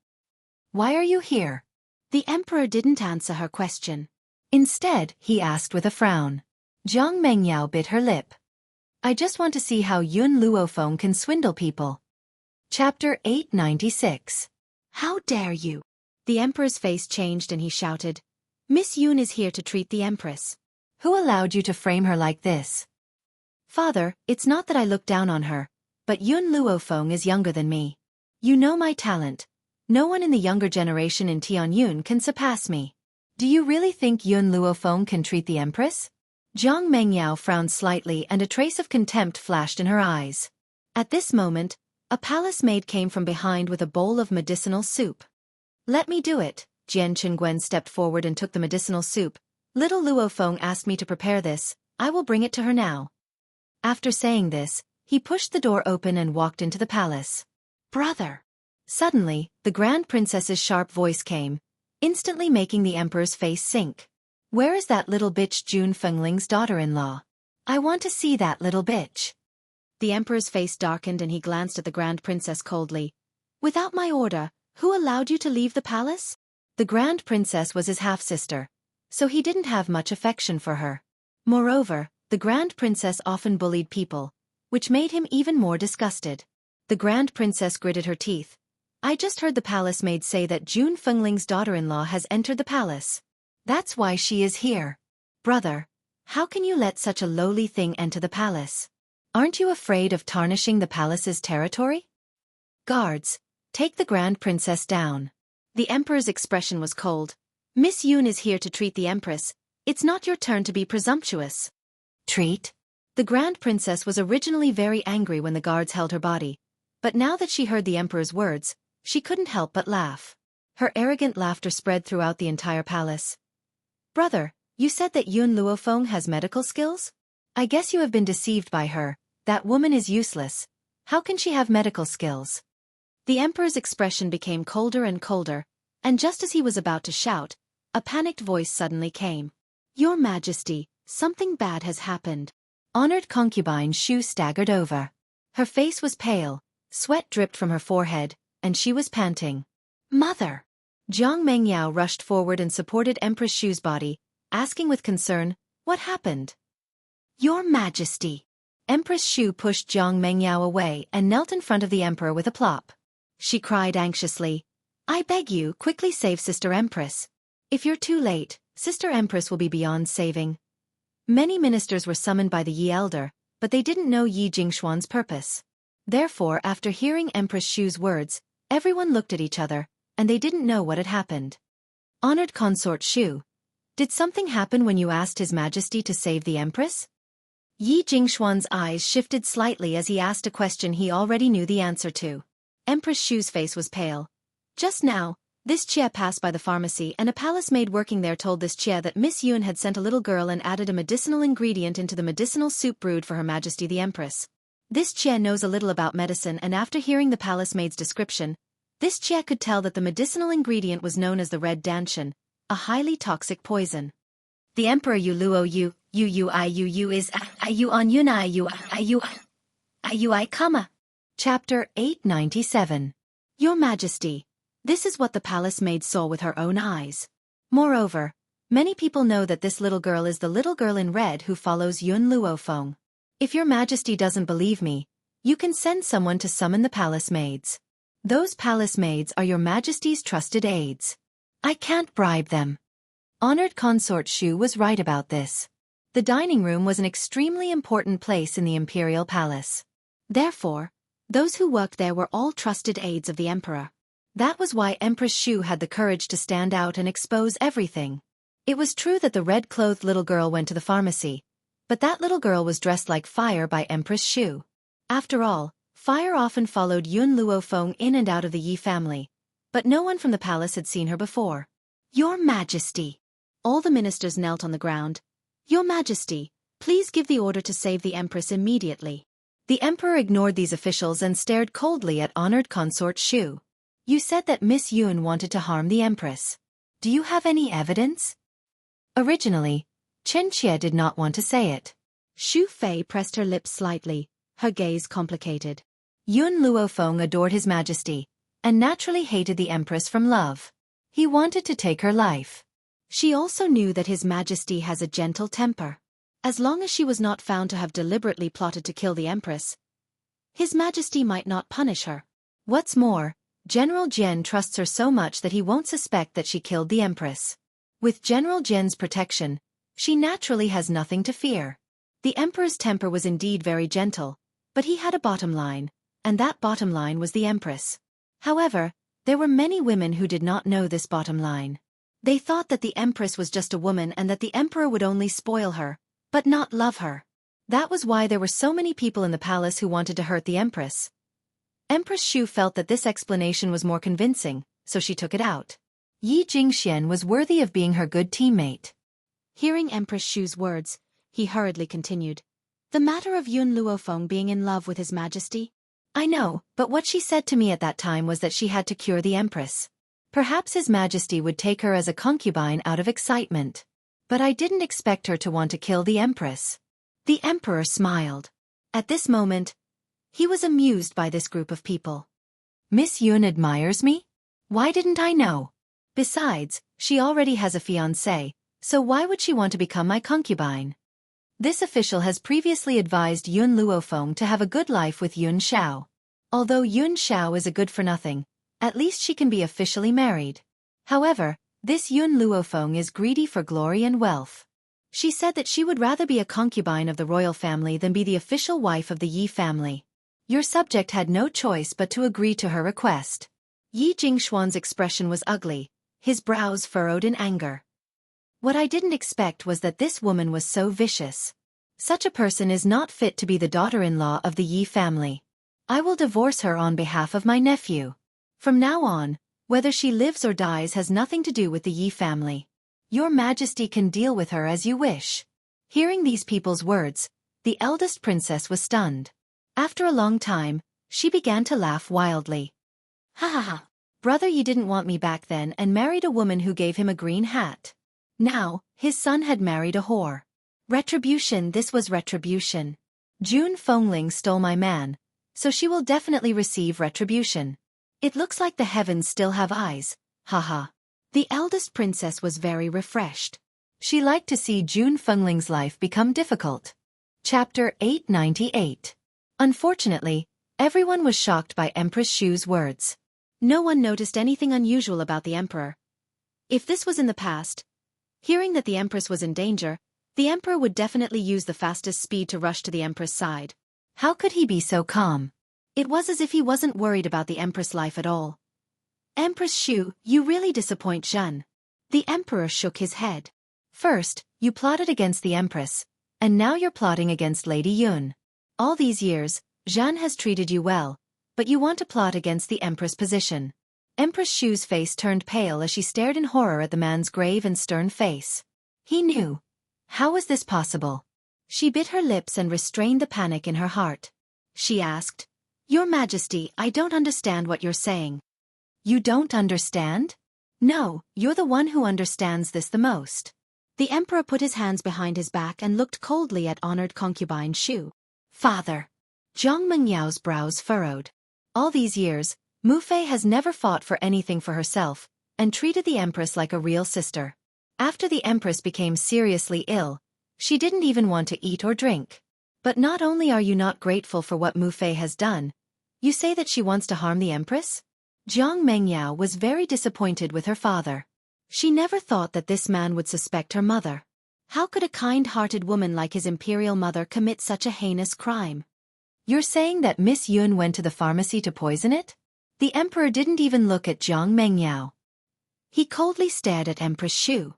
Why are you here? The emperor didn't answer her question. Instead, he asked with a frown. Zhang Mengyao bit her lip. I just want to see how Yun Luofeng can swindle people. Chapter 896. How dare you? The emperor's face changed and he shouted, Miss Yun is here to treat the empress. Who allowed you to frame her like this? Father, it's not that I look down on her, but Yun Luofeng is younger than me. You know my talent. No one in the younger generation in Tianyun can surpass me. Do you really think Yun Luofeng can treat the empress? Zhang Mengyao frowned slightly and a trace of contempt flashed in her eyes. At this moment, a palace maid came from behind with a bowl of medicinal soup. Let me do it. Jian Chenguen stepped forward and took the medicinal soup. Little Luofeng asked me to prepare this. I will bring it to her now. After saying this, he pushed the door open and walked into the palace. Brother. Suddenly, the Grand Princess's sharp voice came, instantly making the emperor's face sink. Where is that little bitch Jun Fengling's daughter-in-law? I want to see that little bitch. The emperor's face darkened and he glanced at the Grand Princess coldly. Without my order, who allowed you to leave the palace? The Grand Princess was his half-sister, so he didn't have much affection for her. Moreover, the Grand Princess often bullied people, which made him even more disgusted. The Grand Princess gritted her teeth. I just heard the palace maid say that Jun Fengling's daughter-in-law has entered the palace. That's why she is here. Brother, how can you let such a lowly thing enter the palace? Aren't you afraid of tarnishing the palace's territory? Guards, take the Grand Princess down. The emperor's expression was cold. Miss Yun is here to treat the empress. It's not your turn to be presumptuous. Treat? The Grand Princess was originally very angry when the guards held her body, but now that she heard the emperor's words, she couldn't help but laugh. Her arrogant laughter spread throughout the entire palace. Brother, you said that Yun Luofeng has medical skills? I guess you have been deceived by her. That woman is useless. How can she have medical skills? The emperor's expression became colder and colder, and just as he was about to shout, a panicked voice suddenly came. Your Majesty, something bad has happened. Honored concubine Shu staggered over. Her face was pale, sweat dripped from her forehead, and she was panting. Mother! Zhang Mengyao rushed forward and supported Empress Shu's body, asking with concern, what happened? Your Majesty! Empress Shu pushed Zhang Mengyao away and knelt in front of the emperor with a plop. She cried anxiously, I beg you, quickly save Sister Empress. If you're too late, Sister Empress will be beyond saving. Many ministers were summoned by the Yi Elder, but they didn't know Yi Jingxuan's purpose. Therefore, after hearing Empress Shu's words, everyone looked at each other, and they didn't know what had happened. Honored Consort Shu, did something happen when you asked His Majesty to save the Empress? Yi Jingxuan's eyes shifted slightly as he asked a question he already knew the answer to. Empress Shu's face was pale. Just now, this Chia passed by the pharmacy and a palace maid working there told this Chia that Miss Yun had sent a little girl and added a medicinal ingredient into the medicinal soup brewed for Her Majesty the Empress. This Chia knows a little about medicine and after hearing the palace maid's description, this Chia could tell that the medicinal ingredient was known as the red danshan, a highly toxic poison. The Emperor Yu Luo Yu is Yu on Yun I comma. Chapter 897. Your Majesty, this is what the palace maid saw with her own eyes. Moreover, many people know that this little girl is the little girl in red who follows Yun Luofeng. If Your Majesty doesn't believe me, you can send someone to summon the palace maids. Those palace maids are Your Majesty's trusted aides. I can't bribe them. Honored consort Shu was right about this. The dining room was an extremely important place in the imperial palace. Therefore, those who worked there were all trusted aides of the emperor. That was why Empress Shu had the courage to stand out and expose everything. It was true that the red-clothed little girl went to the pharmacy, but that little girl was dressed like fire by Empress Shu. After all, fire often followed Yun Luofeng in and out of the Yi family, but no one from the palace had seen her before. Your Majesty! All the ministers knelt on the ground. Your Majesty, please give the order to save the Empress immediately. The emperor ignored these officials and stared coldly at honored consort Shu. You said that Miss Yun wanted to harm the Empress. Do you have any evidence? Originally, Chen Xie did not want to say it. Xu Fei pressed her lips slightly, her gaze complicated. Yun Luofeng adored His Majesty, and naturally hated the Empress from love. He wanted to take her life. She also knew that His Majesty has a gentle temper. As long as she was not found to have deliberately plotted to kill the Empress, His Majesty might not punish her. What's more, General Jian trusts her so much that he won't suspect that she killed the Empress. With General Jian's protection, she naturally has nothing to fear. The Emperor's temper was indeed very gentle, but he had a bottom line, and that bottom line was the Empress. However, there were many women who did not know this bottom line. They thought that the Empress was just a woman and that the Emperor would only spoil her, but not love her. That was why there were so many people in the palace who wanted to hurt the Empress. Empress Shu felt that this explanation was more convincing, so she took it out. Yi Jingxian was worthy of being her good teammate. Hearing Empress Shu's words, he hurriedly continued. The matter of Yun Luofeng being in love with His Majesty? I know, but what she said to me at that time was that she had to cure the Empress. Perhaps His Majesty would take her as a concubine out of excitement. But I didn't expect her to want to kill the Empress. The Emperor smiled. At this moment, he was amused by this group of people. Miss Yun admires me? Why didn't I know? Besides, she already has a fiancé, so why would she want to become my concubine? This official has previously advised Yun Luofeng to have a good life with Yun Xiao. Although Yun Xiao is a good-for-nothing, at least she can be officially married. However, this Yun Luofeng is greedy for glory and wealth. She said that she would rather be a concubine of the royal family than be the official wife of the Yi family. Your subject had no choice but to agree to her request. Yi Jingxuan's expression was ugly, his brows furrowed in anger. What I didn't expect was that this woman was so vicious. Such a person is not fit to be the daughter-in-law of the Yi family. I will divorce her on behalf of my nephew. From now on, whether she lives or dies has nothing to do with the Yi family. Your Majesty can deal with her as you wish. Hearing these people's words, the eldest princess was stunned. After a long time, she began to laugh wildly. Ha ha ha. Brother Yi didn't want me back then and married a woman who gave him a green hat. Now, his son had married a whore. Retribution, this was retribution. Jun Fengling stole my man, so she will definitely receive retribution. It looks like the heavens still have eyes, haha. The eldest princess was very refreshed. She liked to see Jun Fengling's life become difficult. Chapter 898. Unfortunately, everyone was shocked by Empress Shu's words. No one noticed anything unusual about the emperor. If this was in the past, hearing that the Empress was in danger, the Emperor would definitely use the fastest speed to rush to the Empress' side. How could he be so calm? It was as if he wasn't worried about the Empress' life at all. Empress Shu, you really disappoint Zhen. The Emperor shook his head. First, you plotted against the Empress, and now you're plotting against Lady Yun. All these years, Zhen has treated you well, but you want to plot against the Empress' position. Empress Shu's face turned pale as she stared in horror at the man's grave and stern face. He knew. How was this possible? She bit her lips and restrained the panic in her heart. She asked, Your Majesty, I don't understand what you're saying. You don't understand? No, you're the one who understands this the most. The Emperor put his hands behind his back and looked coldly at honored concubine Shu. Father. Zhang Mengyao's brows furrowed. All these years, Mu Fei has never fought for anything for herself, and treated the Empress like a real sister. After the Empress became seriously ill, she didn't even want to eat or drink. But not only are you not grateful for what Mu Fei has done, you say that she wants to harm the Empress? Zhang Mengyao was very disappointed with her father. She never thought that this man would suspect her mother. How could a kind-hearted woman like his imperial mother commit such a heinous crime? You're saying that Miss Yun went to the pharmacy to poison it? The emperor didn't even look at Jiang Mengyao. He coldly stared at Empress Shu.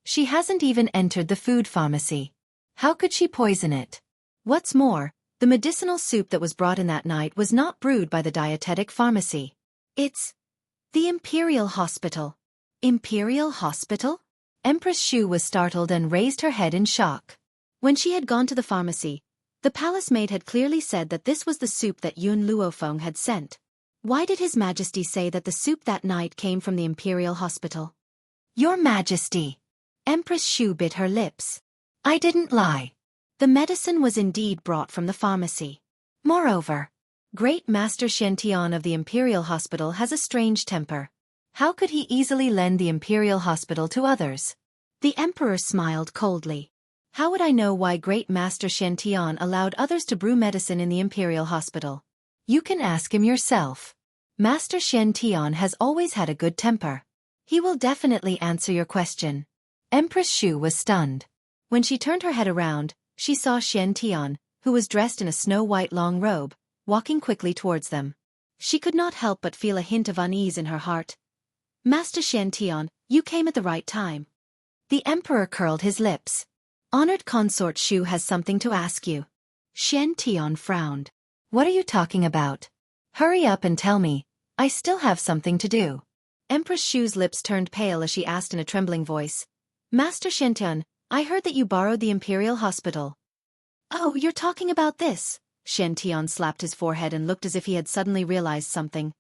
She hasn't even entered the food pharmacy. How could she poison it? What's more, the medicinal soup that was brought in that night was not brewed by the dietetic pharmacy. It's the Imperial Hospital. Imperial Hospital? Empress Shu was startled and raised her head in shock. When she had gone to the pharmacy, the palace maid had clearly said that this was the soup that Yun Luofeng had sent. Why did His Majesty say that the soup that night came from the Imperial Hospital? Your Majesty! Empress Shu bit her lips. I didn't lie. The medicine was indeed brought from the pharmacy. Moreover, Great Master Xiantian of the Imperial Hospital has a strange temper. How could he easily lend the Imperial Hospital to others? The Emperor smiled coldly. How would I know why Great Master Xiantian allowed others to brew medicine in the Imperial Hospital? You can ask him yourself. Master Xiantian has always had a good temper. He will definitely answer your question. Empress Shu was stunned. When she turned her head around, she saw Xiantian, who was dressed in a snow-white long robe, walking quickly towards them. She could not help but feel a hint of unease in her heart. Master Xiantian, you came at the right time. The Emperor curled his lips. Honored Consort Shu has something to ask you. Xiantian frowned. What are you talking about? Hurry up and tell me. I still have something to do. Empress Shu's lips turned pale as she asked in a trembling voice. Master Xiantian, I heard that you borrowed the Imperial Hospital. Oh, you're talking about this. Xiantian slapped his forehead and looked as if he had suddenly realized something.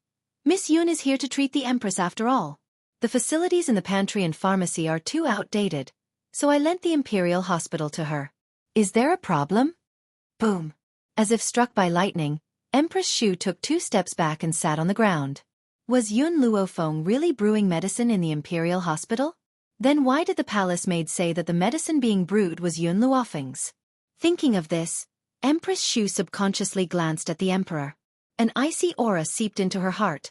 Miss Yun is here to treat the Empress after all. The facilities in the pantry and pharmacy are too outdated, so I lent the Imperial Hospital to her. Is there a problem? Boom. As if struck by lightning, Empress Shu took 2 steps back and sat on the ground. Was Yun Luofeng really brewing medicine in the Imperial Hospital? Then why did the palace maid say that the medicine being brewed was Yun Luofeng's? Thinking of this, Empress Shu subconsciously glanced at the Emperor. An icy aura seeped into her heart.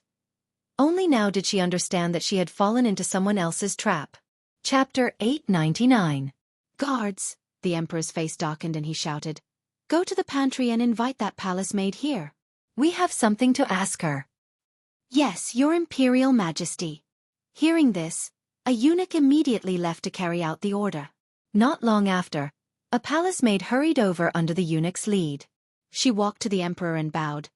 Only now did she understand that she had fallen into someone else's trap. Chapter 899. Guards! The Emperor's face darkened and he shouted. Go to the pantry and invite that palace maid here. We have something to ask her. Yes, your Imperial Majesty. Hearing this, a eunuch immediately left to carry out the order. Not long after, a palace maid hurried over under the eunuch's lead. She walked to the Emperor and bowed.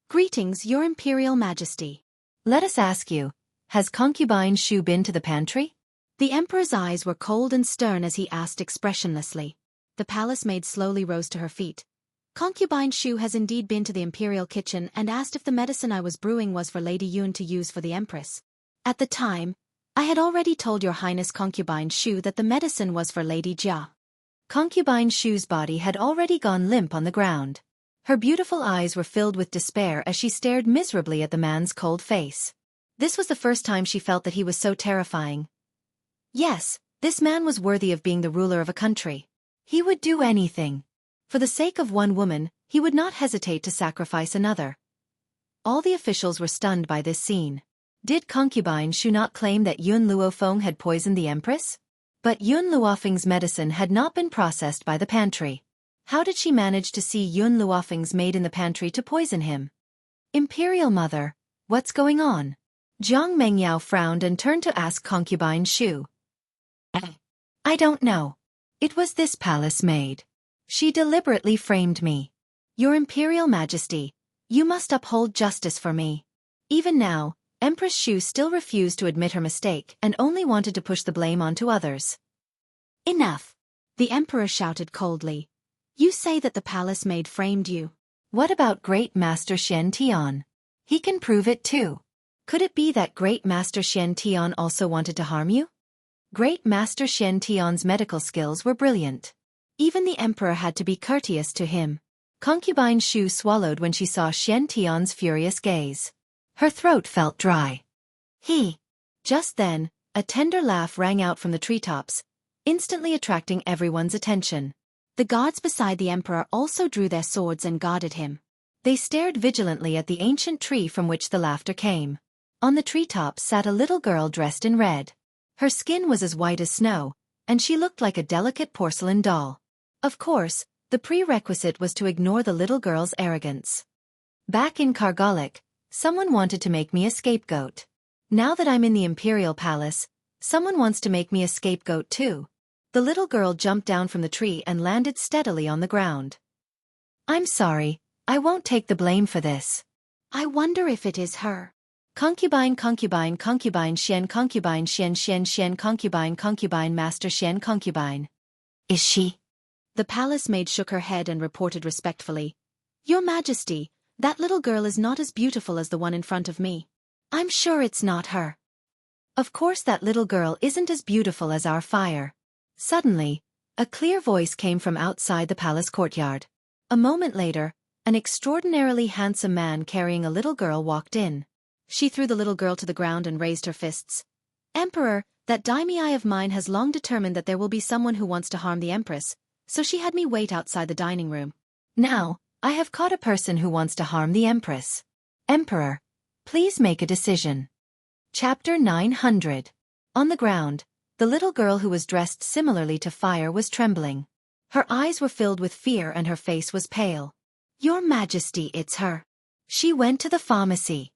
Greetings, your Imperial Majesty. Let us ask you, has concubine Shu been to the pantry? The Emperor's eyes were cold and stern as he asked expressionlessly. The palace maid slowly rose to her feet. Concubine Shu has indeed been to the Imperial kitchen and asked if the medicine I was brewing was for Lady Yun to use for the Empress. At the time, I had already told your Highness Concubine Shu that the medicine was for Lady Jia. Concubine Shu's body had already gone limp on the ground. Her beautiful eyes were filled with despair as she stared miserably at the man's cold face. This was the first time she felt that he was so terrifying. Yes, this man was worthy of being the ruler of a country. He would do anything. For the sake of one woman, he would not hesitate to sacrifice another. All the officials were stunned by this scene. Did concubine Shu not claim that Yun Luofeng had poisoned the Empress? But Yun Luofeng's medicine had not been processed by the pantry. How did she manage to see Yun Luofeng's maid in the pantry to poison him? Imperial Mother, what's going on? Jiang Mengyao frowned and turned to ask concubine Shu. I don't know. It was this palace maid. She deliberately framed me. Your Imperial Majesty, you must uphold justice for me. Even now, Empress Shu still refused to admit her mistake and only wanted to push the blame onto others. Enough! The Emperor shouted coldly. You say that the palace maid framed you. What about Great Master Xiantian? He can prove it too. Could it be that Great Master Xiantian also wanted to harm you? Great Master Xiantian's medical skills were brilliant. Even the Emperor had to be courteous to him. Concubine Shu swallowed when she saw Xiantian's furious gaze. Her throat felt dry. Just then, a tender laugh rang out from the treetops, instantly attracting everyone's attention. The guards beside the Emperor also drew their swords and guarded him. They stared vigilantly at the ancient tree from which the laughter came. On the treetop sat a little girl dressed in red. Her skin was as white as snow, and she looked like a delicate porcelain doll. Of course, the prerequisite was to ignore the little girl's arrogance. Back in Kargalik, someone wanted to make me a scapegoat. Now that I'm in the Imperial Palace, someone wants to make me a scapegoat too. The little girl jumped down from the tree and landed steadily on the ground. I'm sorry, I won't take the blame for this. I wonder if it is her. Concubine concubine concubine Xian concubine Xian Xian Xian concubine master Xian concubine. Is she? The palace maid shook her head and reported respectfully. Your Majesty, that little girl is not as beautiful as the one in front of me. I'm sure it's not her. Of course that little girl isn't as beautiful as our fire. Suddenly, a clear voice came from outside the palace courtyard. A moment later, an extraordinarily handsome man carrying a little girl walked in. She threw the little girl to the ground and raised her fists. Emperor, that daimyo of mine has long determined that there will be someone who wants to harm the Empress, so she had me wait outside the dining room. Now, I have caught a person who wants to harm the Empress. Emperor, please make a decision. Chapter 900. On the ground, the little girl who was dressed similarly to Fire was trembling. Her eyes were filled with fear and her face was pale. Your Majesty, it's her. She went to the pharmacy.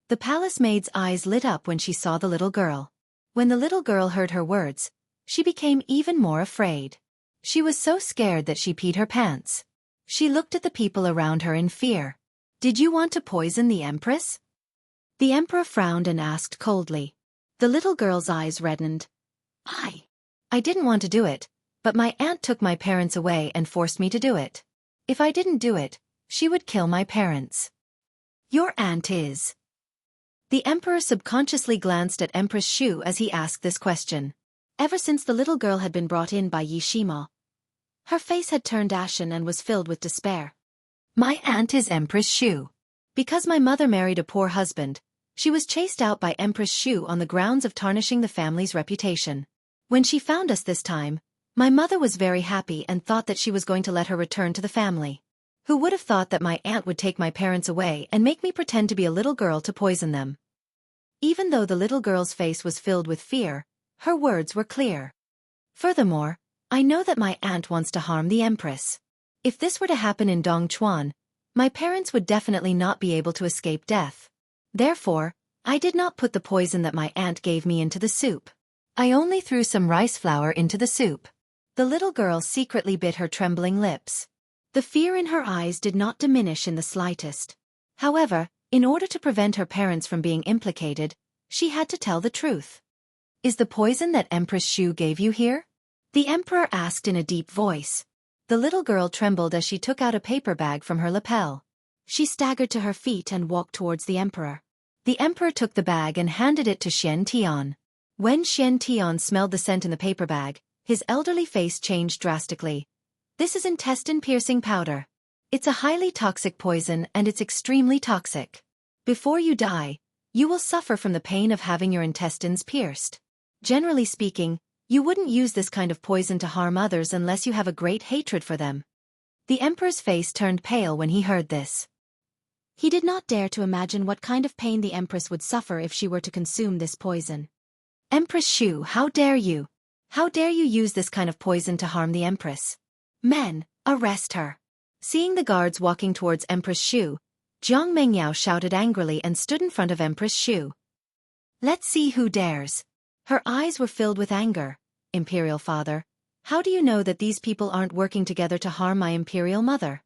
The palace maid's eyes lit up when she saw the little girl. When the little girl heard her words, she became even more afraid. She was so scared that she peed her pants. She looked at the people around her in fear. Did you want to poison the Empress? The Emperor frowned and asked coldly. The little girl's eyes reddened. I didn't want to do it, but my aunt took my parents away and forced me to do it. If I didn't do it, she would kill my parents. Your aunt is... The Emperor subconsciously glanced at Empress Shu as he asked this question. Ever since the little girl had been brought in by Yi Shima, her face had turned ashen and was filled with despair. My aunt is Empress Shu. Because my mother married a poor husband, she was chased out by Empress Shu on the grounds of tarnishing the family's reputation. When she found us this time, my mother was very happy and thought that she was going to let her return to the family. Who would have thought that my aunt would take my parents away and make me pretend to be a little girl to poison them? Even though the little girl's face was filled with fear, her words were clear. Furthermore, I know that my aunt wants to harm the Empress. If this were to happen in Dongchuan, my parents would definitely not be able to escape death. Therefore, I did not put the poison that my aunt gave me into the soup. I only threw some rice flour into the soup. The little girl secretly bit her trembling lips. The fear in her eyes did not diminish in the slightest. However, in order to prevent her parents from being implicated, she had to tell the truth. Is the poison that Empress Shu gave you here? The Emperor asked in a deep voice. The little girl trembled as she took out a paper bag from her lapel. She staggered to her feet and walked towards the Emperor. The Emperor took the bag and handed it to Xian Tian. When Xian Tian smelled the scent in the paper bag, his elderly face changed drastically. This is intestine-piercing powder. It's a highly toxic poison and it's extremely toxic. Before you die, you will suffer from the pain of having your intestines pierced. Generally speaking, you wouldn't use this kind of poison to harm others unless you have a great hatred for them. The Emperor's face turned pale when he heard this. He did not dare to imagine what kind of pain the Empress would suffer if she were to consume this poison. Empress Shu, how dare you? How dare you use this kind of poison to harm the Empress? Men, arrest her. Seeing the guards walking towards Empress Shu, Jiang Mengyao shouted angrily and stood in front of Empress Shu. Let's see who dares. Her eyes were filled with anger. Imperial Father, how do you know that these people aren't working together to harm my Imperial Mother?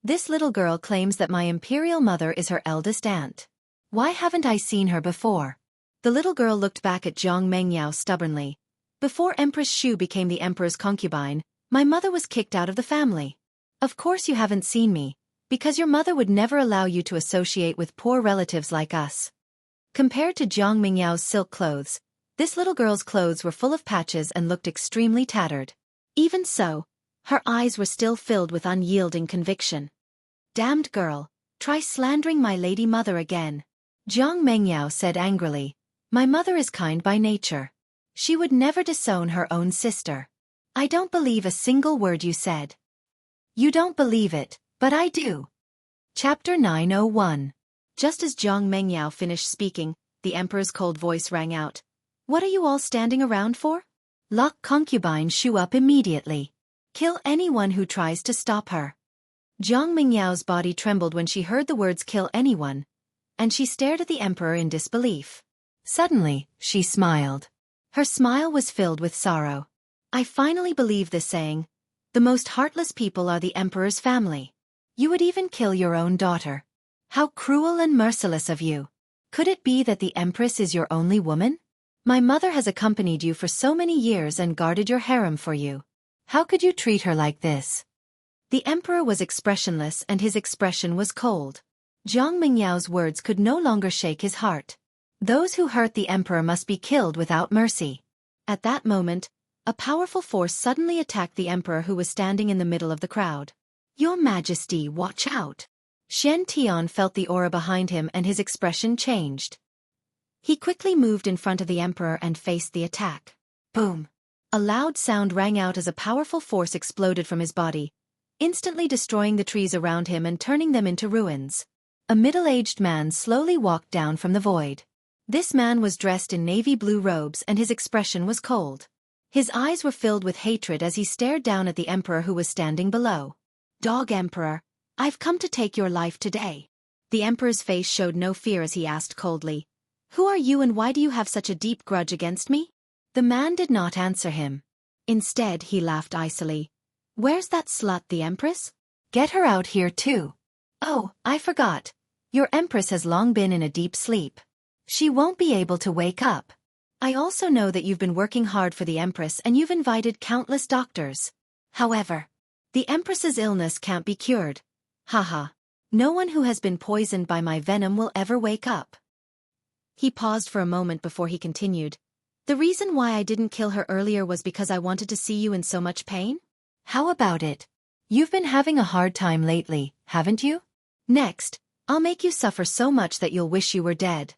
This little girl claims that my Imperial Mother is her eldest aunt. Why haven't I seen her before? The little girl looked back at Jiang Mengyao stubbornly. Before Empress Shu became the Emperor's concubine, my mother was kicked out of the family. Of course you haven't seen me, because your mother would never allow you to associate with poor relatives like us. Compared to Jiang Mingyao's silk clothes, this little girl's clothes were full of patches and looked extremely tattered. Even so, her eyes were still filled with unyielding conviction. Damned girl, try slandering my lady mother again. Jiang Mengyao said angrily, my mother is kind by nature. She would never disown her own sister. I don't believe a single word you said. You don't believe it, but I do. Chapter 901. Just as Jiang Mengyao finished speaking, the Emperor's cold voice rang out. What are you all standing around for? Lock concubine Shu up immediately. Kill anyone who tries to stop her. Jiang Mingyao's body trembled when she heard the words kill anyone, and she stared at the emperor in disbelief. Suddenly, she smiled. Her smile was filled with sorrow. I finally believe this saying. The most heartless people are the emperor's family. You would even kill your own daughter. How cruel and merciless of you. Could it be that the empress is your only woman? My mother has accompanied you for so many years and guarded your harem for you. How could you treat her like this? The emperor was expressionless and his expression was cold. Jiang Mingyao's words could no longer shake his heart. Those who hurt the emperor must be killed without mercy. At that moment, a powerful force suddenly attacked the emperor who was standing in the middle of the crowd. Your Majesty, watch out! Shen Tian felt the aura behind him and his expression changed. He quickly moved in front of the emperor and faced the attack. Boom! A loud sound rang out as a powerful force exploded from his body, instantly destroying the trees around him and turning them into ruins. A middle-aged man slowly walked down from the void. This man was dressed in navy blue robes and his expression was cold. His eyes were filled with hatred as he stared down at the emperor who was standing below. Dog Emperor, I've come to take your life today. The emperor's face showed no fear as he asked coldly, Who are you and why do you have such a deep grudge against me? The man did not answer him. Instead, he laughed icily. Where's that slut, the empress? Get her out here too. Oh, I forgot. Your empress has long been in a deep sleep. She won't be able to wake up. I also know that you've been working hard for the empress and you've invited countless doctors. However, the empress's illness can't be cured. Haha. No one who has been poisoned by my venom will ever wake up. He paused for a moment before he continued. The reason why I didn't kill her earlier was because I wanted to see you in so much pain? How about it? You've been having a hard time lately, haven't you? Next, I'll make you suffer so much that you'll wish you were dead.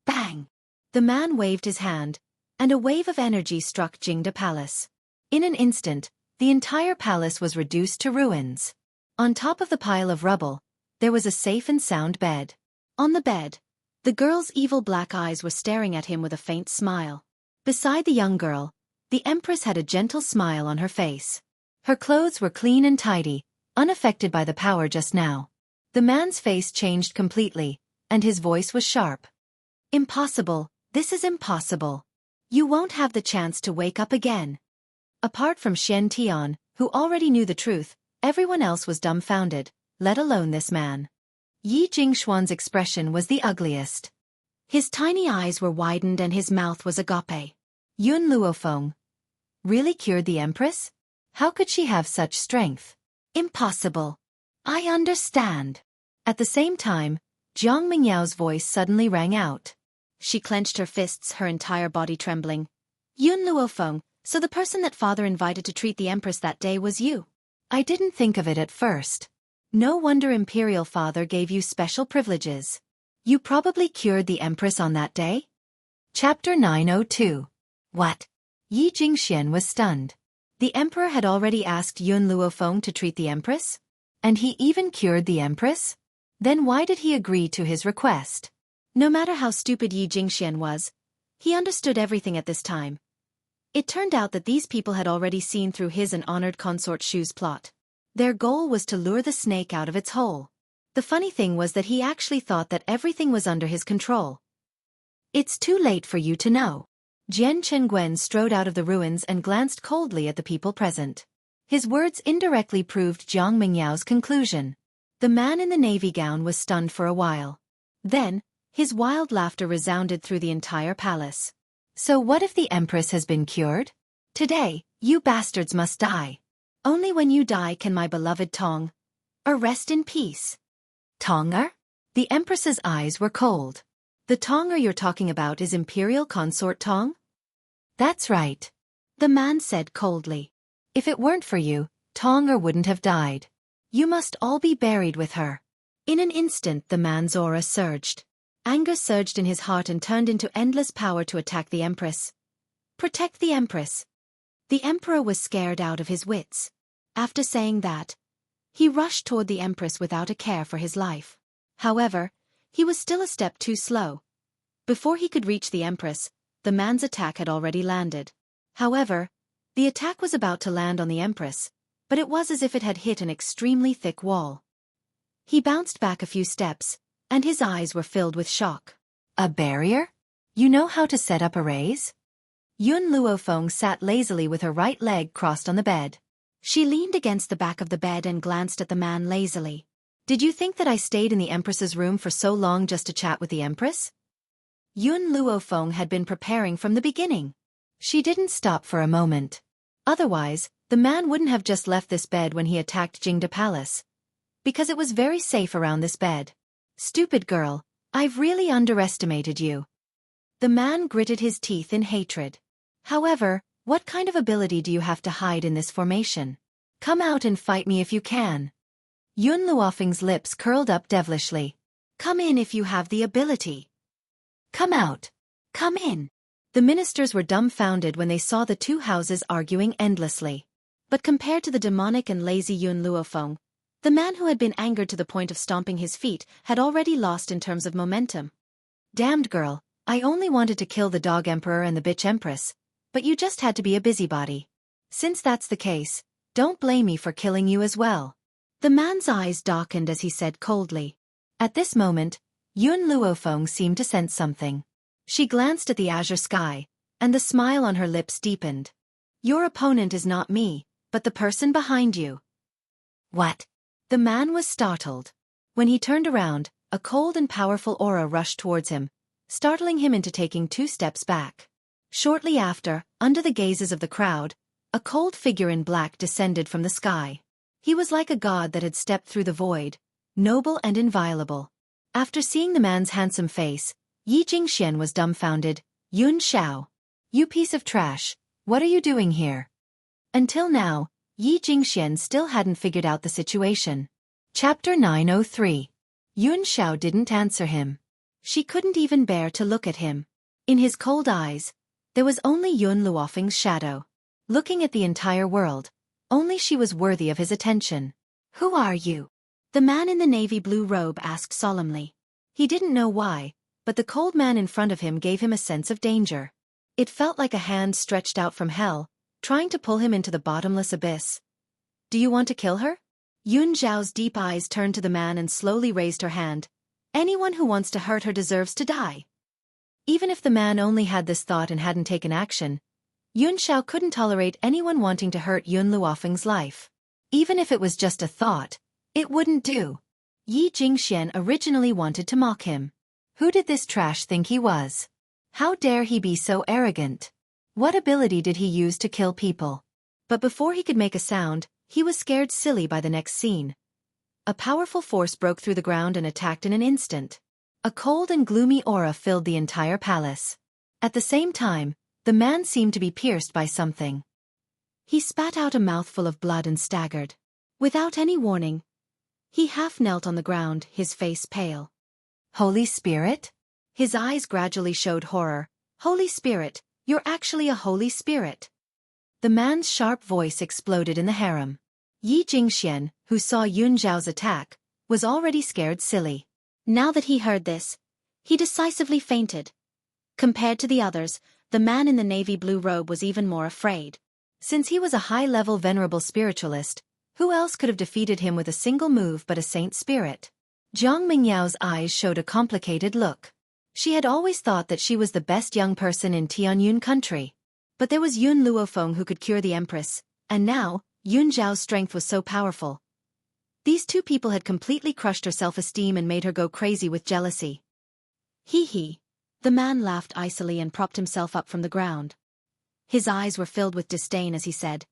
Bang! The man waved his hand, and a wave of energy struck Jingda Palace. In an instant, the entire palace was reduced to ruins. On top of the pile of rubble, there was a safe and sound bed. On the bed, the girl's evil black eyes were staring at him with a faint smile. Beside the young girl, the empress had a gentle smile on her face. Her clothes were clean and tidy, unaffected by the power just now. The man's face changed completely, and his voice was sharp. Impossible, this is impossible. You won't have the chance to wake up again. Apart from Shen Tian, who already knew the truth, everyone else was dumbfounded, let alone this man. Yi Jingshuan's expression was the ugliest. His tiny eyes were widened and his mouth was agape. Yun Luofeng really cured the empress? How could she have such strength? Impossible. I understand. At the same time, Jiang Mingyao's voice suddenly rang out. She clenched her fists, her entire body trembling. Yun Luofeng, so the person that father invited to treat the empress that day was you. I didn't think of it at first. No wonder Imperial Father gave you special privileges. You probably cured the empress on that day? Chapter 902. What? Yi Jingxian was stunned. The emperor had already asked Yun Luofeng to treat the empress? And he even cured the empress? Then why did he agree to his request? No matter how stupid Yi Jingxian was, he understood everything at this time. It turned out that these people had already seen through his and honored consort Shu's plot. Their goal was to lure the snake out of its hole. The funny thing was that he actually thought that everything was under his control. It's too late for you to know. Jian Chenguan strode out of the ruins and glanced coldly at the people present. His words indirectly proved Jiang Mingyao's conclusion. The man in the navy gown was stunned for a while. Then, his wild laughter resounded through the entire palace. So what if the empress has been cured? Today, you bastards must die. Only when you die can my beloved Tong rest in peace. Tong? The empress's eyes were cold. The Tong you're talking about is Imperial Consort Tong? That's right. The man said coldly. If it weren't for you, Tong wouldn't have died. You must all be buried with her. In an instant the man's aura surged. Anger surged in his heart and turned into endless power to attack the empress. Protect the empress. The emperor was scared out of his wits. After saying that, he rushed toward the empress without a care for his life. However, he was still a step too slow. Before he could reach the empress, the man's attack had already landed. However, the attack was about to land on the Empress, but it was as if it had hit an extremely thick wall. He bounced back a few steps, and his eyes were filled with shock. A barrier? You know how to set up arrays? Yun Luofeng sat lazily with her right leg crossed on the bed. She leaned against the back of the bed and glanced at the man lazily. Did you think that I stayed in the Empress's room for so long just to chat with the Empress? Yun Luofeng had been preparing from the beginning. She didn't stop for a moment. Otherwise, the man wouldn't have just left this bed when he attacked Jingde Palace. Because it was very safe around this bed. Stupid girl, I've really underestimated you. The man gritted his teeth in hatred. However, what kind of ability do you have to hide in this formation? Come out and fight me if you can. Yun Luofeng's lips curled up devilishly. Come in if you have the ability. Come out. Come in. The ministers were dumbfounded when they saw the two houses arguing endlessly. But compared to the demonic and lazy Yun Luofeng, the man who had been angered to the point of stomping his feet had already lost in terms of momentum. Damned girl, I only wanted to kill the dog emperor and the bitch empress, but you just had to be a busybody. Since that's the case, don't blame me for killing you as well. The man's eyes darkened as he said coldly. At this moment, Yun Luofeng seemed to sense something. She glanced at the azure sky, and the smile on her lips deepened. Your opponent is not me, but the person behind you. What? The man was startled. When he turned around, a cold and powerful aura rushed towards him, startling him into taking 2 steps back. Shortly after, under the gazes of the crowd, a cold figure in black descended from the sky. He was like a god that had stepped through the void, noble and inviolable. After seeing the man's handsome face, Yi Jingxian was dumbfounded. Yun Xiao. You piece of trash, what are you doing here? Until now, Yi Jingxian still hadn't figured out the situation. Chapter 903. Yun Xiao didn't answer him. She couldn't even bear to look at him. In his cold eyes, there was only Yun Luofeng's shadow. Looking at the entire world, only she was worthy of his attention. Who are you? The man in the navy blue robe asked solemnly. He didn't know why, but the cold man in front of him gave him a sense of danger. It felt like a hand stretched out from hell, trying to pull him into the bottomless abyss. Do you want to kill her? Yun Zhao's deep eyes turned to the man and slowly raised her hand. Anyone who wants to hurt her deserves to die. Even if the man only had this thought and hadn't taken action, Yun Xiao couldn't tolerate anyone wanting to hurt Yun Luofeng's life. Even if it was just a thought, it wouldn't do. Yi Jingxian originally wanted to mock him. Who did this trash think he was? How dare he be so arrogant? What ability did he use to kill people? But before he could make a sound, he was scared silly by the next scene. A powerful force broke through the ground and attacked in an instant. A cold and gloomy aura filled the entire palace. At the same time, the man seemed to be pierced by something. He spat out a mouthful of blood and staggered. Without any warning, he half knelt on the ground, his face pale. Holy Spirit? His eyes gradually showed horror. Holy Spirit, you're actually a Holy Spirit. The man's sharp voice exploded in the harem. Yi Jingxian, who saw Yun Zhao's attack, was already scared silly. Now that he heard this, he decisively fainted. Compared to the others, the man in the navy blue robe was even more afraid. Since he was a high-level venerable spiritualist, who else could have defeated him with a single move but a saint spirit? Jiang Mingyao's eyes showed a complicated look. She had always thought that she was the best young person in Tianyun country. But there was Yun Luofeng who could cure the Empress, and now, Yun Zhao's strength was so powerful. These two people had completely crushed her self-esteem and made her go crazy with jealousy. Hee. The man laughed icily and propped himself up from the ground. His eyes were filled with disdain as he said,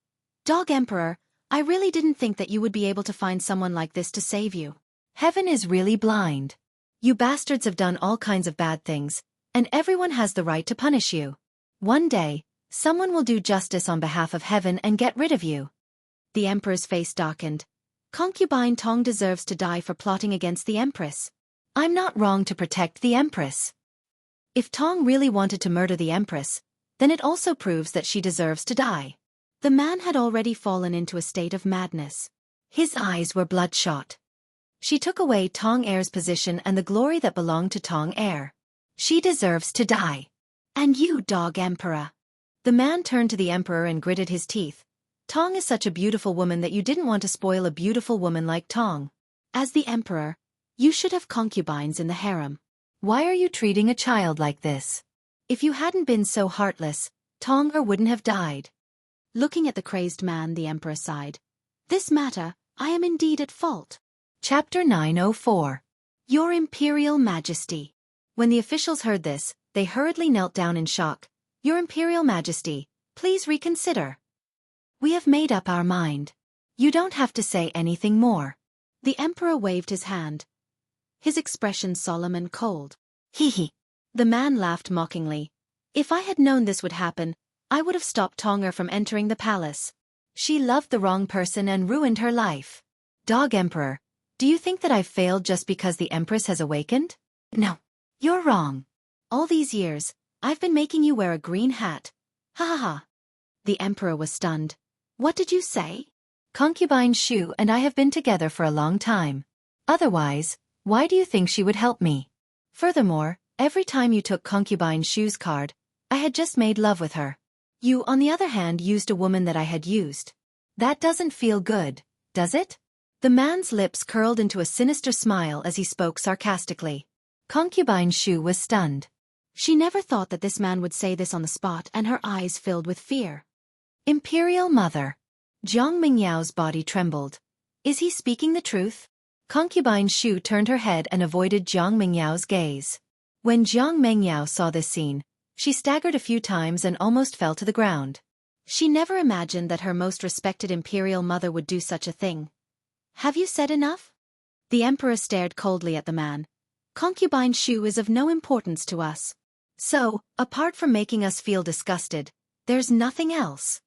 Dog Emperor, I really didn't think that you would be able to find someone like this to save you. Heaven is really blind. You bastards have done all kinds of bad things, and everyone has the right to punish you. One day, someone will do justice on behalf of heaven and get rid of you. The Emperor's face darkened. Concubine Tong deserves to die for plotting against the Empress. I'm not wrong to protect the Empress. If Tong really wanted to murder the Empress, then it also proves that she deserves to die. The man had already fallen into a state of madness. His eyes were bloodshot. She took away Tong Heir's position and the glory that belonged to Tong Heir. She deserves to die. And you, dog emperor. The man turned to the emperor and gritted his teeth. Tong is such a beautiful woman that you didn't want to spoil a beautiful woman like Tong. As the emperor, you should have concubines in the harem. Why are you treating a child like this? If you hadn't been so heartless, Tong wouldn't have died. Looking at the crazed man, the emperor sighed. This matter, I am indeed at fault. Chapter 904. Your Imperial Majesty. When the officials heard this, they hurriedly knelt down in shock. Your Imperial Majesty, please reconsider. We have made up our mind. You don't have to say anything more. The emperor waved his hand, his expression solemn and cold. Hee hee. The man laughed mockingly. If I had known this would happen, I would have stopped Tonger from entering the palace. She loved the wrong person and ruined her life. Dog Emperor, do you think that I've failed just because the Empress has awakened? No. You're wrong. All these years, I've been making you wear a green hat. Ha ha ha. The emperor was stunned. What did you say? Concubine Shu and I have been together for a long time. Otherwise, why do you think she would help me? Furthermore, every time you took Concubine Shu's card, I had just made love with her. You, on the other hand, used a woman that I had used. That doesn't feel good, does it? The man's lips curled into a sinister smile as he spoke sarcastically. Concubine Shu was stunned. She never thought that this man would say this on the spot, and her eyes filled with fear. Imperial Mother. Jiang Mingyao's body trembled. Is he speaking the truth? Concubine Shu turned her head and avoided Jiang Mingyao's gaze. When Jiang Mingyao saw this scene, she staggered a few times and almost fell to the ground. She never imagined that her most respected imperial mother would do such a thing. Have you said enough? The emperor stared coldly at the man. Concubine Shu is of no importance to us. So, apart from making us feel disgusted, there's nothing else.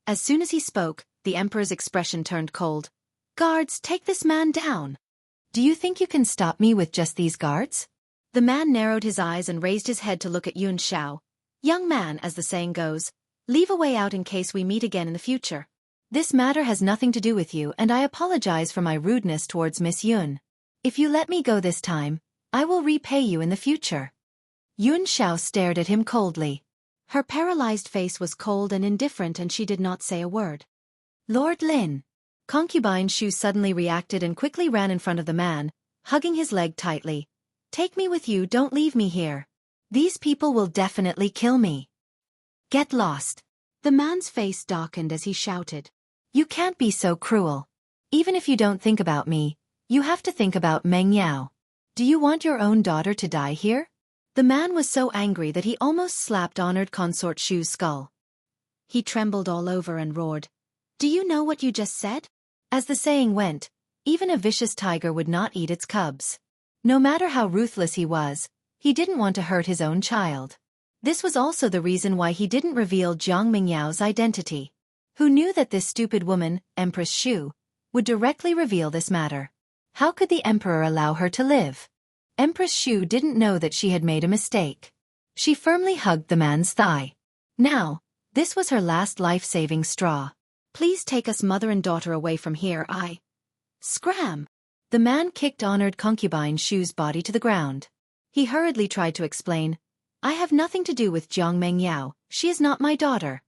As soon as he spoke, the emperor's expression turned cold. Guards, take this man down. Do you think you can stop me with just these guards? The man narrowed his eyes and raised his head to look at Yun Shao. Young man, as the saying goes, leave a way out in case we meet again in the future. This matter has nothing to do with you, and I apologize for my rudeness towards Miss Yun. If you let me go this time, I will repay you in the future. Yun Shao stared at him coldly. Her paralyzed face was cold and indifferent, and she did not say a word. Lord Lin. Concubine Shu suddenly reacted and quickly ran in front of the man, hugging his leg tightly. Take me with you, don't leave me here. These people will definitely kill me. Get lost. The man's face darkened as he shouted. You can't be so cruel. Even if you don't think about me, you have to think about Meng Yao. Do you want your own daughter to die here? The man was so angry that he almost slapped honored consort Shu's skull. He trembled all over and roared. Do you know what you just said? As the saying went, even a vicious tiger would not eat its cubs. No matter how ruthless he was, he didn't want to hurt his own child. This was also the reason why he didn't reveal Jiang Mingyao's identity. Who knew that this stupid woman, Empress Shu, would directly reveal this matter? How could the emperor allow her to live? Empress Shu didn't know that she had made a mistake. She firmly hugged the man's thigh. Now, this was her last life-saving straw. Please take us mother and daughter away from here, Scram! The man kicked honored concubine Shu's body to the ground. He hurriedly tried to explain, I have nothing to do with Jiang Mingyao, she is not my daughter.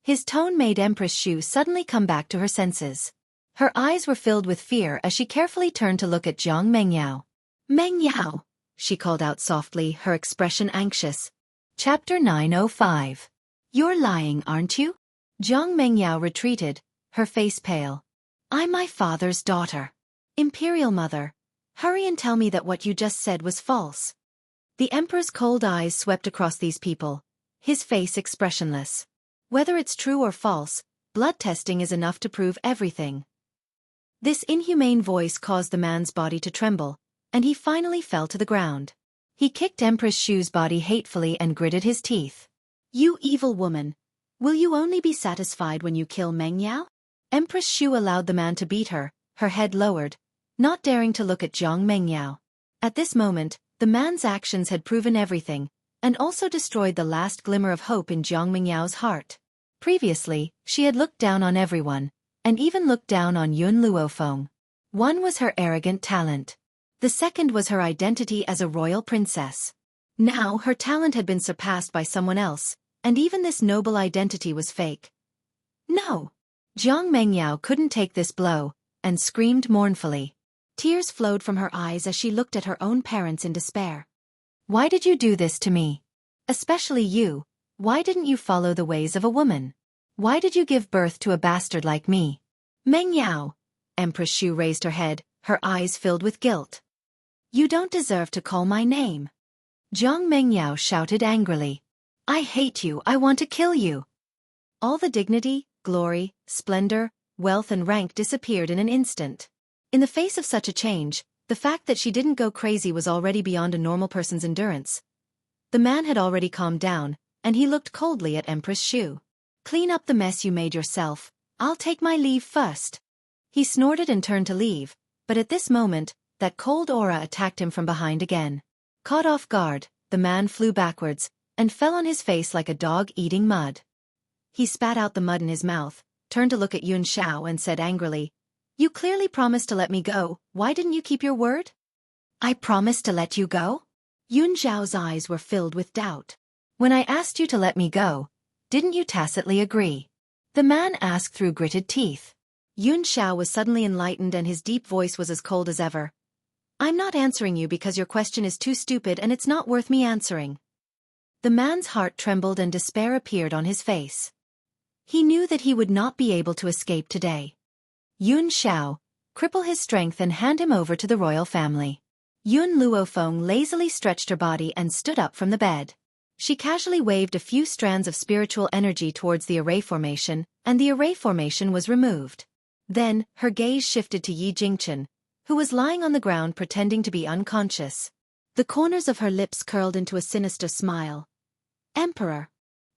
His tone made Empress Shu suddenly come back to her senses. Her eyes were filled with fear as she carefully turned to look at Jiang Mingyao. Mingyao, she called out softly, her expression anxious. Chapter 905. You're lying, aren't you? Jiang Mingyao retreated, her face pale. I'm my father's daughter. Imperial Mother, hurry and tell me that what you just said was false. The emperor's cold eyes swept across these people, his face expressionless. Whether it's true or false, blood testing is enough to prove everything. This inhumane voice caused the man's body to tremble, and he finally fell to the ground. He kicked Empress Shu's body hatefully and gritted his teeth. You evil woman! Will you only be satisfied when you kill Meng Yao? Empress Shu allowed the man to beat her, her head lowered, not daring to look at Jiang Mingyao. At this moment, the man's actions had proven everything, and also destroyed the last glimmer of hope in Jiang Mingyao's heart. Previously, she had looked down on everyone, and even looked down on Yun Luofeng. One was her arrogant talent. The second was her identity as a royal princess. Now her talent had been surpassed by someone else, and even this noble identity was fake. No! Jiang Mengyao couldn't take this blow, and screamed mournfully. Tears flowed from her eyes as she looked at her own parents in despair. Why did you do this to me? Especially you, why didn't you follow the ways of a woman? Why did you give birth to a bastard like me? Mengyao! Empress Shu raised her head, her eyes filled with guilt. You don't deserve to call my name. Jiang Mengyao shouted angrily. I hate you, I want to kill you. All the dignity, glory, splendor, wealth and rank disappeared in an instant. In the face of such a change, the fact that she didn't go crazy was already beyond a normal person's endurance. The man had already calmed down, and he looked coldly at Empress Shu. Clean up the mess you made yourself, I'll take my leave first. He snorted and turned to leave, but at this moment, that cold aura attacked him from behind again. Caught off guard, the man flew backwards, and fell on his face like a dog eating mud. He spat out the mud in his mouth, turned to look at Yun Xiao and said angrily, You clearly promised to let me go, why didn't you keep your word? I promised to let you go? Yun Xiao's eyes were filled with doubt. When I asked you to let me go, didn't you tacitly agree? The man asked through gritted teeth. Yun Xiao was suddenly enlightened and his deep voice was as cold as ever. I'm not answering you because your question is too stupid and it's not worth me answering. The man's heart trembled and despair appeared on his face. He knew that he would not be able to escape today. Yun Xiao, cripple his strength and hand him over to the royal family. Yun Luofeng lazily stretched her body and stood up from the bed. She casually waved a few strands of spiritual energy towards the array formation, and the array formation was removed. Then, her gaze shifted to Yi Jingchen, who was lying on the ground pretending to be unconscious. The corners of her lips curled into a sinister smile. Emperor.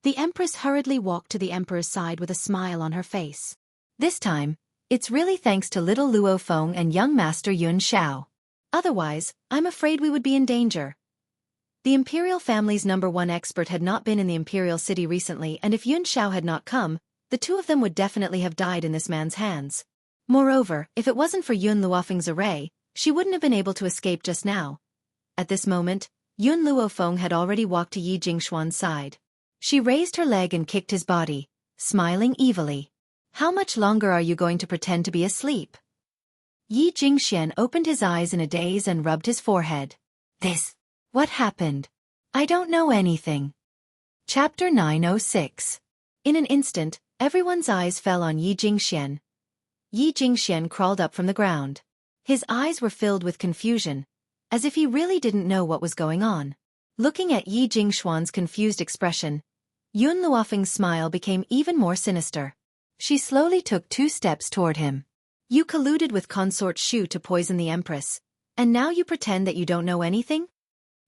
The Empress hurriedly walked to the Emperor's side with a smile on her face. This time, it's really thanks to little Luofeng and young Master Yun Xiao. Otherwise, I'm afraid we would be in danger. The Imperial family's #1 expert had not been in the Imperial City recently, and if Yun Xiao had not come, the two of them would definitely have died in this man's hands. Moreover, if it wasn't for Yun Luofeng's array, she wouldn't have been able to escape just now. At this moment, Yun Luofeng had already walked to Yi Jingxuan's side. She raised her leg and kicked his body, smiling evilly. How much longer are you going to pretend to be asleep? Yi Jingxian opened his eyes in a daze and rubbed his forehead. What happened? I don't know anything. Chapter 906. In an instant, everyone's eyes fell on Yi Jingxian. Yi Jingxian crawled up from the ground. His eyes were filled with confusion, as if he really didn't know what was going on. Looking at Yi Jingxuan's confused expression, Yun Luofeng's smile became even more sinister. She slowly took 2 steps toward him. You colluded with Consort Shu to poison the Empress, and now you pretend that you don't know anything?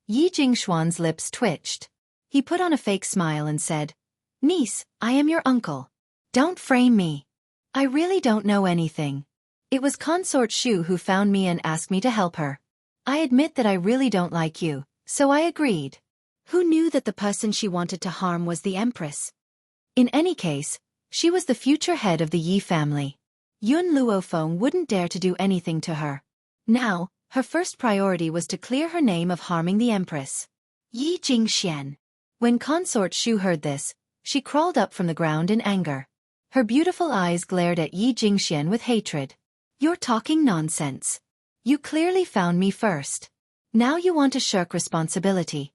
Yi Jingxuan's lips twitched. He put on a fake smile and said, Niece, I am your uncle. Don't frame me. I really don't know anything. It was Consort Shu who found me and asked me to help her. I admit that I really don't like you, so I agreed. Who knew that the person she wanted to harm was the Empress? In any case, she was the future head of the Yi family. Yun Luofeng wouldn't dare to do anything to her. Now, her first priority was to clear her name of harming the Empress. Yi Jingxian. When Consort Shu heard this, she crawled up from the ground in anger. Her beautiful eyes glared at Yi Jingxian with hatred. You're talking nonsense. You clearly found me first. Now you want to shirk responsibility.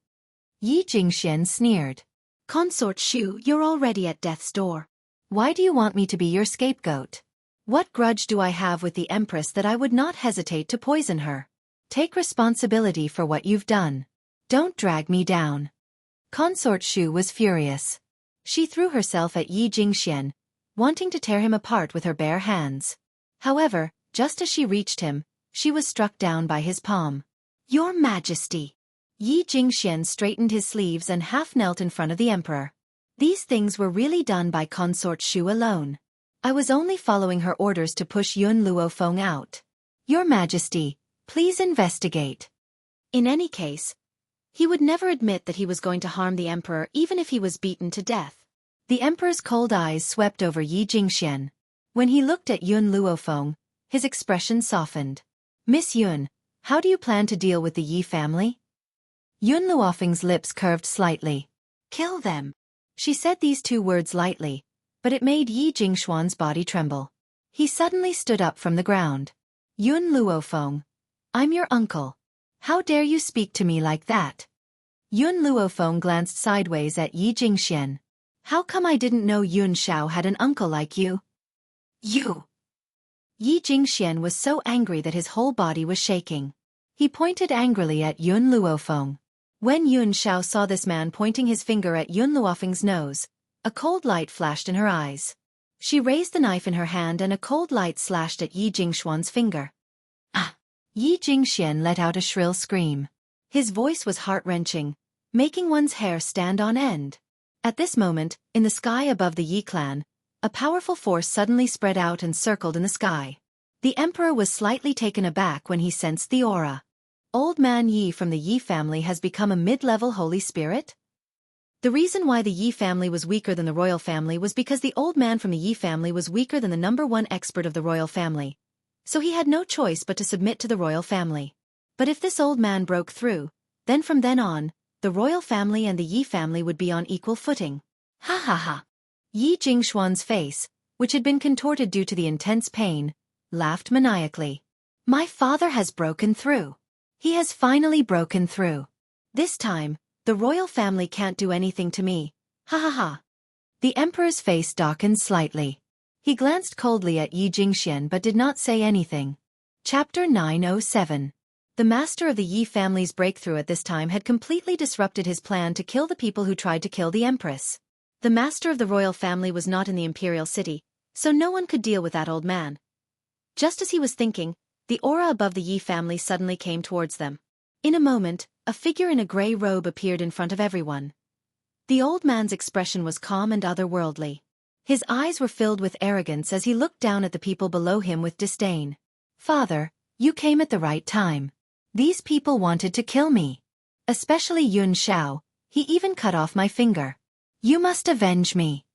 Yi Jingxian sneered. Consort Shu, you're already at death's door. Why do you want me to be your scapegoat? What grudge do I have with the Empress that I would not hesitate to poison her? Take responsibility for what you've done. Don't drag me down. Consort Shu was furious. She threw herself at Yi Jingxian, wanting to tear him apart with her bare hands. However, just as she reached him, she was struck down by his palm. Your Majesty! Yi Jingxian straightened his sleeves and half knelt in front of the Emperor. These things were really done by Consort Shu alone. I was only following her orders to push Yun Luofeng out. Your Majesty, please investigate. In any case, he would never admit that he was going to harm the Emperor even if he was beaten to death. The Emperor's cold eyes swept over Yi Jingxian. When he looked at Yun Luofeng, his expression softened. Miss Yun, how do you plan to deal with the Yi family? Yun Luofeng's lips curved slightly. Kill them. She said these two words lightly, but it made Yi Jingxuan's body tremble. He suddenly stood up from the ground. Yun Luofeng, I'm your uncle. How dare you speak to me like that? Yun Luofeng glanced sideways at Yi Jingxian. How come I didn't know Yun Shao had an uncle like you? You! Yi Jingxian was so angry that his whole body was shaking. He pointed angrily at Yun Luofeng. When Yun Shao saw this man pointing his finger at Yun Luofeng's nose, a cold light flashed in her eyes. She raised the knife in her hand and a cold light slashed at Yi Jingxuan's finger. Ah! Yi Jingxian let out a shrill scream. His voice was heart-wrenching, making one's hair stand on end. At this moment, in the sky above the Yi clan, a powerful force suddenly spread out and circled in the sky. The emperor was slightly taken aback when he sensed the aura. Old man Yi from the Yi family has become a mid-level holy spirit? The reason why the Yi family was weaker than the royal family was because the old man from the Yi family was weaker than the #1 expert of the royal family. So he had no choice but to submit to the royal family. But if this old man broke through, then from then on, the royal family and the Yi family would be on equal footing. Ha ha ha! Yi Jingxuan's face, which had been contorted due to the intense pain, laughed maniacally. My father has broken through. He has finally broken through. This time, the royal family can't do anything to me. Ha ha ha. The emperor's face darkened slightly. He glanced coldly at Yi Jingxian but did not say anything. Chapter 907. The master of the Yi family's breakthrough at this time had completely disrupted his plan to kill the people who tried to kill the empress. The master of the royal family was not in the imperial city, so no one could deal with that old man. Just as he was thinking, the aura above the Yi family suddenly came towards them. In a moment, a figure in a grey robe appeared in front of everyone. The old man's expression was calm and otherworldly. His eyes were filled with arrogance as he looked down at the people below him with disdain. Father, you came at the right time. These people wanted to kill me. Especially Yun Shao, he even cut off my finger. You must avenge me.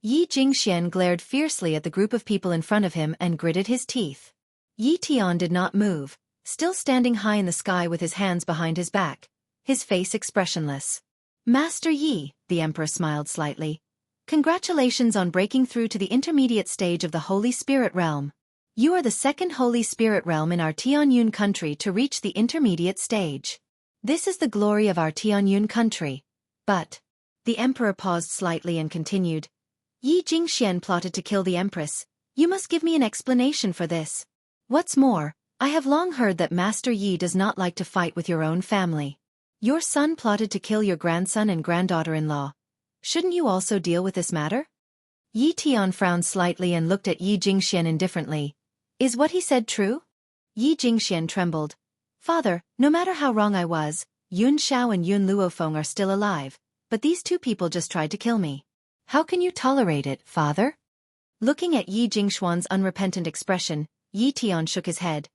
Yi Jingxian glared fiercely at the group of people in front of him and gritted his teeth. Yi Tian did not move, still standing high in the sky with his hands behind his back, his face expressionless. Master Yi, the emperor smiled slightly. Congratulations on breaking through to the intermediate stage of the Holy Spirit realm. You are the second Holy Spirit realm in our Tianyun country to reach the intermediate stage. This is the glory of our Tianyun country. But, the emperor paused slightly and continued. Yi Jingxian plotted to kill the empress. You must give me an explanation for this. What's more, I have long heard that Master Yi does not like to fight with your own family. Your son plotted to kill your grandson and granddaughter-in-law. Shouldn't you also deal with this matter? Yi Tian frowned slightly and looked at Yi Jingxian indifferently. Is what he said true? Yi Jingxian trembled. Father, no matter how wrong I was, Yun Shao and Yun Luofeng are still alive, but these two people just tried to kill me. How can you tolerate it, father? Looking at Yi Jingxuan's unrepentant expression, Yi Tian shook his head.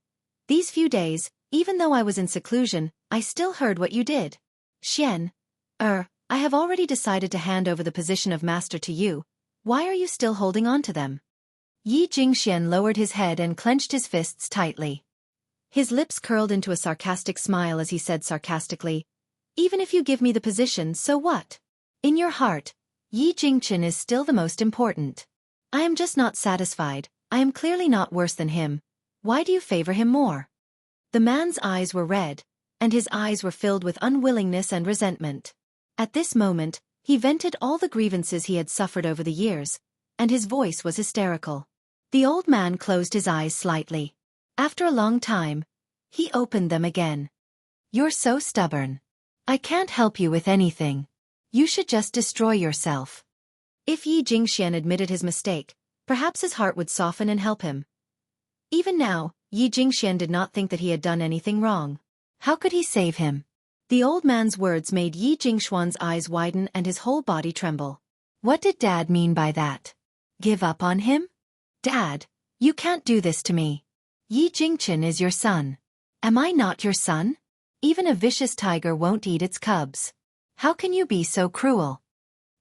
These few days, even though I was in seclusion, I still heard what you did. Xian. I have already decided to hand over the position of master to you. Why are you still holding on to them? Yi Jingxian lowered his head and clenched his fists tightly. His lips curled into a sarcastic smile as he said sarcastically, Even if you give me the position, so what? In your heart, Yi Jingxian is still the most important. I am just not satisfied. I am clearly not worse than him. Why do you favor him more? The man's eyes were red, and his eyes were filled with unwillingness and resentment. At this moment, he vented all the grievances he had suffered over the years, and his voice was hysterical. The old man closed his eyes slightly. After a long time, he opened them again. You're so stubborn. I can't help you with anything. You should just destroy yourself. If Yi Jingxian admitted his mistake, perhaps his heart would soften and help him. Even now, Yi Jingxian did not think that he had done anything wrong. How could he save him? The old man's words made Yi Jingxuan's eyes widen and his whole body tremble. What did Dad mean by that? Give up on him? Dad, you can't do this to me. Yi Jingxian is your son. Am I not your son? Even a vicious tiger won't eat its cubs. How can you be so cruel?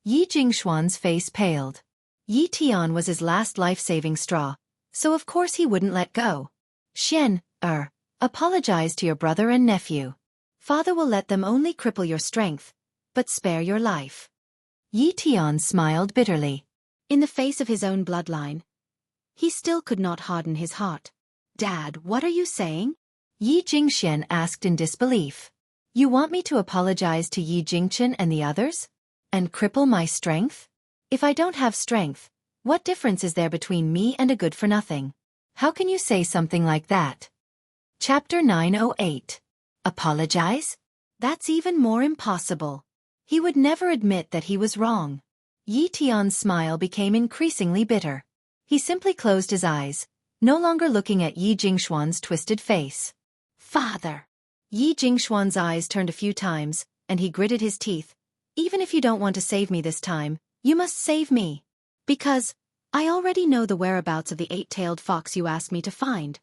Yi Jingxuan's face paled. Yi Tian was his last life-saving straw, so of course he wouldn't let go. Xian, apologize to your brother and nephew. Father will let them only cripple your strength, but spare your life. Yi Tian smiled bitterly. In the face of his own bloodline, he still could not harden his heart. Dad, what are you saying? Yi Jingxian asked in disbelief. You want me to apologize to Yi Jingchen and the others? And cripple my strength? If I don't have strength, what difference is there between me and a good-for-nothing? How can you say something like that? Chapter 908. Apologize? That's even more impossible. He would never admit that he was wrong. Yi Tian's smile became increasingly bitter. He simply closed his eyes, no longer looking at Yi Jingxuan's twisted face. Father! Yi Jingxuan's eyes turned a few times, and he gritted his teeth. Even if you don't want to save me this time, you must save me. Because I already know the whereabouts of the eight-tailed fox you asked me to find.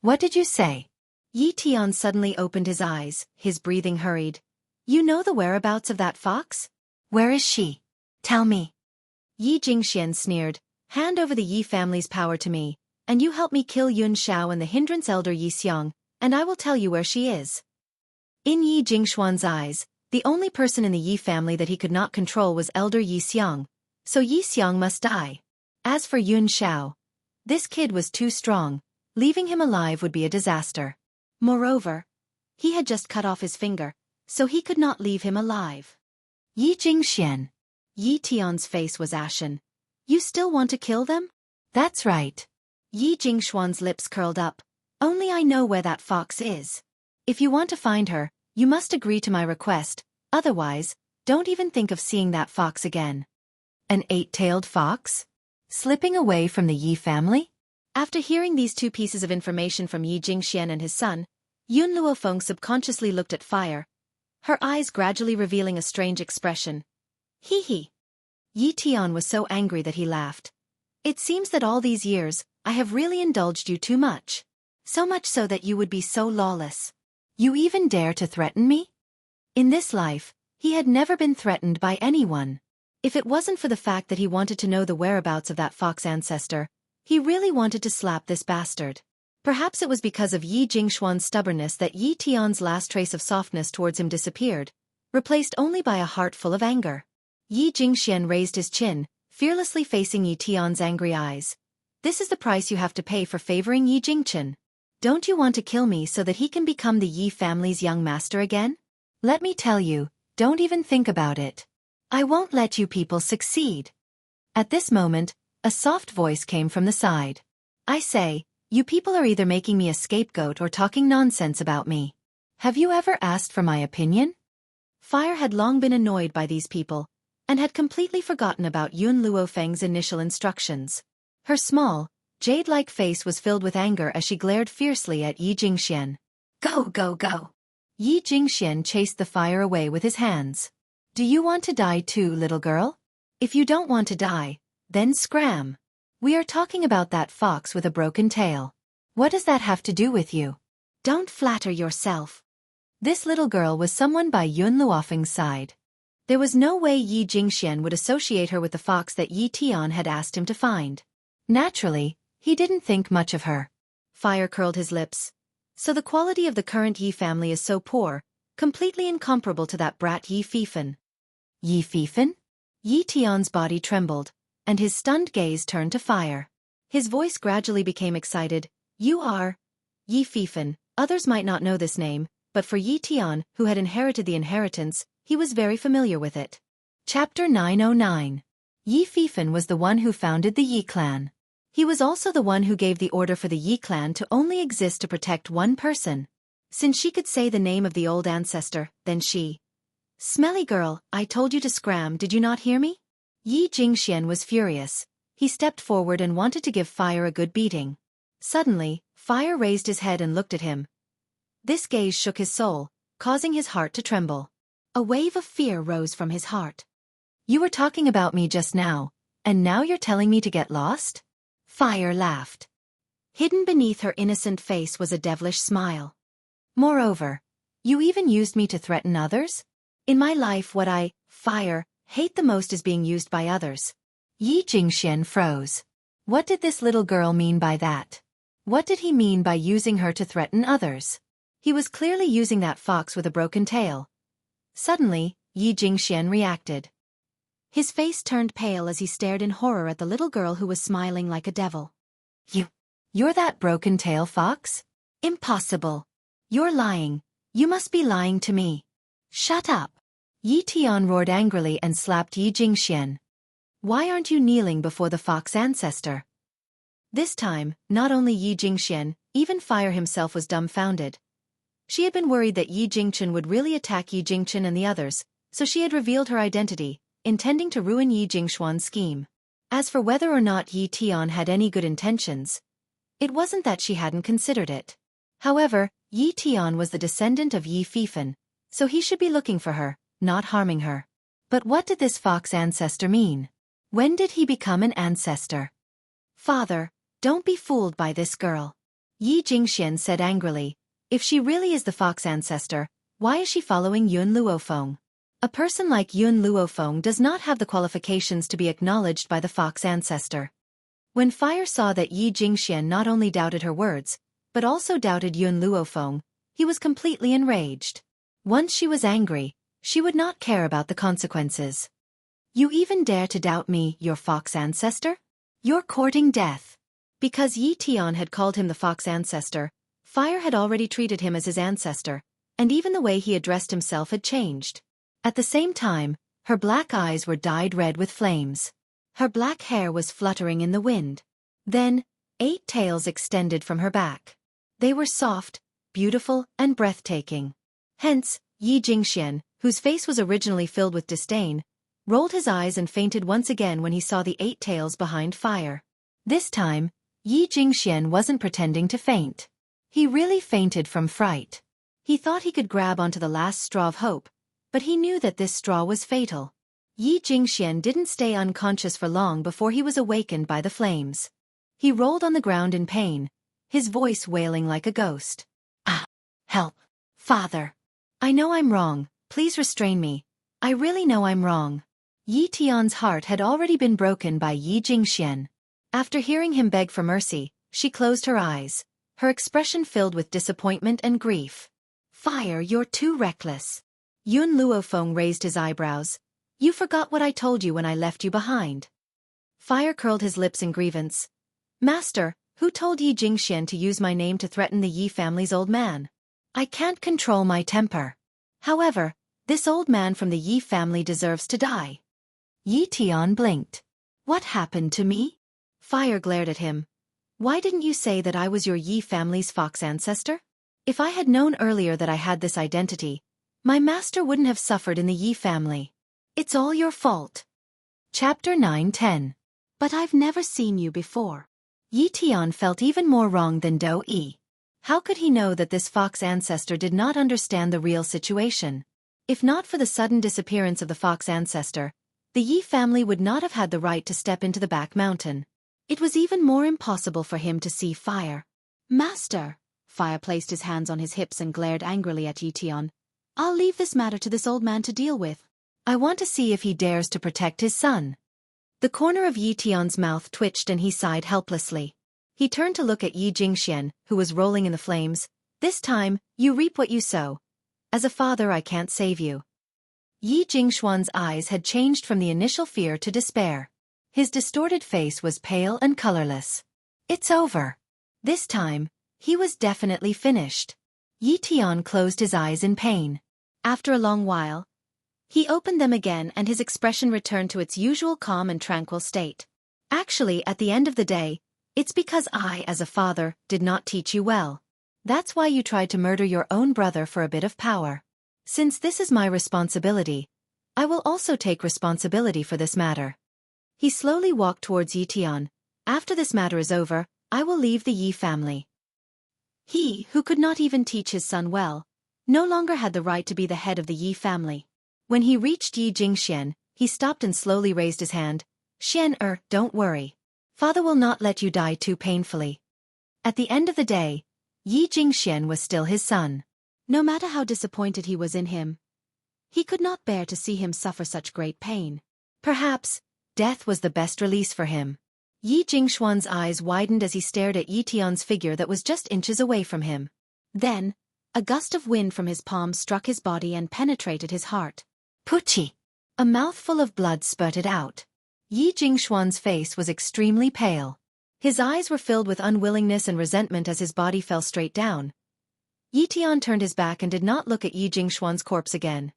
What did you say? Yi Tian suddenly opened his eyes, his breathing hurried. You know the whereabouts of that fox? Where is she? Tell me. Yi Jingxian sneered. Hand over the Yi family's power to me, and you help me kill Yun Xiao and the hindrance elder Yi Xiang, and I will tell you where she is. In Yi Jingxuan's eyes, the only person in the Yi family that he could not control was elder Yi Xiang, so Yi Xiang must die. As for Yun Xiao, this kid was too strong. Leaving him alive would be a disaster. Moreover, he had just cut off his finger, so he could not leave him alive. Yi Jingxian. Yi Tian's face was ashen. You still want to kill them? That's right. Yi Jingxuan's lips curled up. Only I know where that fox is. If you want to find her, you must agree to my request, otherwise, don't even think of seeing that fox again. An eight-tailed fox? Slipping away from the Yi family? After hearing these two pieces of information from Yi Jingxian and his son, Yun Luofeng subconsciously looked at Fire, her eyes gradually revealing a strange expression. Hee hee. Yi Tian was so angry that he laughed. It seems that all these years, I have really indulged you too much. So much so that you would be so lawless. You even dare to threaten me? In this life, he had never been threatened by anyone. If it wasn't for the fact that he wanted to know the whereabouts of that fox ancestor, he really wanted to slap this bastard. Perhaps it was because of Yi Jingxuan's stubbornness that Yi Tian's last trace of softness towards him disappeared, replaced only by a heart full of anger. Yi Jingxian raised his chin, fearlessly facing Yi Tian's angry eyes. This is the price you have to pay for favoring Yi Jingchen. Don't you want to kill me so that he can become the Yi family's young master again? Let me tell you, don't even think about it. I won't let you people succeed. At this moment, a soft voice came from the side. I say, you people are either making me a scapegoat or talking nonsense about me. Have you ever asked for my opinion? Fire had long been annoyed by these people, and had completely forgotten about Yun Luofeng's initial instructions. Her small, jade-like face was filled with anger as she glared fiercely at Yi Jingxian. Go, go, go! Yi Jingxian chased the fire away with his hands. Do you want to die too, little girl? If you don't want to die, then scram. We are talking about that fox with a broken tail. What does that have to do with you? Don't flatter yourself. This little girl was someone by Yun Luofeng's side. There was no way Yi Jingxian would associate her with the fox that Yi Tian had asked him to find. Naturally, he didn't think much of her. Fire curled his lips. So the quality of the current Yi family is so poor, completely incomparable to that brat Yi Fifen. Yi Fifen? Yi Tian's body trembled, and his stunned gaze turned to Fire. His voice gradually became excited. You are Yi Fifen. Others might not know this name, but for Yi Tian, who had inherited the inheritance, he was very familiar with it. Chapter 909. Yi Fifen was the one who founded the Yi clan. He was also the one who gave the order for the Yi clan to only exist to protect one person. Since she could say the name of the old ancestor, then she. Smelly girl, I told you to scram, did you not hear me? Yi Jingxian was furious. He stepped forward and wanted to give Fire a good beating. Suddenly, Fire raised his head and looked at him. This gaze shook his soul, causing his heart to tremble. A wave of fear rose from his heart. You were talking about me just now, and now you're telling me to get lost? Fire laughed. Hidden beneath her innocent face was a devilish smile. Moreover, you even used me to threaten others? In my life what I, Fire, hate the most is being used by others. Yi Jingxian froze. What did this little girl mean by that? What did he mean by using her to threaten others? He was clearly using that fox with a broken tail. Suddenly, Yi Jingxian reacted. His face turned pale as he stared in horror at the little girl who was smiling like a devil. You're that broken tail fox? Impossible. You're lying. You must be lying to me. Shut up. Yi Tian roared angrily and slapped Yi Jingxian. Why aren't you kneeling before the fox ancestor? This time, not only Yi Jingxian, even Fire himself was dumbfounded. She had been worried that Yi Jingchen would really attack Yi Jingchen and the others, so she had revealed her identity, intending to ruin Yi Jingshuan's scheme. As for whether or not Yi Tian had any good intentions, it wasn't that she hadn't considered it. However, Yi Tian was the descendant of Yi Fifen, so he should be looking for her, not harming her. But what did this fox ancestor mean? When did he become an ancestor? Father, don't be fooled by this girl. Yi Jingxian said angrily. If she really is the fox ancestor, why is she following Yun Luofeng? A person like Yun Luofeng does not have the qualifications to be acknowledged by the fox ancestor. When Fire saw that Yi Jingxian not only doubted her words, but also doubted Yun Luofeng, he was completely enraged. Once she was angry, she would not care about the consequences. You even dare to doubt me, your fox ancestor? You're courting death. Because Yi Tian had called him the fox ancestor, Fire had already treated him as his ancestor, and even the way he addressed himself had changed. At the same time, her black eyes were dyed red with flames. Her black hair was fluttering in the wind. Then, 8 tails extended from her back. They were soft, beautiful, and breathtaking. Hence, Yi Jingxian, whose face was originally filled with disdain, rolled his eyes and fainted once again when he saw the 8 tails behind Fire. This time, Yi Jingxian wasn't pretending to faint. He really fainted from fright. He thought he could grab onto the last straw of hope, but he knew that this straw was fatal. Yi Jingxian didn't stay unconscious for long before he was awakened by the flames. He rolled on the ground in pain, his voice wailing like a ghost. Ah! Help! Father! I know I'm wrong, please restrain me. I really know I'm wrong. Yi Tian's heart had already been broken by Yi Jingxian. After hearing him beg for mercy, she closed her eyes, her expression filled with disappointment and grief. Fire, you're too reckless. Yun Luofeng raised his eyebrows. You forgot what I told you when I left you behind. Fire curled his lips in grievance. Master, who told Yi Jingxian to use my name to threaten the Yi family's old man? I can't control my temper. However, this old man from the Yi family deserves to die. Yi Tian blinked. What happened to me? Fire glared at him. Why didn't you say that I was your Yi family's fox ancestor? If I had known earlier that I had this identity, my master wouldn't have suffered in the Yi family. It's all your fault. Chapter 9-10. But I've never seen you before. Yi Tian felt even more wrong than Do Yi. How could he know that this fox ancestor did not understand the real situation? If not for the sudden disappearance of the fox ancestor, the Yi family would not have had the right to step into the back mountain. It was even more impossible for him to see Fire. Master! Fire placed his hands on his hips and glared angrily at Yi Tian. I'll leave this matter to this old man to deal with. I want to see if he dares to protect his son. The corner of Yi Tian's mouth twitched and he sighed helplessly. He turned to look at Yi Jingxian, who was rolling in the flames. This time, you reap what you sow. As a father, I can't save you. Yi Jingshuan's eyes had changed from the initial fear to despair. His distorted face was pale and colorless. It's over. This time, he was definitely finished. Yi Tian closed his eyes in pain. After a long while, he opened them again and his expression returned to its usual calm and tranquil state. Actually, at the end of the day, it's because I, as a father, did not teach you well. That's why you tried to murder your own brother for a bit of power. Since this is my responsibility, I will also take responsibility for this matter. He slowly walked towards Yi Tian. After this matter is over, I will leave the Yi family. He, who could not even teach his son well, no longer had the right to be the head of the Yi family. When he reached Yi Jingxian, he stopped and slowly raised his hand. Don't worry. Father will not let you die too painfully. At the end of the day, Yi Jingxian was still his son. No matter how disappointed he was in him, he could not bear to see him suffer such great pain. Perhaps, death was the best release for him. Yi Jingshuan's eyes widened as he stared at Yi Tian's figure that was just inches away from him. Then, A gust of wind from his palm struck his body and penetrated his heart. Pucci! A mouthful of blood spurted out. Yi Jingxuan's face was extremely pale. His eyes were filled with unwillingness and resentment as his body fell straight down. Yi Tian turned his back and did not look at Yi Jingxuan's corpse again.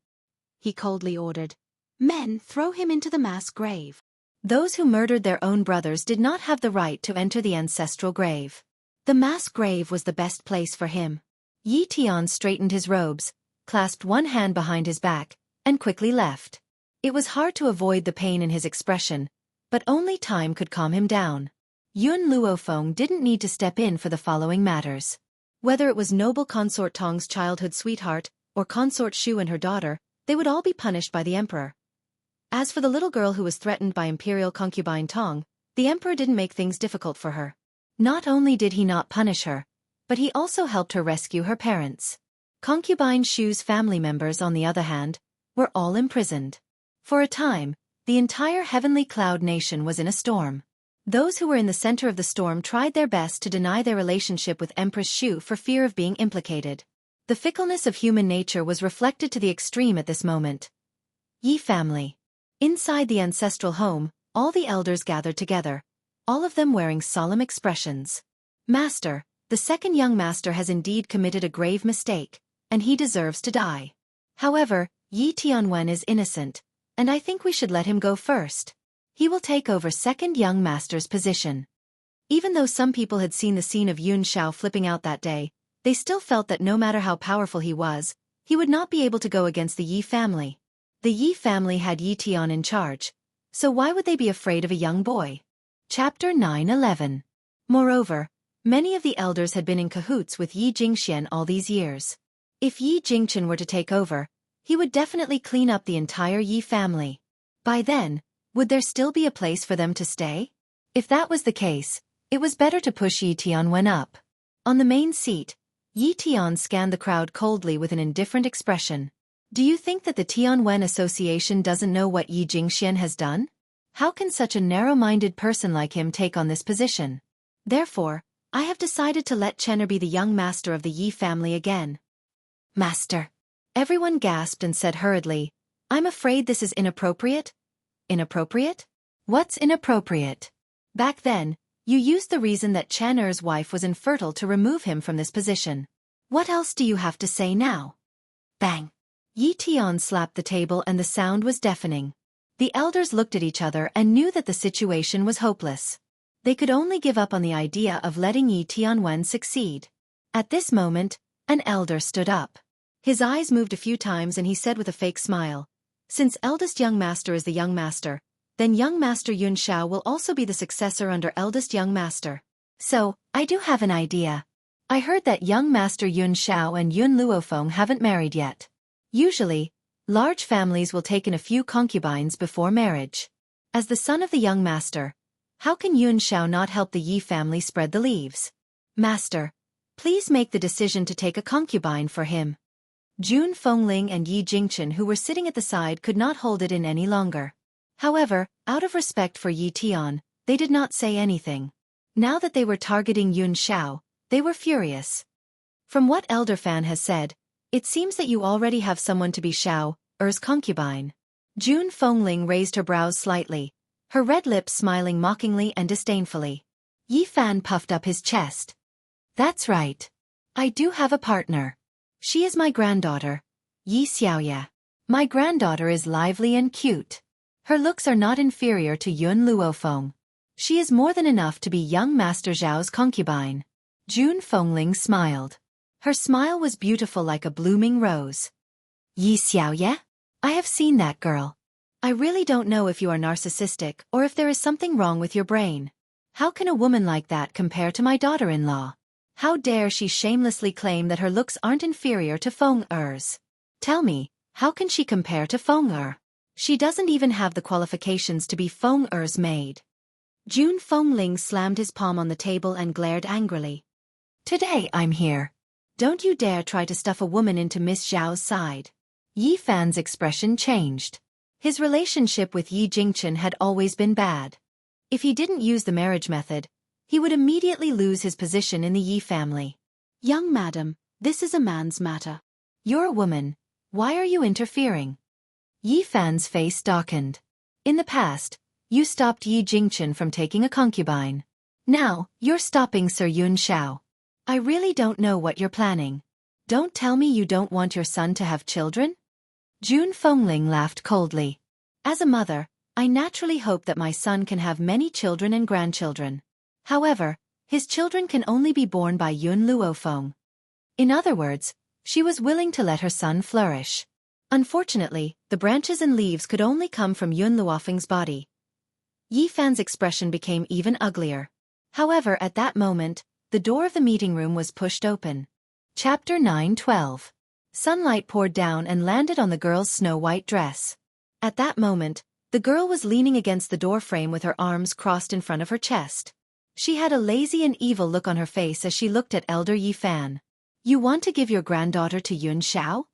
He coldly ordered, "Men, throw him into the mass grave." Those who murdered their own brothers did not have the right to enter the ancestral grave. The mass grave was the best place for him. Yi Tian straightened his robes, clasped one hand behind his back, and quickly left. It was hard to avoid the pain in his expression, but only time could calm him down. Yun Luofeng didn't need to step in for the following matters. Whether it was noble consort Tong's childhood sweetheart, or consort Shu and her daughter, they would all be punished by the emperor. As for the little girl who was threatened by imperial concubine Tong, the emperor didn't make things difficult for her. Not only did he not punish her, but he also helped her rescue her parents. Concubine Shu's family members, on the other hand, were all imprisoned. For a time, the entire Heavenly Cloud Nation was in a storm. Those who were in the center of the storm tried their best to deny their relationship with Empress Shu for fear of being implicated. The fickleness of human nature was reflected to the extreme at this moment. Yi family. Inside the ancestral home, all the elders gathered together, all of them wearing solemn expressions. Master, the second young master has indeed committed a grave mistake, and he deserves to die. However, Yi Tianwen is innocent, and I think we should let him go first. He will take over second young master's position. Even though some people had seen the scene of Yun Shao flipping out that day, they still felt that no matter how powerful he would not be able to go against the Yi family. The Yi family had Yi Tian in charge, so why would they be afraid of a young boy? Chapter 9:11. Moreover, many of the elders had been in cahoots with Yi Jingxian all these years. If Yi Jingchen were to take over, he would definitely clean up the entire Yi family. By then, would there still be a place for them to stay? If that was the case, it was better to push Yi Tianwen up. On the main seat, Yi Tian scanned the crowd coldly with an indifferent expression. Do you think that the Tianwen Association doesn't know what Yi Jingxian has done? How can such a narrow-minded person like him take on this position? Therefore, I have decided to let Chenner be the young master of the Yi family again. Master. Everyone gasped and said hurriedly, I'm afraid this is inappropriate. Inappropriate? What's inappropriate? Back then, you used the reason that Chenner's wife was infertile to remove him from this position. What else do you have to say now? Bang! Yi Tian slapped the table and the sound was deafening. The elders looked at each other and knew that the situation was hopeless. They could only give up on the idea of letting Yi Tianwen succeed. At this moment, an elder stood up. His eyes moved a few times and he said with a fake smile, Since eldest young master is the young master, then young master Yun Shao will also be the successor under eldest young master. So, I do have an idea. I heard that young master Yun Shao and Yun Luofeng haven't married yet. Usually, large families will take in a few concubines before marriage. As the son of the young master, how can Yun Shao not help the Yi family spread the leaves? Master, please make the decision to take a concubine for him. Jun Fengling and Yi Jingchen, who were sitting at the side, could not hold it in any longer. However, out of respect for Yi Tian, they did not say anything. Now that they were targeting Yun Shao, they were furious. From what Elder Fan has said, it seems that you already have someone to be Shao-er's concubine. Jun Fengling raised her brows slightly, her red lips smiling mockingly and disdainfully. Yi Fan puffed up his chest. That's right. I do have a partner. She is my granddaughter, Yi Xiaoya. My granddaughter is lively and cute. Her looks are not inferior to Yun Luofeng. She is more than enough to be young Master Zhao's concubine. Jun Fengling smiled. Her smile was beautiful like a blooming rose. Yi Xiaoya? I have seen that girl. I really don't know if you are narcissistic or if there is something wrong with your brain. How can a woman like that compare to my daughter-in-law? How dare she shamelessly claim that her looks aren't inferior to Feng-er's? Tell me, how can she compare to Feng-er? She doesn't even have the qualifications to be Feng-er's maid. Jun Fengling slammed his palm on the table and glared angrily. Today I'm here. Don't you dare try to stuff a woman into Miss Zhao's side. Yi Fan's expression changed. His relationship with Yi Jingchen had always been bad. If he didn't use the marriage method, he would immediately lose his position in the Yi family. Young madam, This is a man's matter. You're a woman. Why are you interfering? Yi Fan's face darkened. In the past, you stopped Yi Jingchen from taking a concubine. Now, you're stopping Sir Yun Xiao. I really don't know what you're planning. Don't tell me you don't want your son to have children? Jun Fengling laughed coldly. As a mother, I naturally hope that my son can have many children and grandchildren. However, his children can only be born by Yun Luofeng. In other words, she was willing to let her son flourish. Unfortunately, the branches and leaves could only come from Yun Luofeng's body. Yi Fan's expression became even uglier. However, at that moment, the door of the meeting room was pushed open. Chapter 9:12. Sunlight poured down and landed on the girl's snow-white dress. At that moment, the girl was leaning against the door frame with her arms crossed in front of her chest. She had a lazy and evil look on her face as she looked at elder Yi Fan. You want to give your granddaughter to Yun Xiao?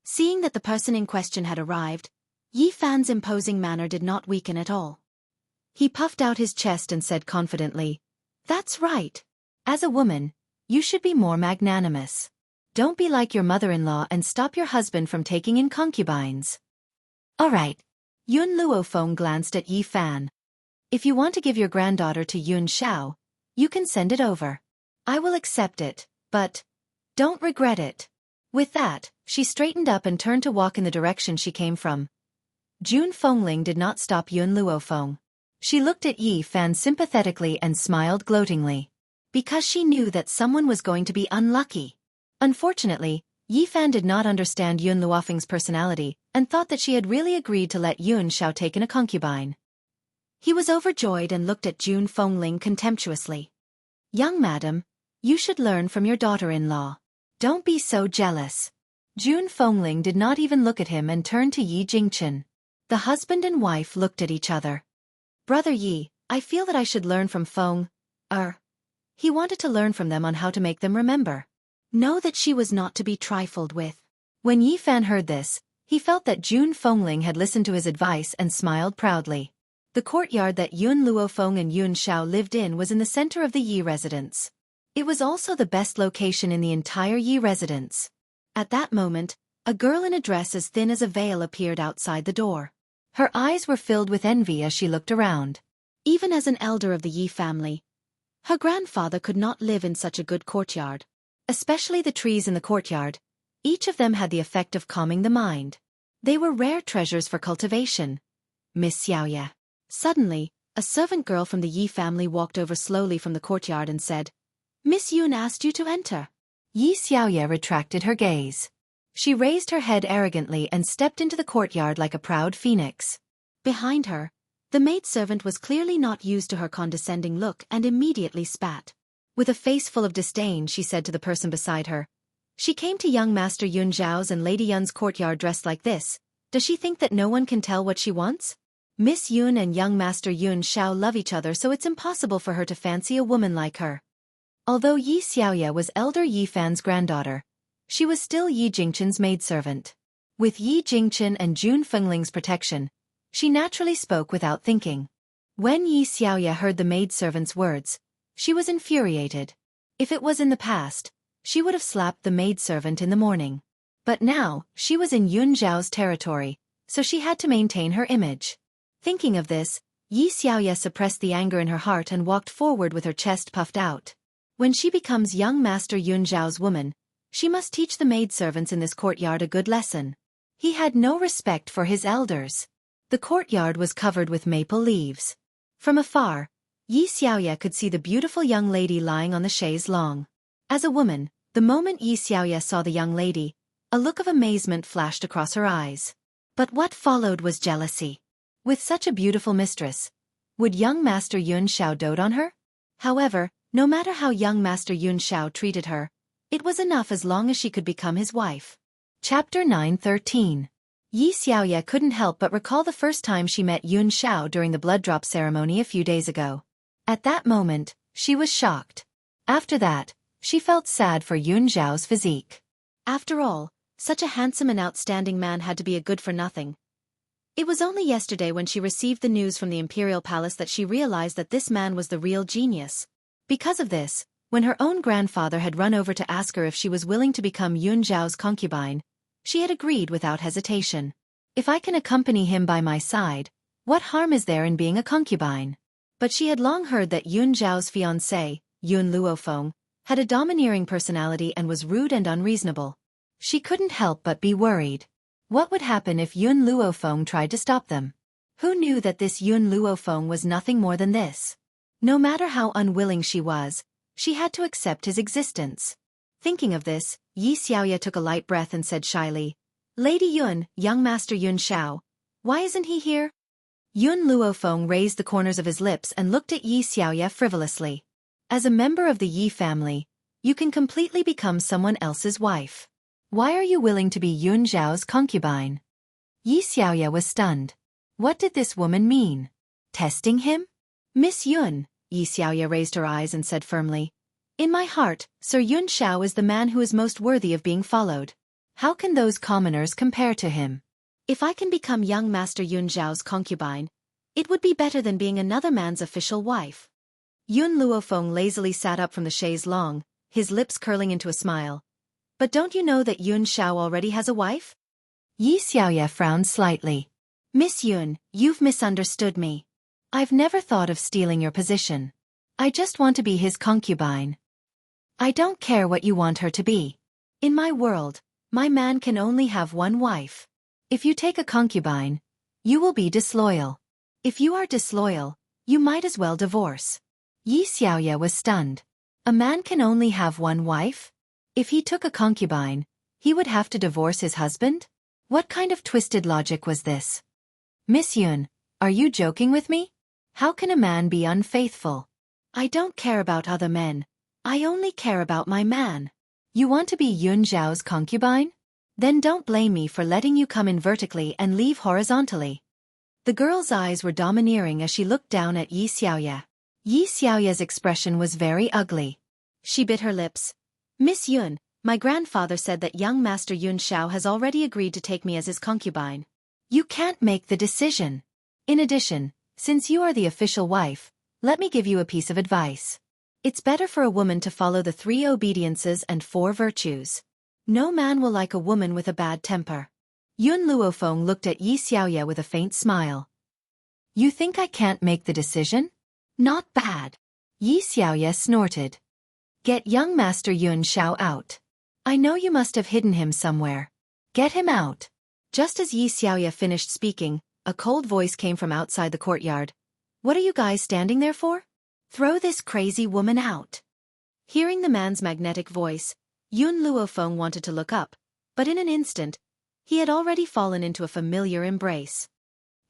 Seeing that the person in question had arrived, Yi Fan's imposing manner did not weaken at all. He puffed out his chest and said confidently, "That's right. As a woman, you should be more magnanimous. Don't be like your mother-in-law and stop your husband from taking in concubines." All right. Yun Luofeng glanced at Yi Fan. If you want to give your granddaughter to Yun Xiao, you can send it over. I will accept it, but don't regret it. With that, she straightened up and turned to walk in the direction she came from. Jun Fengling did not stop Yun Luofeng. She looked at Yi Fan sympathetically and smiled gloatingly. Because she knew that someone was going to be unlucky. Unfortunately, Yi Fan did not understand Yun Luofeng's personality and thought that she had really agreed to let Yun Xiao take in a concubine. He was overjoyed and looked at Jun Fengling contemptuously. Young madam, you should learn from your daughter-in-law. Don't be so jealous. Jun Fengling did not even look at him and turned to Yi Jingchen. The husband and wife looked at each other. Brother Yi, I feel that I should learn from Feng. He wanted to learn from them on how to make them remember. Know that she was not to be trifled with. When Yi Fan heard this, he felt that Jun Fengling had listened to his advice and smiled proudly. The courtyard that Yun Luofeng and Yun Xiao lived in was in the center of the Yi residence. It was also the best location in the entire Yi residence. At that moment, a girl in a dress as thin as a veil appeared outside the door. Her eyes were filled with envy as she looked around. Even as an elder of the Yi family, her grandfather could not live in such a good courtyard. Especially the trees in the courtyard. Each of them had the effect of calming the mind. They were rare treasures for cultivation. Miss Xiaoya. Suddenly, a servant girl from the Yi family walked over slowly from the courtyard and said, Miss Yun asked you to enter. Yi Xiaoya retracted her gaze. She raised her head arrogantly and stepped into the courtyard like a proud phoenix. Behind her, the maidservant was clearly not used to her condescending look and immediately spat. With a face full of disdain, she said to the person beside her, "She came to young Master Yun Zhao's and Lady Yun's courtyard dressed like this. Does she think that no one can tell what she wants? Miss Yun and young Master Yun Xiao love each other, so it's impossible for her to fancy a woman like her." Although Yi Xiaoya was elder Yi Fan's granddaughter, she was still Yi Jingchen's maidservant. With Yi Jingchen and Jun Fengling's protection, she naturally spoke without thinking. When Yi Xiaoya heard the maidservant's words, she was infuriated. If it was in the past, she would have slapped the maidservant in the morning. But now, she was in Yun Zhao's territory, so she had to maintain her image. Thinking of this, Yi Xiaoya suppressed the anger in her heart and walked forward with her chest puffed out. When she becomes young Master Yun Zhao's woman, she must teach the maidservants in this courtyard a good lesson. He had no respect for his elders. The courtyard was covered with maple leaves. From afar, Yi Xiaoya could see the beautiful young lady lying on the chaise longue. As a woman, the moment Yi Xiaoya saw the young lady, a look of amazement flashed across her eyes. But what followed was jealousy. With such a beautiful mistress, would young Master Yun Xiao dote on her? However, no matter how young Master Yun Xiao treated her, it was enough as long as she could become his wife. Chapter 9:13. Yi Xiaoya couldn't help but recall the first time she met Yun Xiao during the blood drop ceremony a few days ago. At that moment, she was shocked. After that, she felt sad for Yun Zhao's physique. After all, such a handsome and outstanding man had to be a good-for-nothing. It was only yesterday when she received the news from the imperial palace that she realized that this man was the real genius. Because of this, When her own grandfather had run over to ask her if she was willing to become Yun Zhao's concubine, she had agreed without hesitation. If I can accompany him by my side, what harm is there in being a concubine? But she had long heard that Yun Zhao's fiancé, Yun Luofeng, had a domineering personality and was rude and unreasonable. She couldn't help but be worried. What would happen if Yun Luofeng tried to stop them? Who knew that this Yun Luofeng was nothing more than this? No matter how unwilling she was, she had to accept his existence. Thinking of this, Yi Xiaoya took a light breath and said shyly, "Lady Yun, young Master Yun Xiao, why isn't he here?" Yun Luofeng raised the corners of his lips and looked at Yi Xiaoya frivolously. As a member of the Yi family, you can completely become someone else's wife. Why are you willing to be Yun Zhao's concubine? Yi Xiaoya was stunned. What did this woman mean? Testing him? Miss Yun, Yi Xiaoya raised her eyes and said firmly, "In my heart, Sir Yun Xiao is the man who is most worthy of being followed. How can those commoners compare to him? If I can become young Master Yun Zhao's concubine, it would be better than being another man's official wife." Yun Luofeng lazily sat up from the chaise longue, his lips curling into a smile. "But don't you know that Yun Xiao already has a wife?" Yi Xiaoya frowned slightly. "Miss Yun, you've misunderstood me. I've never thought of stealing your position. I just want to be his concubine. I don't care what you want her to be. In my world, my man can only have one wife. If you take a concubine, you will be disloyal. If you are disloyal, you might as well divorce." Yi Xiaoya was stunned. A man can only have one wife? If he took a concubine, he would have to divorce his husband? What kind of twisted logic was this? "Miss Yun, are you joking with me? How can a man be unfaithful?" "I don't care about other men. I only care about my man." "You want to be Yun Zhao's concubine? Then don't blame me for letting you come in vertically and leave horizontally." The girl's eyes were domineering as she looked down at Yi Xiaoya. Yi Xiaoya's expression was very ugly. She bit her lips. "Miss Yun, my grandfather said that young Master Yun Xiao has already agreed to take me as his concubine. You can't make the decision. In addition, since you are the official wife, let me give you a piece of advice. It's better for a woman to follow the 3 obediences and 4 virtues. No man will like a woman with a bad temper." Yun Luofeng looked at Yi Xiaoya with a faint smile. "You think I can't make the decision? Not bad." Yi Xiaoya snorted. "Get young Master Yun Xiao out. I know you must have hidden him somewhere. Get him out." Just as Yi Xiaoya finished speaking, a cold voice came from outside the courtyard. "What are you guys standing there for? Throw this crazy woman out." Hearing the man's magnetic voice, Yun Luofeng wanted to look up, but in an instant, he had already fallen into a familiar embrace.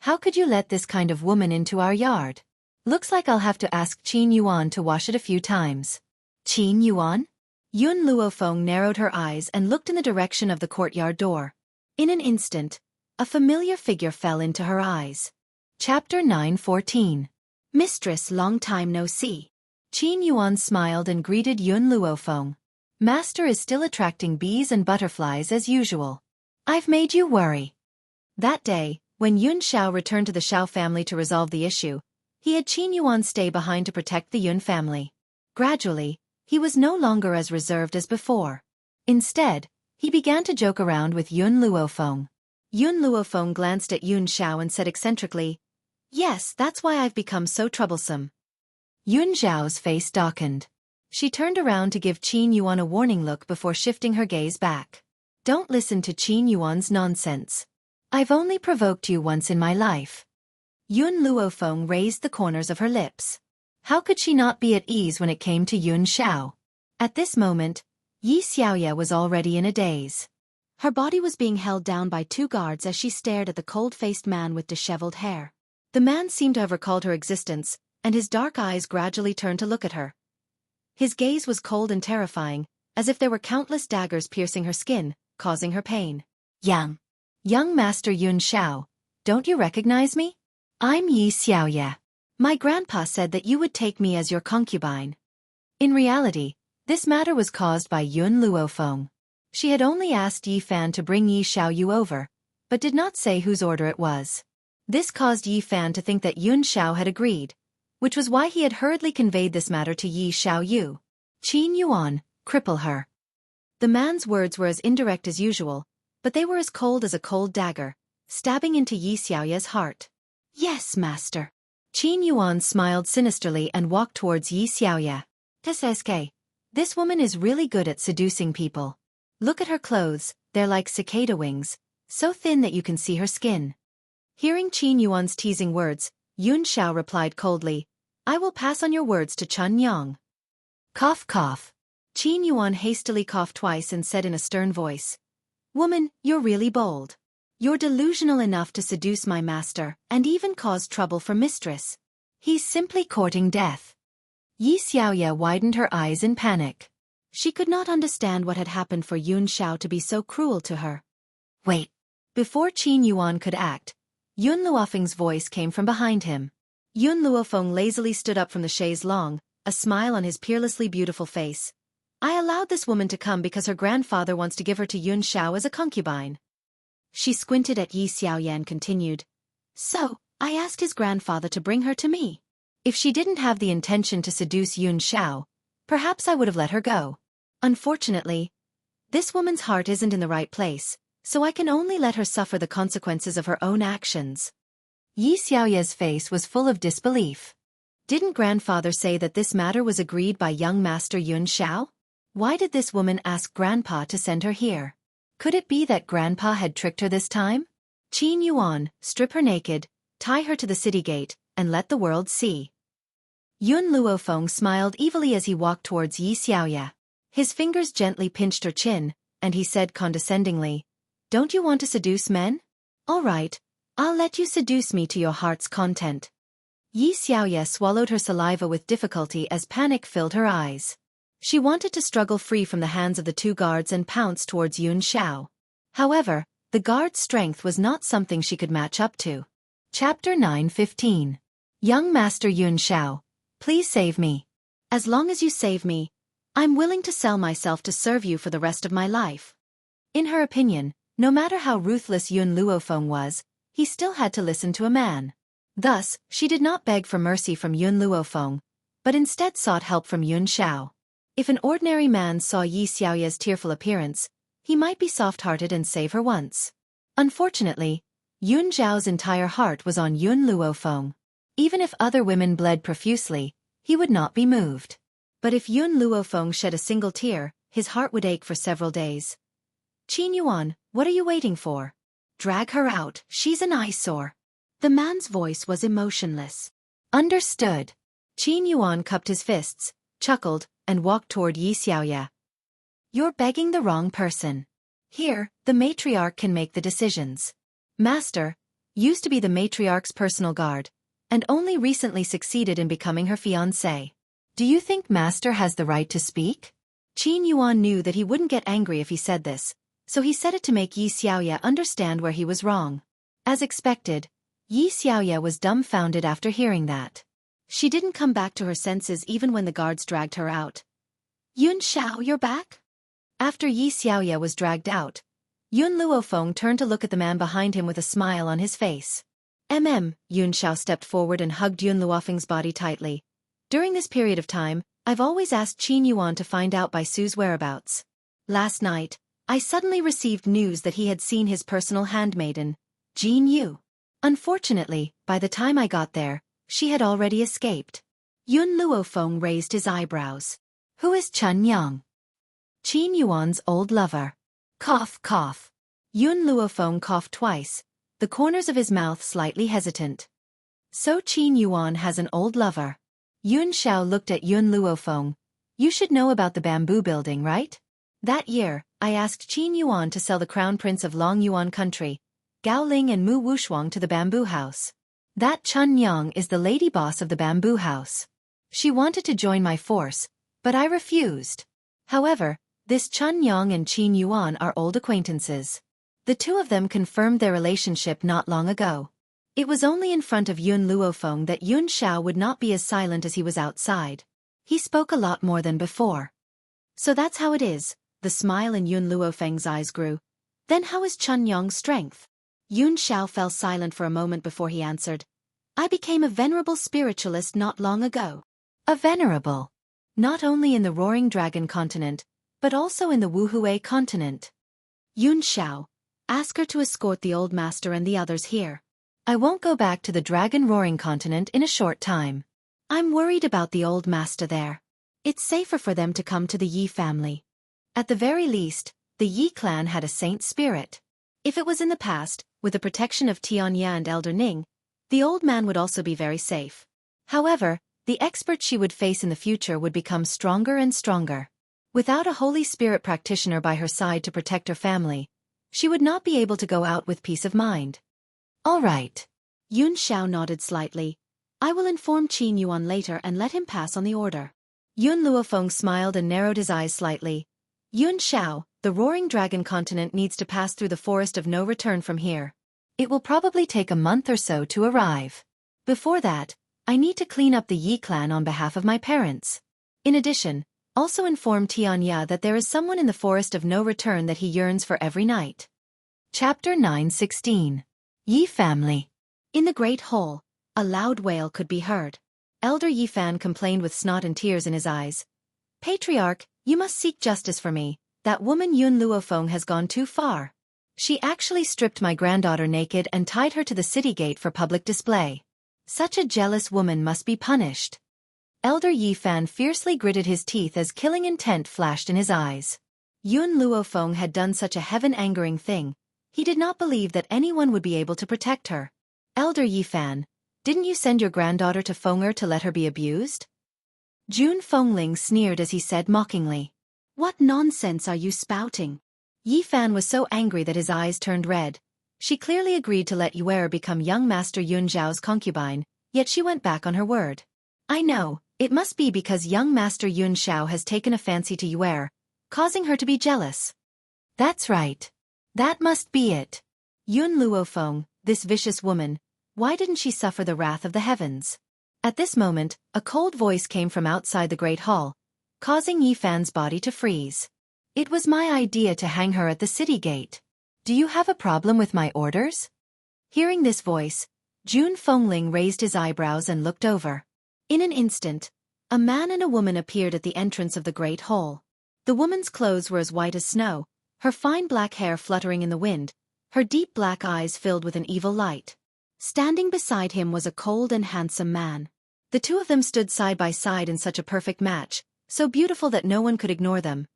"How could you let this kind of woman into our yard? Looks like I'll have to ask Qin Yuan to wash it a few times." "Qin Yuan?" Yun Luofeng narrowed her eyes and looked in the direction of the courtyard door. In an instant, a familiar figure fell into her eyes. Chapter 9:14. "Mistress, long time no see." Qin Yuan smiled and greeted Yun Luofeng. "Master is still attracting bees and butterflies as usual. I've made you worry." That day, when Yun Xiao returned to the Xiao family to resolve the issue, he had Qin Yuan stay behind to protect the Yun family. Gradually, he was no longer as reserved as before. Instead, he began to joke around with Yun Luofeng. Yun Luofeng glanced at Yun Xiao and said eccentrically, "Yes, that's why I've become so troublesome." Yun Xiao's face darkened. She turned around to give Qin Yuan a warning look before shifting her gaze back. "Don't listen to Qin Yuan's nonsense. I've only provoked you once in my life." Yun Luofeng raised the corners of her lips. How could she not be at ease when it came to Yun Xiao? At this moment, Yi Xiaoya was already in a daze. Her body was being held down by 2 guards as she stared at the cold-faced man with disheveled hair. The man seemed to have recalled her existence, and his dark eyes gradually turned to look at her. His gaze was cold and terrifying, as if there were countless daggers piercing her skin, causing her pain. Young Master Yun Xiao, don't you recognize me? I'm Yi Xiaoya. My grandpa said that you would take me as your concubine." In reality, this matter was caused by Yun Luofeng. She had only asked Yi Fan to bring Yi Xiaoyu over, but did not say whose order it was. This caused Yi Fan to think that Yun Xiao had agreed, which was why he had hurriedly conveyed this matter to Yi Xiaoyu. Qin Yuan, cripple her. The man's words were as indirect as usual, but they were as cold as a cold dagger, stabbing into Yi Xiaoya's heart. Yes, master. Qin Yuan smiled sinisterly and walked towards Yi Xiaoya. This woman is really good at seducing people. Look at her clothes, they're like cicada wings, so thin that you can see her skin. Hearing Qin Yuan's teasing words, Yun Xiao replied coldly, I will pass on your words to Chun Yang. Cough cough. Qin Yuan hastily coughed twice and said in a stern voice, Woman, you're really bold. You're delusional enough to seduce my master and even cause trouble for mistress. He's simply courting death. Yi Xiaoya widened her eyes in panic. She could not understand what had happened for Yun Xiao to be so cruel to her. Wait. Before Qin Yuan could act, Yun Luofeng's voice came from behind him. Yun Luofeng lazily stood up from the chaise longue, a smile on his peerlessly beautiful face. I allowed this woman to come because her grandfather wants to give her to Yun Xiao as a concubine. She squinted at Yi Xiaoya and continued, So, I asked his grandfather to bring her to me. If she didn't have the intention to seduce Yun Xiao, perhaps I would have let her go. Unfortunately, this woman's heart isn't in the right place, so I can only let her suffer the consequences of her own actions. Yi Xiaoya's face was full of disbelief. Didn't grandfather say that this matter was agreed by young master Yun Xiao? Why did this woman ask grandpa to send her here? Could it be that grandpa had tricked her this time? Qin Yuan, strip her naked, tie her to the city gate, and let the world see. Yun Luofeng smiled evilly as he walked towards Yi Xiaoya. His fingers gently pinched her chin, and he said condescendingly, Don't you want to seduce men? All right, I'll let you seduce me to your heart's content. Yi Xiaoya swallowed her saliva with difficulty as panic filled her eyes. She wanted to struggle free from the hands of the two guards and pounce towards Yun Xiao. However, the guard's strength was not something she could match up to. Chapter 9:15. Young Master Yun Xiao, please save me. As long as you save me, I'm willing to sell myself to serve you for the rest of my life. In her opinion, no matter how ruthless Yun Luofeng was, he still had to listen to a man. Thus, she did not beg for mercy from Yun Luofeng, but instead sought help from Yun Xiao. If an ordinary man saw Yi Xiaoya's tearful appearance, he might be soft-hearted and save her once. Unfortunately, Yun Xiao's entire heart was on Yun Luofeng. Even if other women bled profusely, he would not be moved. But if Yun Luofeng shed a single tear, his heart would ache for several days. Qin Yuan, what are you waiting for? Drag her out, she's an eyesore. The man's voice was emotionless. Understood. Qin Yuan cupped his fists, chuckled, and walked toward Yi Xiaoya. You're begging the wrong person. Here, the matriarch can make the decisions. Master used to be the matriarch's personal guard, and only recently succeeded in becoming her fiancé. Do you think Master has the right to speak? Qin Yuan knew that he wouldn't get angry if he said this, so he said it to make Yi Xiaoya understand where he was wrong. As expected, Yi Xiaoya was dumbfounded after hearing that. She didn't come back to her senses even when the guards dragged her out. Yun Xiao, you're back? After Yi Xiaoya was dragged out, Yun Luofeng turned to look at the man behind him with a smile on his face. Yun Xiao stepped forward and hugged Yun Luofeng's body tightly. During this period of time, I've always asked Qin Yuan to find out Bai Su's whereabouts. Last night, I suddenly received news that he had seen his personal handmaiden, Jin Yu. Unfortunately, by the time I got there, she had already escaped. Yun Luofeng raised his eyebrows. Who is Chun Yang? Qin Yuan's old lover. Cough, cough. Yun Luofeng coughed twice, the corners of his mouth slightly hesitant. So Qin Yuan has an old lover. Yun Xiao looked at Yun Luofeng. You should know about the bamboo building, right? That year, I asked Qin Yuan to sell the crown prince of Long Yuan country, Gao Ling and Mu Wushuang to the bamboo house. That Chun Yang is the lady boss of the bamboo house. She wanted to join my force, but I refused. However, this Chun Yang and Qin Yuan are old acquaintances. The two of them confirmed their relationship not long ago. It was only in front of Yun Luofeng that Yun Xiao would not be as silent as he was outside. He spoke a lot more than before. So that's how it is. The smile in Yun Luofeng's eyes grew. Then how is Chun Yang's strength? Yun Xiao fell silent for a moment before he answered. I became a venerable spiritualist not long ago. A venerable? not only in the Roaring Dragon continent, but also in the Wuhui continent. Yun Xiao, ask her to escort the old master and the others here. I won't go back to the Dragon Roaring continent in a short time. I'm worried about the old master there. It's safer for them to come to the Yi family. At the very least, the Yi clan had a saint spirit. If it was in the past, with the protection of Tianya and Elder Ning, the old man would also be very safe. However, the expert she would face in the future would become stronger and stronger. Without a Holy Spirit practitioner by her side to protect her family, she would not be able to go out with peace of mind. All right. Yun Xiao nodded slightly. I will inform Qin Yuan later and let him pass on the order. Yun Luofeng smiled and narrowed his eyes slightly. Yun Xiao, the Roaring Dragon continent needs to pass through the forest of no return from here. It will probably take a month or so to arrive. Before that, I need to clean up the Yi clan on behalf of my parents. In addition, also inform Tianya that there is someone in the forest of no return that he yearns for every night. Chapter 9:16. Yi family. In the Great Hall, a loud wail could be heard. Elder Yi Fan complained with snot and tears in his eyes. Patriarch, you must seek justice for me. That woman Yun Luofeng has gone too far. She actually stripped my granddaughter naked and tied her to the city gate for public display. Such a jealous woman must be punished. Elder Yi Fan fiercely gritted his teeth as killing intent flashed in his eyes. Yun Luofeng had done such a heaven-angering thing. He did not believe that anyone would be able to protect her. Elder Yi Fan, didn't you send your granddaughter to Fenger to let her be abused? Jun Fengling sneered as he said mockingly. What nonsense are you spouting? Yi Fan was so angry that his eyes turned red. She clearly agreed to let Yuer become young Master Yun Zhao's concubine, yet she went back on her word. I know, it must be because young Master Yun Zhao has taken a fancy to Yuer, causing her to be jealous. That's right. That must be it. Yun Luofeng, this vicious woman, why didn't she suffer the wrath of the heavens? At this moment, a cold voice came from outside the Great Hall, causing Yi Fan's body to freeze. It was my idea to hang her at the city gate. Do you have a problem with my orders? Hearing this voice, Jun Fengling raised his eyebrows and looked over. In an instant, a man and a woman appeared at the entrance of the Great Hall. The woman's clothes were as white as snow, her fine black hair fluttering in the wind, her deep black eyes filled with an evil light. Standing beside him was a cold and handsome man. The two of them stood side by side in such a perfect match, so beautiful that no one could ignore them.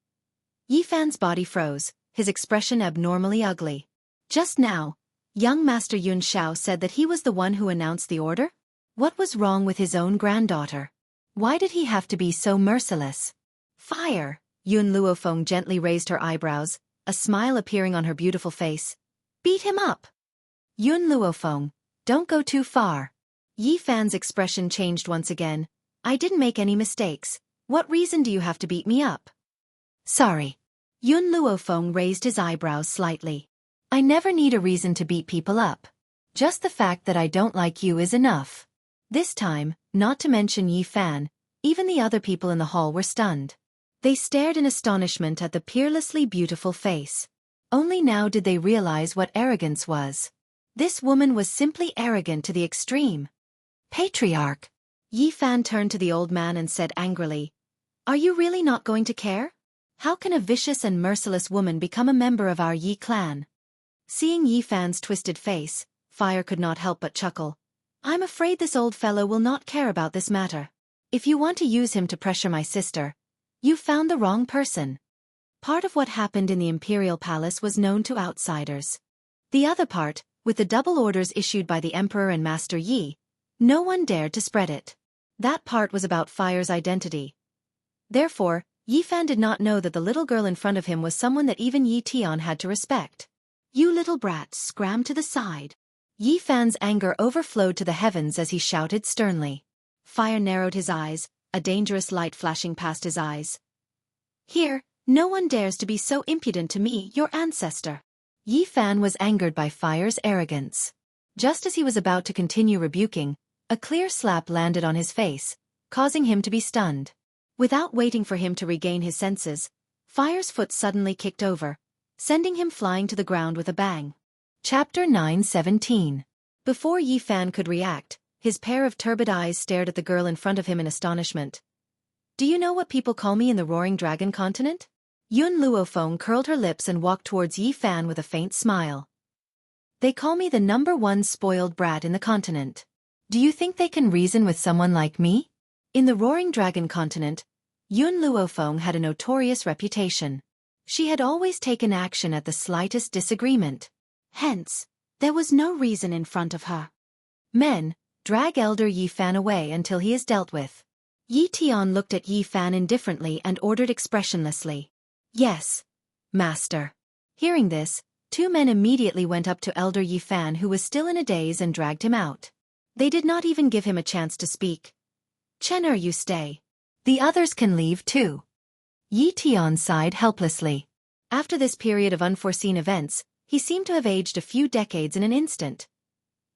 Yi Fan's body froze, his expression abnormally ugly. Just now, young Master Yun Xiao said that he was the one who announced the order? What was wrong with his own granddaughter? Why did he have to be so merciless? Fire! Yun Luofeng gently raised her eyebrows, a smile appearing on her beautiful face. Beat him up! Yun Luofeng, don't go too far. Yi Fan's expression changed once again. I didn't make any mistakes. What reason do you have to beat me up? Sorry. Yun Luofeng raised his eyebrows slightly. I never need a reason to beat people up. Just the fact that I don't like you is enough. This time, not to mention Yi Fan, even the other people in the hall were stunned. They stared in astonishment at the peerlessly beautiful face. Only now did they realize what arrogance was. This woman was simply arrogant to the extreme. Patriarch! Yi Fan turned to the old man and said angrily, Are you really not going to care? How can a vicious and merciless woman become a member of our Yi clan? Seeing Yi Fan's twisted face, Fire could not help but chuckle. I'm afraid this old fellow will not care about this matter. If you want to use him to pressure my sister, you found the wrong person. Part of what happened in the Imperial Palace was known to outsiders. The other part, with the double orders issued by the Emperor and Master Yi, no one dared to spread it. That part was about Fire's identity. Therefore, Yi Fan did not know that the little girl in front of him was someone that even Yi Tian had to respect. You little brat, scram to the side. Yi Fan's anger overflowed to the heavens as he shouted sternly. Fire narrowed his eyes, a dangerous light flashing past his eyes. Here, no one dares to be so impudent to me, your ancestor. Yi Fan was angered by Fire's arrogance. Just as he was about to continue rebuking, a clear slap landed on his face, causing him to be stunned. Without waiting for him to regain his senses, Fire's foot suddenly kicked over, sending him flying to the ground with a bang. Chapter 9:17. Before Yi Fan could react, his pair of turbid eyes stared at the girl in front of him in astonishment. Do you know what people call me in the Roaring Dragon continent? Yun Luofeng curled her lips and walked towards Yi Fan with a faint smile. They call me the #1 spoiled brat in the continent. Do you think they can reason with someone like me? In the Roaring Dragon continent, Yun Luofeng had a notorious reputation. She had always taken action at the slightest disagreement. Hence, there was no reason in front of her. Men, drag Elder Yi Fan away until he is dealt with. Yi Tian looked at Yi Fan indifferently and ordered expressionlessly. Yes, master. Hearing this, 2 men immediately went up to Elder Yi Fan, who was still in a daze, and dragged him out. They did not even give him a chance to speak. Chen, you stay. The others can leave too. Yi Tian sighed helplessly. After this period of unforeseen events, he seemed to have aged a few decades in an instant.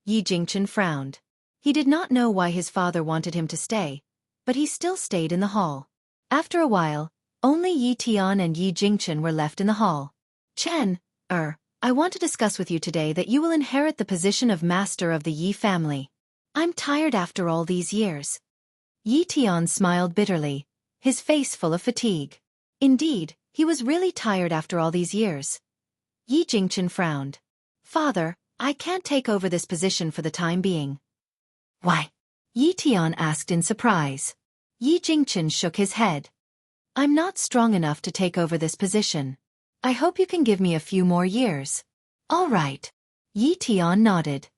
Yi Jingchen frowned. He did not know why his father wanted him to stay, but he still stayed in the hall. After a while, only Yi Tian and Yi Jingchen were left in the hall. Chen, I want to discuss with you today that you will inherit the position of master of the Yi family. I'm tired after all these years. Yi Tian smiled bitterly, his face full of fatigue. Indeed, he was really tired after all these years. Yi Jingchen frowned. Father, I can't take over this position for the time being. Why? Yi Tian asked in surprise. Yi Jingchen shook his head. I'm not strong enough to take over this position. I hope you can give me a few more years. All right. Yi Tian nodded.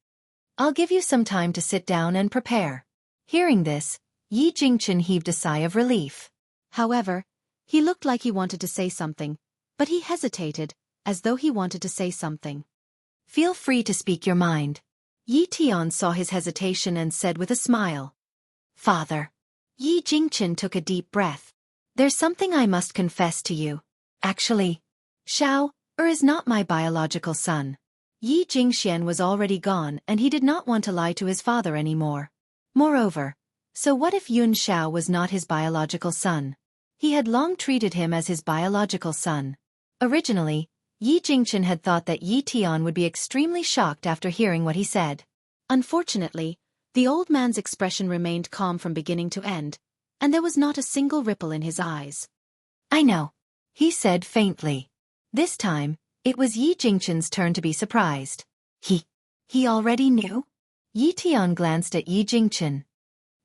I'll give you some time to sit down and prepare. Hearing this, Yi Jingchen heaved a sigh of relief. However, he looked like he wanted to say something, but he hesitated, as though he wanted to say something. Feel free to speak your mind. Yi Tian saw his hesitation and said with a smile. Father. Yi Jingchen took a deep breath. There's something I must confess to you. Actually, Xiao is not my biological son. Yi Jingxian was already gone and he did not want to lie to his father anymore. Moreover, so what if Yun Xiao was not his biological son? He had long treated him as his biological son. Originally, Yi Jingchen had thought that Yi Tian would be extremely shocked after hearing what he said. Unfortunately, the old man's expression remained calm from beginning to end, and there was not a single ripple in his eyes. I know, he said faintly. This time, it was Yi Jingchen's turn to be surprised. He already knew? Yi Tian glanced at Yi Jingchen.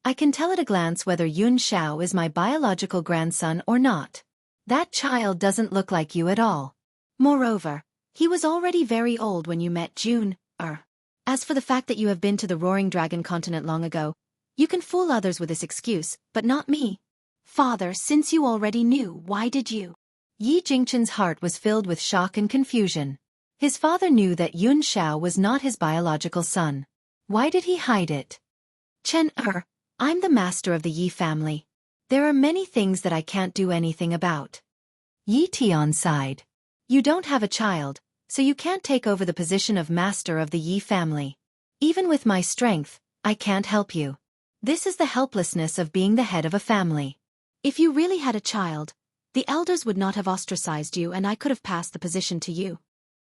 I can tell at a glance whether Yun Xiao is my biological grandson or not. That child doesn't look like you at all. Moreover, he was already very old when you met June. As for the fact that you have been to the Roaring Dragon continent long ago, you can fool others with this excuse, but not me. Father, since you already knew, why did you? Yi Jingchen's heart was filled with shock and confusion. His father knew that Yun Xiao was not his biological son. Why did he hide it? Chen, I'm the master of the Yi family. There are many things that I can't do anything about. Yi Tian sighed. You don't have a child, so you can't take over the position of master of the Yi family. Even with my strength, I can't help you. This is the helplessness of being the head of a family. If you really had a child, the elders would not have ostracized you and I could have passed the position to you.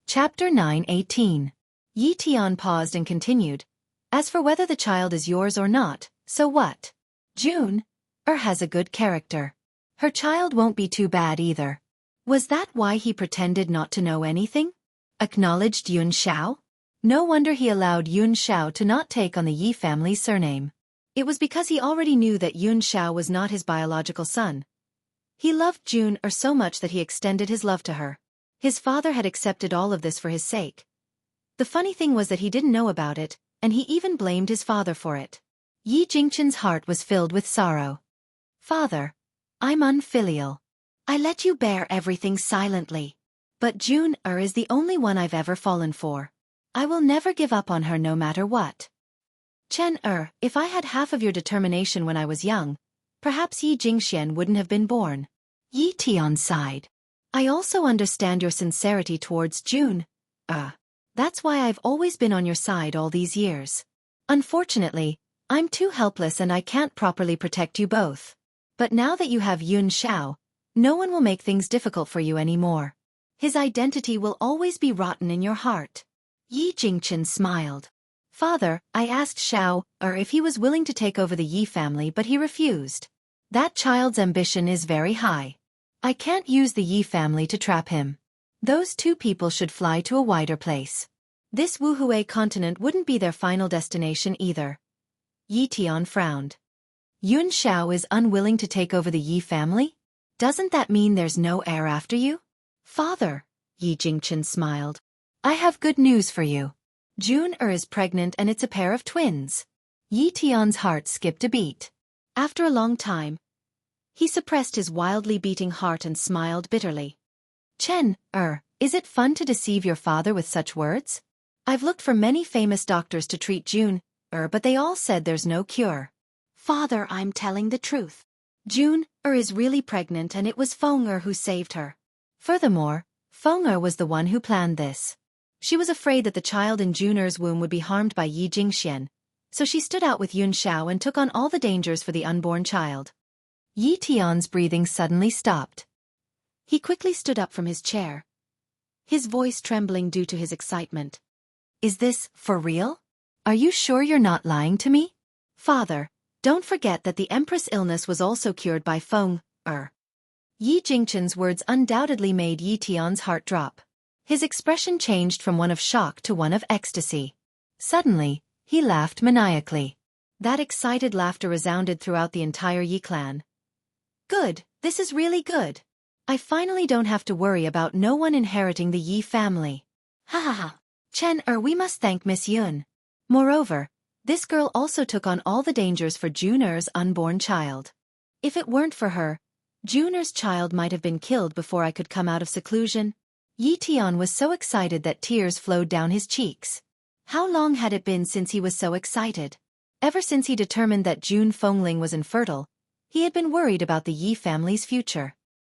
Chapter 9:18. Yi Tian paused and continued. As for whether the child is yours or not, so what? June has a good character. Her child won't be too bad either. Was that why he pretended not to know anything? Acknowledged Yun Xiao? No wonder he allowed Yun Xiao to not take on the Yi family surname. It was because he already knew that Yun Xiao was not his biological son. He loved June so much that he extended his love to her. His father had accepted all of this for his sake. The funny thing was that he didn't know about it, and he even blamed his father for it. Yi Jingchen's heart was filled with sorrow. Father, I'm unfilial. I let you bear everything silently. But June is the only one I've ever fallen for. I will never give up on her no matter what. Chen if I had half of your determination when I was young, perhaps Yi Jingxian wouldn't have been born. Yi Tian sighed. I also understand your sincerity towards June. That's why I've always been on your side all these years. Unfortunately, I'm too helpless and I can't properly protect you both. But now that you have Yun Xiao, no one will make things difficult for you anymore. His identity will always be rotten in your heart. Yi Jingchen smiled. Father, I asked Xiao if he was willing to take over the Yi family, but he refused. That child's ambition is very high. I can't use the Yi family to trap him. Those two people should fly to a wider place. This Wuhui continent wouldn't be their final destination either. Yi Tian frowned. Yun Xiao is unwilling to take over the Yi family? Doesn't that mean there's no heir after you? Father, Yi Jingchen smiled. I have good news for you. Jun is pregnant and it's a pair of twins. Yi Tian's heart skipped a beat. After a long time, he suppressed his wildly beating heart and smiled bitterly. Chen, is it fun to deceive your father with such words? I've looked for many famous doctors to treat Jun, but they all said there's no cure. Father, I'm telling the truth. Jun is really pregnant and it was Feng who saved her. Furthermore, Feng was the one who planned this. She was afraid that the child in Jun's womb would be harmed by Yi Jingxian, so she stood out with Yun Xiao and took on all the dangers for the unborn child. Yi Tian's breathing suddenly stopped. He quickly stood up from his chair, his voice trembling due to his excitement. Is this for real? Are you sure you're not lying to me? Father, don't forget that the Empress' illness was also cured by Feng. Yi Jingchen's words undoubtedly made Yi Tian's heart drop. His expression changed from one of shock to one of ecstasy. Suddenly, he laughed maniacally. That excited laughter resounded throughout the entire Yi clan. Good, this is really good. I finally don't have to worry about no one inheriting the Yi family. Ha ha ha. Chen, we must thank Miss Yun. Moreover, this girl also took on all the dangers for Jun's unborn child. If it weren't for her, Jun's child might have been killed before I could come out of seclusion. Yi Tian was so excited that tears flowed down his cheeks. How long had it been since he was so excited? Ever since he determined that Jun Fengling was infertile, he had been worried about the Yi family's future.